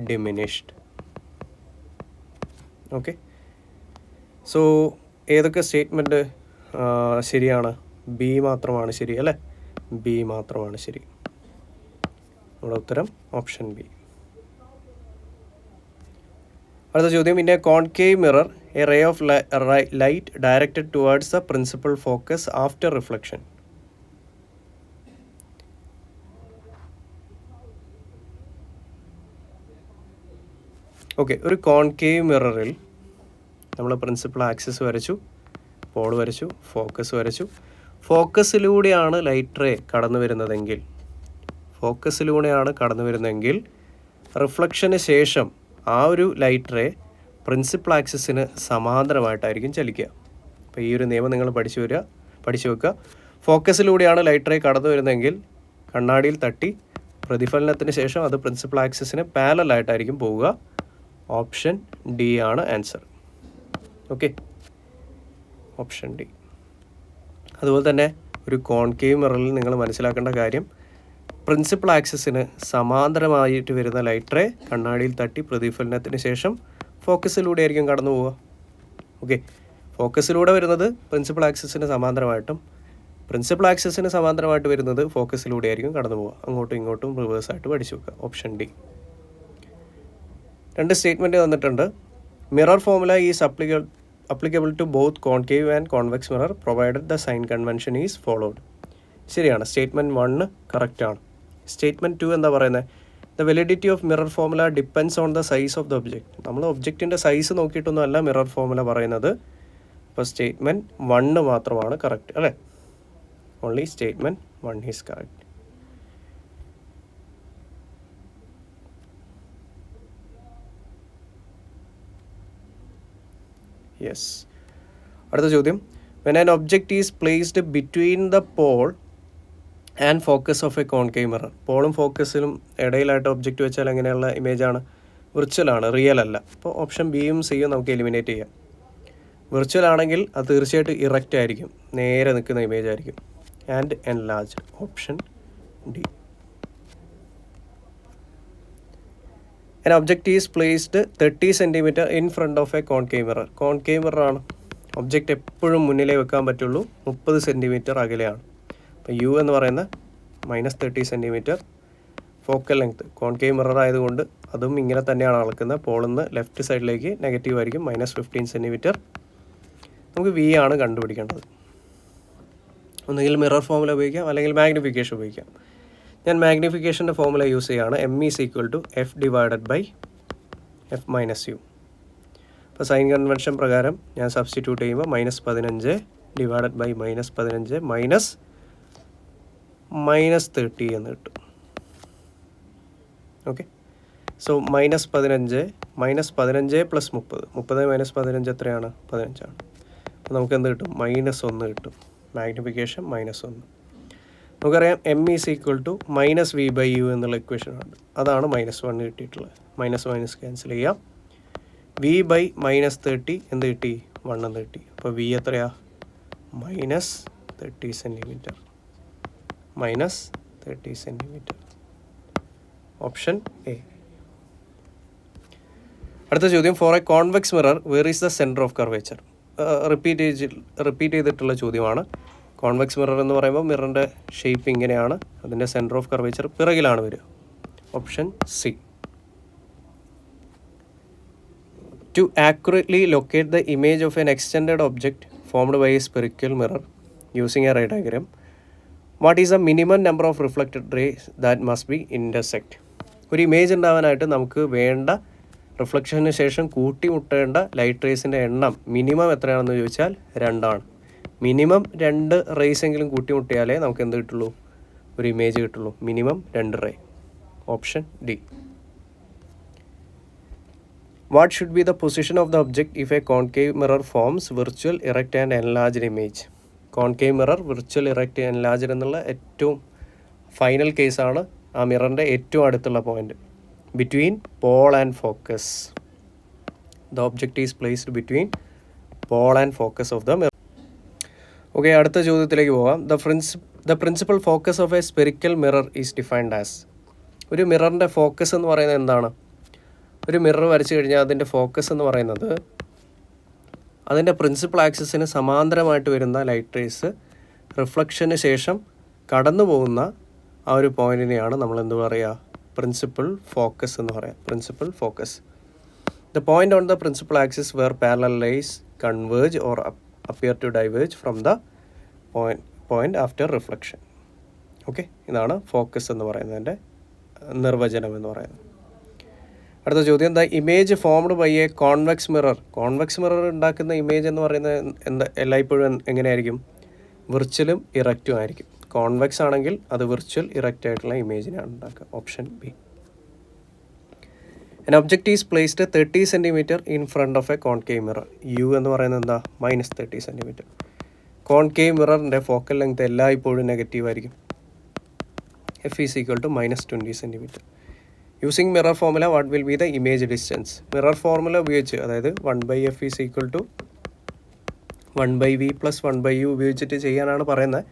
diminished. ഓക്കെ, സോ ഏതൊക്കെ സ്റ്റേറ്റ്മെൻറ്റ് ശരിയാണ്? ബി മാത്രമാണ് ശരി അല്ലേ? ബി മാത്രമാണ് ശരി. നമ്മുടെ ഉത്തരം ഓപ്ഷൻ ബി. അടുത്ത ചോദ്യം. In a concave mirror a ray of light directed towards the principal focus after reflection. Okay, ഒരു കോൺകേവ് മിററിൽ നമ്മൾ പ്രിൻസിപ്പൽ ആക്സിസ് വരച്ചു, പോൾ വരച്ചു, ഫോക്കസ് വരച്ചു. ഫോക്കസിലൂടെയാണ് ലൈറ്റ് റേ കടന്നു വരുന്നതെങ്കിൽ റിഫ്ലക്ഷന് ശേഷം ആ ഒരു ലൈറ്റ് റേ പ്രിൻസിപ്പൽ ആക്സിസിന് സമാന്തരമായിട്ടായിരിക്കും ചലിക്കുക. അപ്പോൾ ഈ ഒരു നിയമം നിങ്ങൾ പഠിച്ചു വെക്കുക. ഫോക്കസിലൂടെയാണ് ലൈറ്റ് റേ കടന്നു വരുന്നതെങ്കിൽ കണ്ണാടിയിൽ തട്ടി പ്രതിഫലനത്തിന് ശേഷം അത് പ്രിൻസിപ്പൽ ആക്സിസിന് പാരലലായിട്ടായിരിക്കും പോവുക. ഓപ്ഷൻ ഡി ആണ് ആൻസർ. Okay, option D. അതുപോലെ തന്നെ ഒരു കോൺകേവ് മിററിൽ നിങ്ങൾ മനസ്സിലാക്കേണ്ട കാര്യം, പ്രിൻസിപ്പൽ ആക്സിസിന് സമാന്തരമായിട്ട് വരുന്ന ലൈറ്റ് റേ കണ്ണാടിയിൽ തട്ടി പ്രതിഫലനത്തിന് ശേഷം ഫോക്കസിലൂടെ ആയിരിക്കും കടന്നു പോവുക. ഓക്കെ, ഫോക്കസിലൂടെ വരുന്നത് പ്രിൻസിപ്പൽ ആക്സിസിന് സമാന്തരമായിട്ടും പ്രിൻസിപ്പൽ ആക്സിസിന് സമാന്തരമായിട്ട് വരുന്നത് ഫോക്കസിലൂടെ ആയിരിക്കും കടന്നു പോവുക. അങ്ങോട്ടും ഇങ്ങോട്ടും റിവേഴ്സായിട്ട് പഠിച്ചു വെക്കുക. Option D. 2 സ്റ്റേറ്റ്മെൻറ്റ് തന്നിട്ടുണ്ട്. Mirror formula is applicable to both concave and convex mirror provided the sign convention is followed. ശരിയാണ്. സ്റ്റേറ്റ്മെൻറ്റ് 1 കറക്റ്റാണ്. സ്റ്റേറ്റ്മെൻറ്റ് 2 എന്താ പറയുന്നത്? The validity of mirror formula depends on the size of the object. നമ്മൾ ഒബ്ജക്റ്റിൻ്റെ സൈസ് നോക്കിയിട്ടൊന്നും അല്ല മിറർ ഫോർമുല പറയുന്നത്. അപ്പോൾ സ്റ്റേറ്റ്മെൻറ്റ് 1 മാത്രമാണ് കറക്റ്റ് അല്ലേ? Only statement 1 is correct. Yes. അടുത്ത ചോദ്യം. When an object is placed between the pole and focus of a concave mirror. പോളും ഫോക്കസിലും ഇടയിലായിട്ട് ഒബ്ജക്റ്റ് വെച്ചാൽ എങ്ങനെയുള്ള ഇമേജാണ്? വിർച്വലാണ്, റിയൽ അല്ല. അപ്പോൾ ഓപ്ഷൻ ബിയും സിയും നമുക്ക് എലിമിനേറ്റ് ചെയ്യാം. വിർച്വൽ ആണെങ്കിൽ അത് തീർച്ചയായിട്ടും ഇറക്റ്റ് ആയിരിക്കും, നേരെ നിൽക്കുന്ന ഇമേജ് ആയിരിക്കും. And enlarged, option D. An object is placed 30 cm in front of a concave mirror. Concave mirror ആണ്, ഒബ്ജക്റ്റ് എപ്പോഴും മുന്നിലേ വെക്കാൻ പറ്റുള്ളൂ, 30 സെൻറ്റിമീറ്റർ അകലെയാണ്. അപ്പോൾ യു എന്ന് പറയുന്ന -30 centimetre focal length. Concave mirror ആയതുകൊണ്ട് അതും ഇങ്ങനെ തന്നെയാണ് അളക്കുന്നത്. പോളിന്ന് ലെഫ്റ്റ് സൈഡിലേക്ക് നെഗറ്റീവ് ആയിരിക്കും, -15 സെൻറ്റിമീറ്റർ. നമുക്ക് വി ആണ് കണ്ടുപിടിക്കേണ്ടത്. ഒന്നുകിൽ മിറർ ഫോമുല ഉപയോഗിക്കാം, അല്ലെങ്കിൽ മാഗ്നിഫിക്കേഷൻ ഉപയോഗിക്കാം. ഞാൻ മാഗ്നിഫിക്കേഷൻ്റെ ഫോമുല യൂസ് ചെയ്യുകയാണ്. M is equal to F divided by F minus U. അപ്പോൾ സൈൻ കൺവെൻഷൻ പ്രകാരം ഞാൻ സബ്സ്റ്റിറ്റ്യൂട്ട് ചെയ്യുമ്പോൾ -15 ഡിവൈഡഡ് ബൈ -15 -30 എന്ന് കിട്ടും. ഓക്കെ, സോ -15 -15 + 30 -15 എത്രയാണ്? 15 ആണ്. അപ്പോൾ നമുക്ക് എന്ത് കിട്ടും? -1 കിട്ടും. മാഗ്നിഫിക്കേഷൻ -1. നമുക്കറിയാം M is equal to -v/u എന്നുള്ള ഇക്വേഷനാണ്. അതാണ് -1 കിട്ടിയിട്ടുള്ളത്. മൈനസ് ക്യാൻസൽ ചെയ്യാം. v/-30 എന്ത് കിട്ടി? 1 എന്ന് കിട്ടി. അപ്പോൾ v എത്രയാ? -30 സെൻറ്റിമീറ്റർ. -30 centimetre, option A. അടുത്ത ചോദ്യം, for a convex mirror where is the centre of curvature. Repeat ചെയ്തിട്ടുള്ള ചോദ്യമാണ്. കോൺവെക്സ് മിറർ എന്ന് പറയുമ്പോൾ മിററിൻ്റെ ഷേപ്പ് ഇങ്ങനെയാണ്, അതിൻ്റെ സെൻറ്റർ ഓഫ് കർവേച്ചർ പിറകിലാണ് വരിക. Option C. To accurately locate the image of an extended object formed by a spherical mirror using a ray diagram, what is the minimum number of reflected rays that must be intersect. ഒരു ഇമേജ് ഉണ്ടാവാനായിട്ട് നമുക്ക് വേണ്ട റിഫ്ലക്ഷന് ശേഷം കൂട്ടിമുട്ടേണ്ട ലൈറ്റ് റേസിൻ്റെ എണ്ണം മിനിമം എത്രയാണെന്ന് ചോദിച്ചാൽ 2 ആണ്. മിനിമം 2 റേസെങ്കിലും കൂട്ടിമുട്ടിയാലേ നമുക്ക് എന്ത് കിട്ടുള്ളൂ? ഒരു ഇമേജ് കിട്ടുള്ളൂ. Minimum 2 ray. Option D. What should be the position of the object if a concave mirror forms virtual erect and enlarged image. Concave mirror virtual erect enlarged എന്നുള്ള ഏറ്റവും ഫൈനൽ കേസാണ്, ആ മിററിൻ്റെ ഏറ്റവും അടുത്തുള്ള point. Between pole and focus. The object is placed between pole and focus of the mirror. Okay, അടുത്ത ചോദ്യത്തിലേക്ക് പോകാം. The principal focus of a spherical mirror is defined as. ഒരു മിററിൻ്റെ ഫോക്കസ് എന്ന് പറയുന്നത് എന്താണ്? ഒരു മിറർ വരച്ചു കഴിഞ്ഞാൽ അതിൻ്റെ ഫോക്കസ് എന്ന് പറയുന്നത് അതിൻ്റെ പ്രിൻസിപ്പൽ ആക്സിസിന് സമാന്തരമായിട്ട് വരുന്ന ലൈറ്റ് റേസ് റിഫ്ലക്ഷന് ശേഷം കടന്നു പോകുന്ന ആ ഒരു പോയിന്റിനെയാണ് നമ്മൾ എന്ത് പറയുക? പ്രിൻസിപ്പൽ ഫോക്കസ് എന്ന് പറയാം. Principal focus. The point on the principal axis where parallel rays converge or appear to diverge from the point after reflection. Okay, ഇതാണ് ഫോക്കസ് എന്ന് പറയുന്നതിൻ്റെ നിർവചനം എന്ന് പറയുന്നത്. അടുത്ത ചോദ്യം, the image formed by a convex mirror. Convex mirror ഉണ്ടാക്കുന്ന ഇമേജ് എന്ന് പറയുന്നത് എല്ലായ്പ്പോഴും എങ്ങനെയായിരിക്കും? വിർച്വലും ഇറക്റ്റും ആയിരിക്കും. കോൺവെക്സ് ആണെങ്കിൽ അത് വിർച്വൽ ഇറക്റ്റ് ആയിട്ടുള്ള ഇമേജിനാണ് ഉണ്ടാക്കുക. Option B. An object is placed 30 cm in front of a concave mirror. U എന്ന് പറയുന്നത് എന്താ? -30 cm. കോൺകേവ് മിററിൻ്റെ ഫോക്കൽ ലെങ്ത് എല്ലായ്പ്പോഴും നെഗറ്റീവ് ആയിരിക്കും. F is equal to -20 cm. Using mirror formula what will be the image distance. Mirror formula ഉപയോഗിച്ച്, അതായത് 1/f is equal to 1/v + 1/u ഉപയോഗിച്ചിട്ട് ചെയ്യാനാണ് പറയുന്നത്.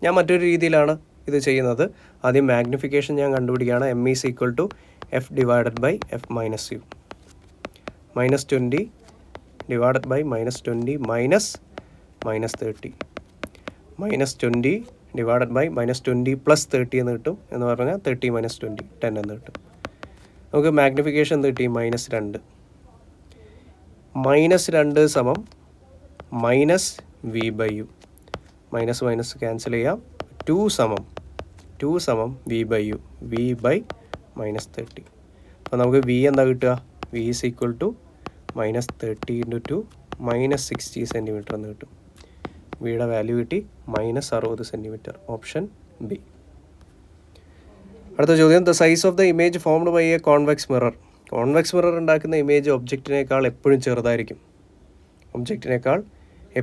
ഞാൻ മറ്റൊരു രീതിയിലാണ് ഇത് ചെയ്യുന്നത്. ആദ്യം മാഗ്നിഫിക്കേഷൻ ഞാൻ കണ്ടുപിടിക്കുകയാണ്. M is equal to f divided by f minus u. -20 divided by -20 minus -30. -20 divided by -20 plus 30 എന്ന് കിട്ടും. എന്ന് പറഞ്ഞാൽ 30 minus 20 10 എന്ന് കിട്ടും. നമുക്ക് മാഗ്നിഫിക്കേഷൻ എന്ത് കിട്ടി? -2. -2 സമം -v/u. മൈനസ് ക്യാൻസൽ ചെയ്യാം. 2 സമം v/u. v/-30. അപ്പോൾ നമുക്ക് v എന്താ കിട്ടുക? v is equal to -30 × 2 -60 centimetre എന്ന് കിട്ടും. വിയുടെ വാല്യൂ കിട്ടി -60 സെൻറ്റിമീറ്റർ. Option B. അടുത്ത ചോദ്യം, the size of the image formed by a convex mirror. Convex mirror ഉണ്ടാക്കുന്ന ഇമേജ് ഒബ്ജക്റ്റിനേക്കാൾ എപ്പോഴും ചെറുതായിരിക്കും. ഒബ്ജക്റ്റിനേക്കാൾ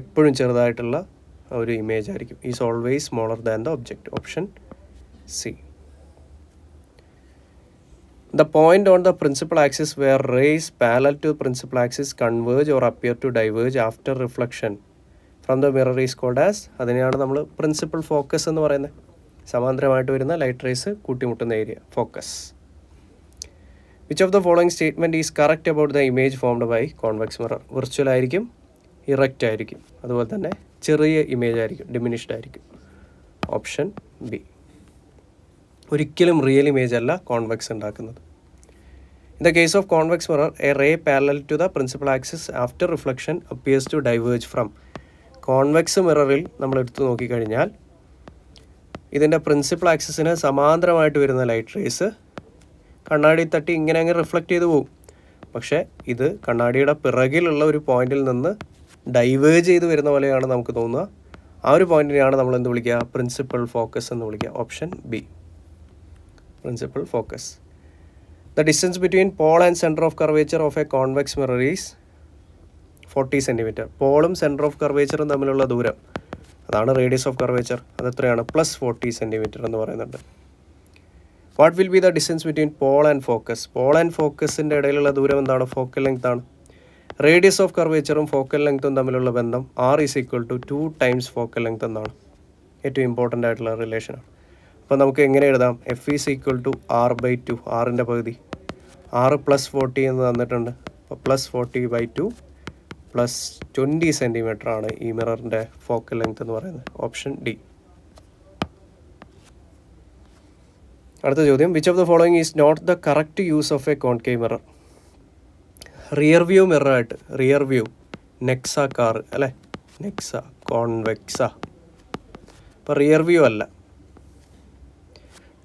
എപ്പോഴും ചെറുതായിട്ടുള്ള ഒരു ഇമേജ് ആയിരിക്കും. Is always smaller than the object. Option C. The point on the principal axis where rays parallel to the principal axis converge or appear to diverge after reflection from the mirror is called as, അതിനെയാണ് നമ്മൾ പ്രിൻസിപ്പൽ ഫോക്കസ് എന്ന് പറയുന്നത്. സമാന്തരമായിട്ട് വരുന്ന ലൈറ്റ് റേസ് കൂട്ടിമുട്ടുന്ന area focus. Which of the following statement is correct about the image formed by convex mirror? Virtual ആയിരിക്കും, ഇറക്റ്റ് ആയിരിക്കും, അതുപോലെ തന്നെ ചെറിയ ഇമേജ് ആയിരിക്കും, ഡിമിനിഷ്ഡ് ആയിരിക്കും. Option B. ഒരിക്കലും റിയൽ ഇമേജ് അല്ല കോൺവെക്സ് ഉണ്ടാക്കുന്നത്. In the case of convex mirror a ray parallel to the principal axis after reflection appears to diverge from. Convex മിററിൽ നമ്മൾ എടുത്തു നോക്കിക്കഴിഞ്ഞാൽ ഇതിൻ്റെ പ്രിൻസിപ്പൽ ആക്സിസിന് സമാന്തരമായിട്ട് വരുന്ന ലൈറ്റ് റേസ് കണ്ണാടി തട്ടി ഇങ്ങനെ അങ്ങ് റിഫ്ലക്റ്റ് ചെയ്ത് പോകും. പക്ഷേ ഇത് കണ്ണാടിയുടെ പിറകിലുള്ള ഒരു പോയിന്റിൽ നിന്ന് ഡൈവേർജ് ചെയ്ത് വരുന്ന പോലെയാണ് നമുക്ക് തോന്നുക. ആ ഒരു പോയിന്റിനെയാണ് നമ്മൾ എന്ത് വിളിക്കുക? പ്രിൻസിപ്പൽ ഫോക്കസ് എന്ന് വിളിക്കുക. Option B, principal focus. The distance between pole and centre of curvature of a convex mirror is 40 cm. പോളും സെൻറ്റർ ഓഫ് കർവേച്ചറും തമ്മിലുള്ള ദൂരം, അതാണ് റേഡിയസ് ഓഫ് കർവേച്ചർ. അതെത്രയാണ്? +40 cm എന്ന് പറയുന്നുണ്ട്. What will be the distance between pole and focus? Pole and ഫോക്കസിൻ്റെ ഇടയിലുള്ള ദൂരം എന്താണ്? ഫോക്കൽ ലെങ്ത് ആണ്. റേഡിയസ് ഓഫ് കർവേച്ചറും ഫോക്കൽ ലെങ്ത്തും തമ്മിലുള്ള ബന്ധം R = 2 times ഫോക്കൽ ലെങ്ത് എന്നാണ്. ഏറ്റവും ഇമ്പോർട്ടൻ്റ് ആയിട്ടുള്ള റിലേഷനാണ്. അപ്പോൾ നമുക്ക് എങ്ങനെ എഴുതാം? F = R/2, ആറിൻ്റെ പകുതി. R +40 എന്ന് തന്നിട്ടുണ്ട്. അപ്പോൾ +40/2 +20 cm ആണ് ഈ മിററിൻ്റെ ഫോക്കൽ ലെങ്ത് എന്ന് പറയുന്നത്. Option D. അടുത്ത ചോദ്യം, which of the following is not the correct use of a concave mirror? Rear view മിററായിട്ട്, റിയർ വ്യൂ നെക്സ കാർ അല്ലേ, നെക്സ കോൺവെക്സ. അപ്പോൾ റിയർ വ്യൂ അല്ല.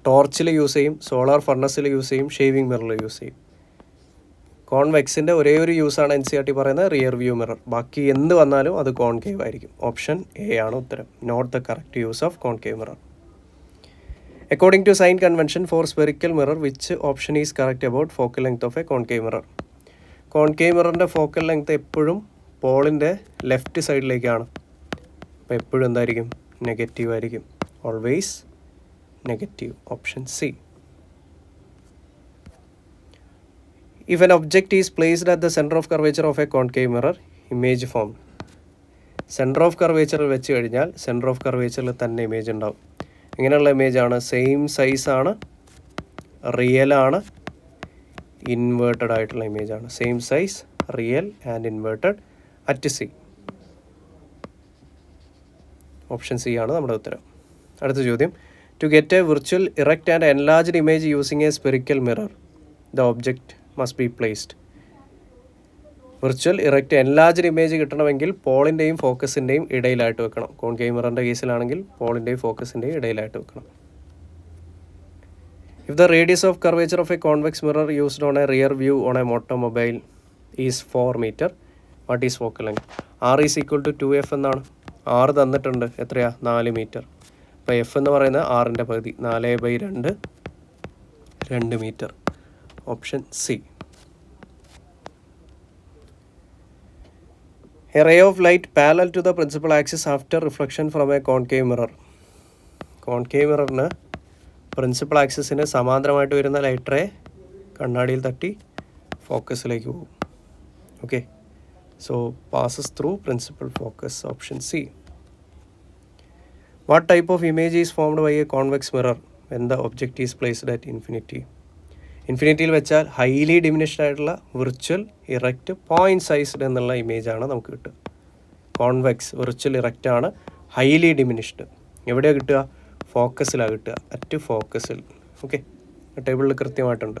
ടോർച്ചിൽ യൂസ് ചെയ്യും, സോളാർ ഫർണസിൽ യൂസ് ചെയ്യും, ഷേവിംഗ് മിററിൽ യൂസ് ചെയ്യും. കോൺവെക്സിൻ്റെ ഒരേ ഒരു യൂസാണ് NCERT പറയുന്നത്, റിയർ വ്യൂ മിറർ. ബാക്കി എന്ത് വന്നാലും അത് കോൺകേവ് ആയിരിക്കും. ഓപ്ഷൻ എ ആണ് ഉത്തരം. Not the correct use of concave mirror. According to sign convention for spherical mirror which option is correct about focal length of a concave mirror? Concave മിററിൻ്റെ ഫോക്കൽ ലെങ്ത് എപ്പോഴും പോളിൻ്റെ ലെഫ്റ്റ് സൈഡിലേക്കാണ്. അപ്പോൾ എപ്പോഴും എന്തായിരിക്കും? നെഗറ്റീവ് ആയിരിക്കും. Always negative. Option C. If an object is placed at the center of curvature of a concave mirror, image formed. Centre of കർവേച്ചറിൽ വെച്ച് കഴിഞ്ഞാൽ സെൻറ്റർ ഓഫ് കർവേച്ചറിൽ തന്നെ ഇമേജ് ഉണ്ടാവും. ഇങ്ങനെയുള്ള ഇമേജാണ് സെയിം സൈസാണ്, റിയലാണ്, ഇൻവേർട്ടഡ് ആയിട്ടുള്ള ഇമേജാണ്. Same size, real and inverted at C. Option C ആണ് നമ്മുടെ ഉത്തരം. അടുത്ത ചോദ്യം, to get a virtual erect and enlarged image using a spherical mirror the object must be placed. Virtual erect enlarged image കിട്ടണമെങ്കിൽ പോളിൻ്റെയും ഫോക്കസിൻ്റെയും ഇടയിലായിട്ട് വെക്കണം. കോൺകേവ് മിററിൻ്റെ കേസിലാണെങ്കിൽ പോളിൻ്റെയും ഫോക്കസിൻ്റെയും ഇടയിലായിട്ട് വെക്കണം. If the radius of curvature of a convex mirror used on A rear view on A automobile is 4 meter, what is focal length? R = 2F എന്നാണ്. R തന്നിട്ടുണ്ട്, എത്രയാ? 4 meter. അപ്പോൾ F എന്ന് പറയുന്നത് 6ൻ്റെ പകുതി, 4/2, 2 meter. Option C. A ray of light parallel to the principal axis after reflection from a concave mirror. Concave മിററിന് പ്രിൻസിപ്പൽ ആക്സിസിന് സമാന്തരമായിട്ട് വരുന്ന ലൈറ്റ് റേ കണ്ണാടിയിൽ തട്ടി ഫോക്കസിലേക്ക് പോകും. Okay, so passes through principal focus. Option C. What type of image is formed by a convex mirror when the object is placed at infinity? ഇൻഫിനിറ്റിയിൽ വെച്ചാൽ ഹൈലി ഡിമിനിഷ്ഡ് ആയിട്ടുള്ള വിർച്വൽ ഇറക്റ്റ് പോയിൻറ്റ് സൈസ്ഡ് എന്നുള്ള ഇമേജാണ് നമുക്ക് കിട്ടുക. കോൺവെക്സ് വിർച്വൽ ഇറക്റ്റ് ആണ്, ഹൈലി ഡിമിനിഷ്ഡ്. എവിടെയാണ് കിട്ടുക? ഫോക്കസിലാണ് കിട്ടുക, അറ്റ് ഫോക്കസിൽ. ഓക്കെ, ടേബിളിൽ കൃത്യമായിട്ടുണ്ട്.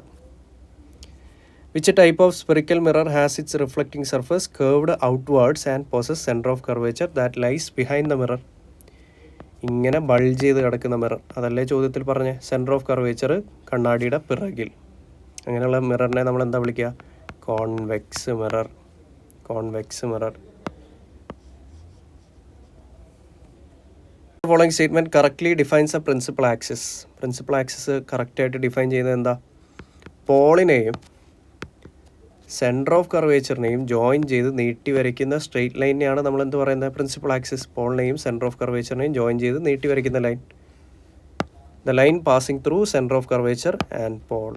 Which type of spherical mirror has its reflecting surface curved outwards and possess centre of curvature that lies behind the mirror? ഇങ്ങനെ ബൾജ് ചെയ്ത് കിടക്കുന്ന മിറർ, അതല്ലേ ചോദ്യത്തിൽ പറഞ്ഞ് സെൻറ്റർ ഓഫ് കർവേച്ചർ കണ്ണാടിയുടെ പിറകിൽ. അങ്ങനെയുള്ള മിററിനെ നമ്മൾ എന്താ വിളിക്കുക? Convex mirror. Convex mirror. Following statement correctly defines a principal axis. Principal axis കറക്റ്റായിട്ട് ഡിഫൈൻ ചെയ്യുന്നത് എന്താ? പോളിനെയും സെൻറ്റർ ഓഫ് കർവേച്ചറിനെയും ജോയിൻ ചെയ്ത് നീട്ടി വരയ്ക്കുന്ന സ്ട്രെയിറ്റ് ലൈനെയാണ് നമ്മൾ എന്ത് പറയുന്നത്? Principal axis. പോളിനെയും സെൻറ്റർ ഓഫ് കർവേച്ചറിനെയും ജോയിൻ ചെയ്ത് നീട്ടി വരയ്ക്കുന്ന line. The line passing through center of curvature and pole.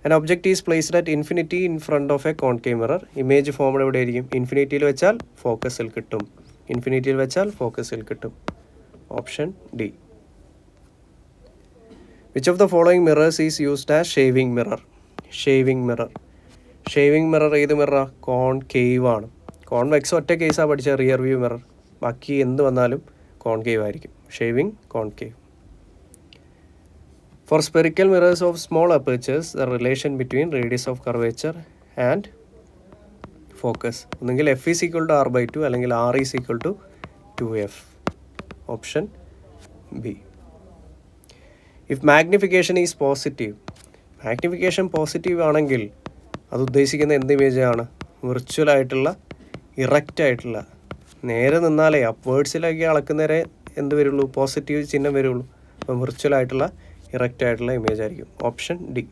An object is placed at infinity in front of a concave mirror. Image formed എവിടെയായിരിക്കും? ഇൻഫിനിറ്റിയിൽ വെച്ചാൽ ഫോക്കസിൽ കിട്ടും. ഇൻഫിനിറ്റിയിൽ വെച്ചാൽ ഫോക്കസിൽ കിട്ടും. Option D. Which of the following mirrors is used as shaving mirror? Shaving mirror. Shaving mirror ഏത് മിററാണ്? കോൺകേവ് ആണ്. കോൺവെക്സ് ഒറ്റ കേസാണ് പഠിച്ച റിയർ വ്യൂ മിറർ. ബാക്കി എന്ത് വന്നാലും കോൺകേവ് ആയിരിക്കും. Shaving concave. For spherical mirrors of small apertures, the relation between radius of curvature and focus ഒന്നെങ്കിൽ f is equal to r/2 അല്ലെങ്കിൽ r is equal to 2f. Option B. If magnification is positive, magnification positive ആണെങ്കിൽ അത് ഉദ്ദേശിക്കുന്ന എന്ത് ഇമേജാണ്? വിർച്വൽ ആയിട്ടുള്ള ഇറക്റ്റ് ആയിട്ടുള്ള, നേരെ നിന്നാലേ അപ്വേർഡ്സിലേക്ക് അളക്കുന്നവരെ എന്ത് വരുള്ളൂ? പോസിറ്റീവ് ചിഹ്നം വരുള്ളൂ. അപ്പം വിർച്വൽ ആയിട്ടുള്ള ഇറക്റ്റ് ആയിട്ടുള്ള ഇമേജ് ആയിരിക്കും. Option D.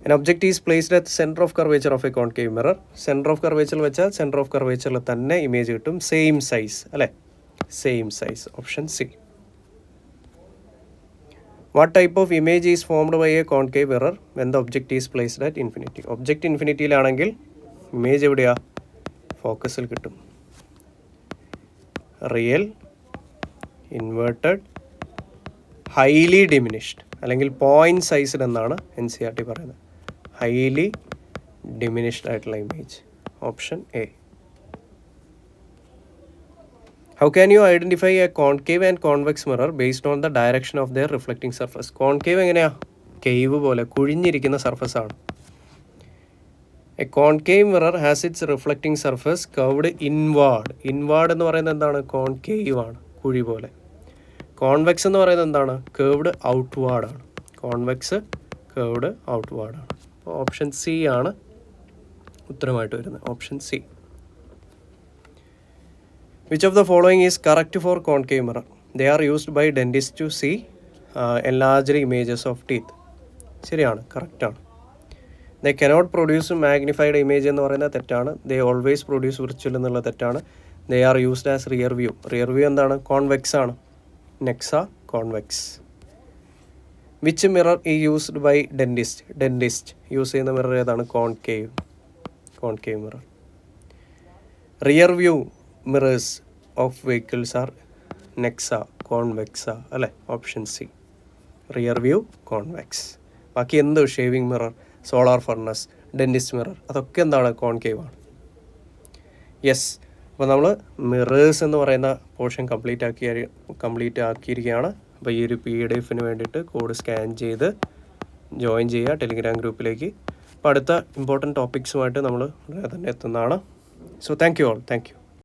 An object is placed at the center of curvature of a concave mirror. Centre of കർവേച്ചറിൽ വെച്ചാൽ സെൻറ്റർ ഓഫ് കർവേച്ചറിൽ തന്നെ ഇമേജ് കിട്ടും. സെയിം സൈസ് അല്ലേ? Same size. Option C. What type of image is formed by a concave mirror when the object is placed at infinity? Object ഇൻഫിനിറ്റിയിലാണെങ്കിൽ ഇമേജ് എവിടെയാ? ഫോക്കസിൽ കിട്ടും. റിയൽ, ഇൻവേർട്ടഡ്, ഹൈലി ഡിമിനിഷ്ഡ് അല്ലെങ്കിൽ പോയിന്റ് സൈസ്ഡ് എന്നാണ് NCERT പറയുന്നത്. ഹൈലി ഡിമിനിഷ്ഡ് ആയിട്ടുള്ള image. Option A. How can you identify a concave and convex mirror based on the direction of their reflecting surface? Concave എങ്ങനെയാ? കേവ് പോലെ കുഴിഞ്ഞിരിക്കുന്ന സർഫസ് ആണ്. A concave mirror has its reflecting surface curved inward. Inward എന്ന് പറയുന്നത് എന്താണ്? കോൺകേവ് ആണ്, കുഴി പോലെ. കോൺവെക്സ് എന്ന് പറയുന്നത് എന്താണ്? കേർവ്ഡ് ഔട്ട്വാർഡ് ആണ്. കോൺവെക്സ് കേർവ്ഡ് ഔട്ട്വാർഡ് ആണ്. അപ്പോൾ ഓപ്ഷൻ സി ആണ് ഉത്തരമായിട്ട് വരുന്നത്. Option C. Which of the following is correct for concave mirror? They are used by dentists to see enlarged images of teeth. ശരിയാണ്, കറക്റ്റാണ്. They cannot produce magnified image എന്ന് പറയുന്നത് തെറ്റാണ്. They always produce virtual എന്നുള്ള തെറ്റാണ്. They are used as rear view. Rear view എന്താണ്? കോൺവെക്സ് ആണ്. Nexa convex. Which mirror is used by dentist? Dentist use ചെയ്യുന്ന മിറർ ഏതാണ്? Concave. Concave mirror. Rear view mirrors of vehicles are Nexa convex അല്ലേ? Option C. Rear view convex. ബാക്കി എന്ത്? Shaving mirror, solar furnace, dentist mirror, അതൊക്കെ എന്താണ്? കോൺകേവ് ആണ്. യെസ്. അപ്പോൾ നമ്മൾ മിറേഴ്സ് എന്ന് പറയുന്ന പോർഷൻ കംപ്ലീറ്റ് ആക്കിയിരിക്കുകയാണ്. അപ്പോൾ ഈ ഒരു PDF-ന് വേണ്ടിയിട്ട് കോഡ് സ്കാൻ ചെയ്ത് ജോയിൻ ചെയ്യുക ടെലിഗ്രാം ഗ്രൂപ്പിലേക്ക്. അപ്പോൾ അടുത്ത ഇമ്പോർട്ടൻറ്റ് ടോപ്പിക്സുമായിട്ട് നമ്മൾ ഉടനെ തന്നെ എത്തുന്നതാണ്. So thank you all. Thank you.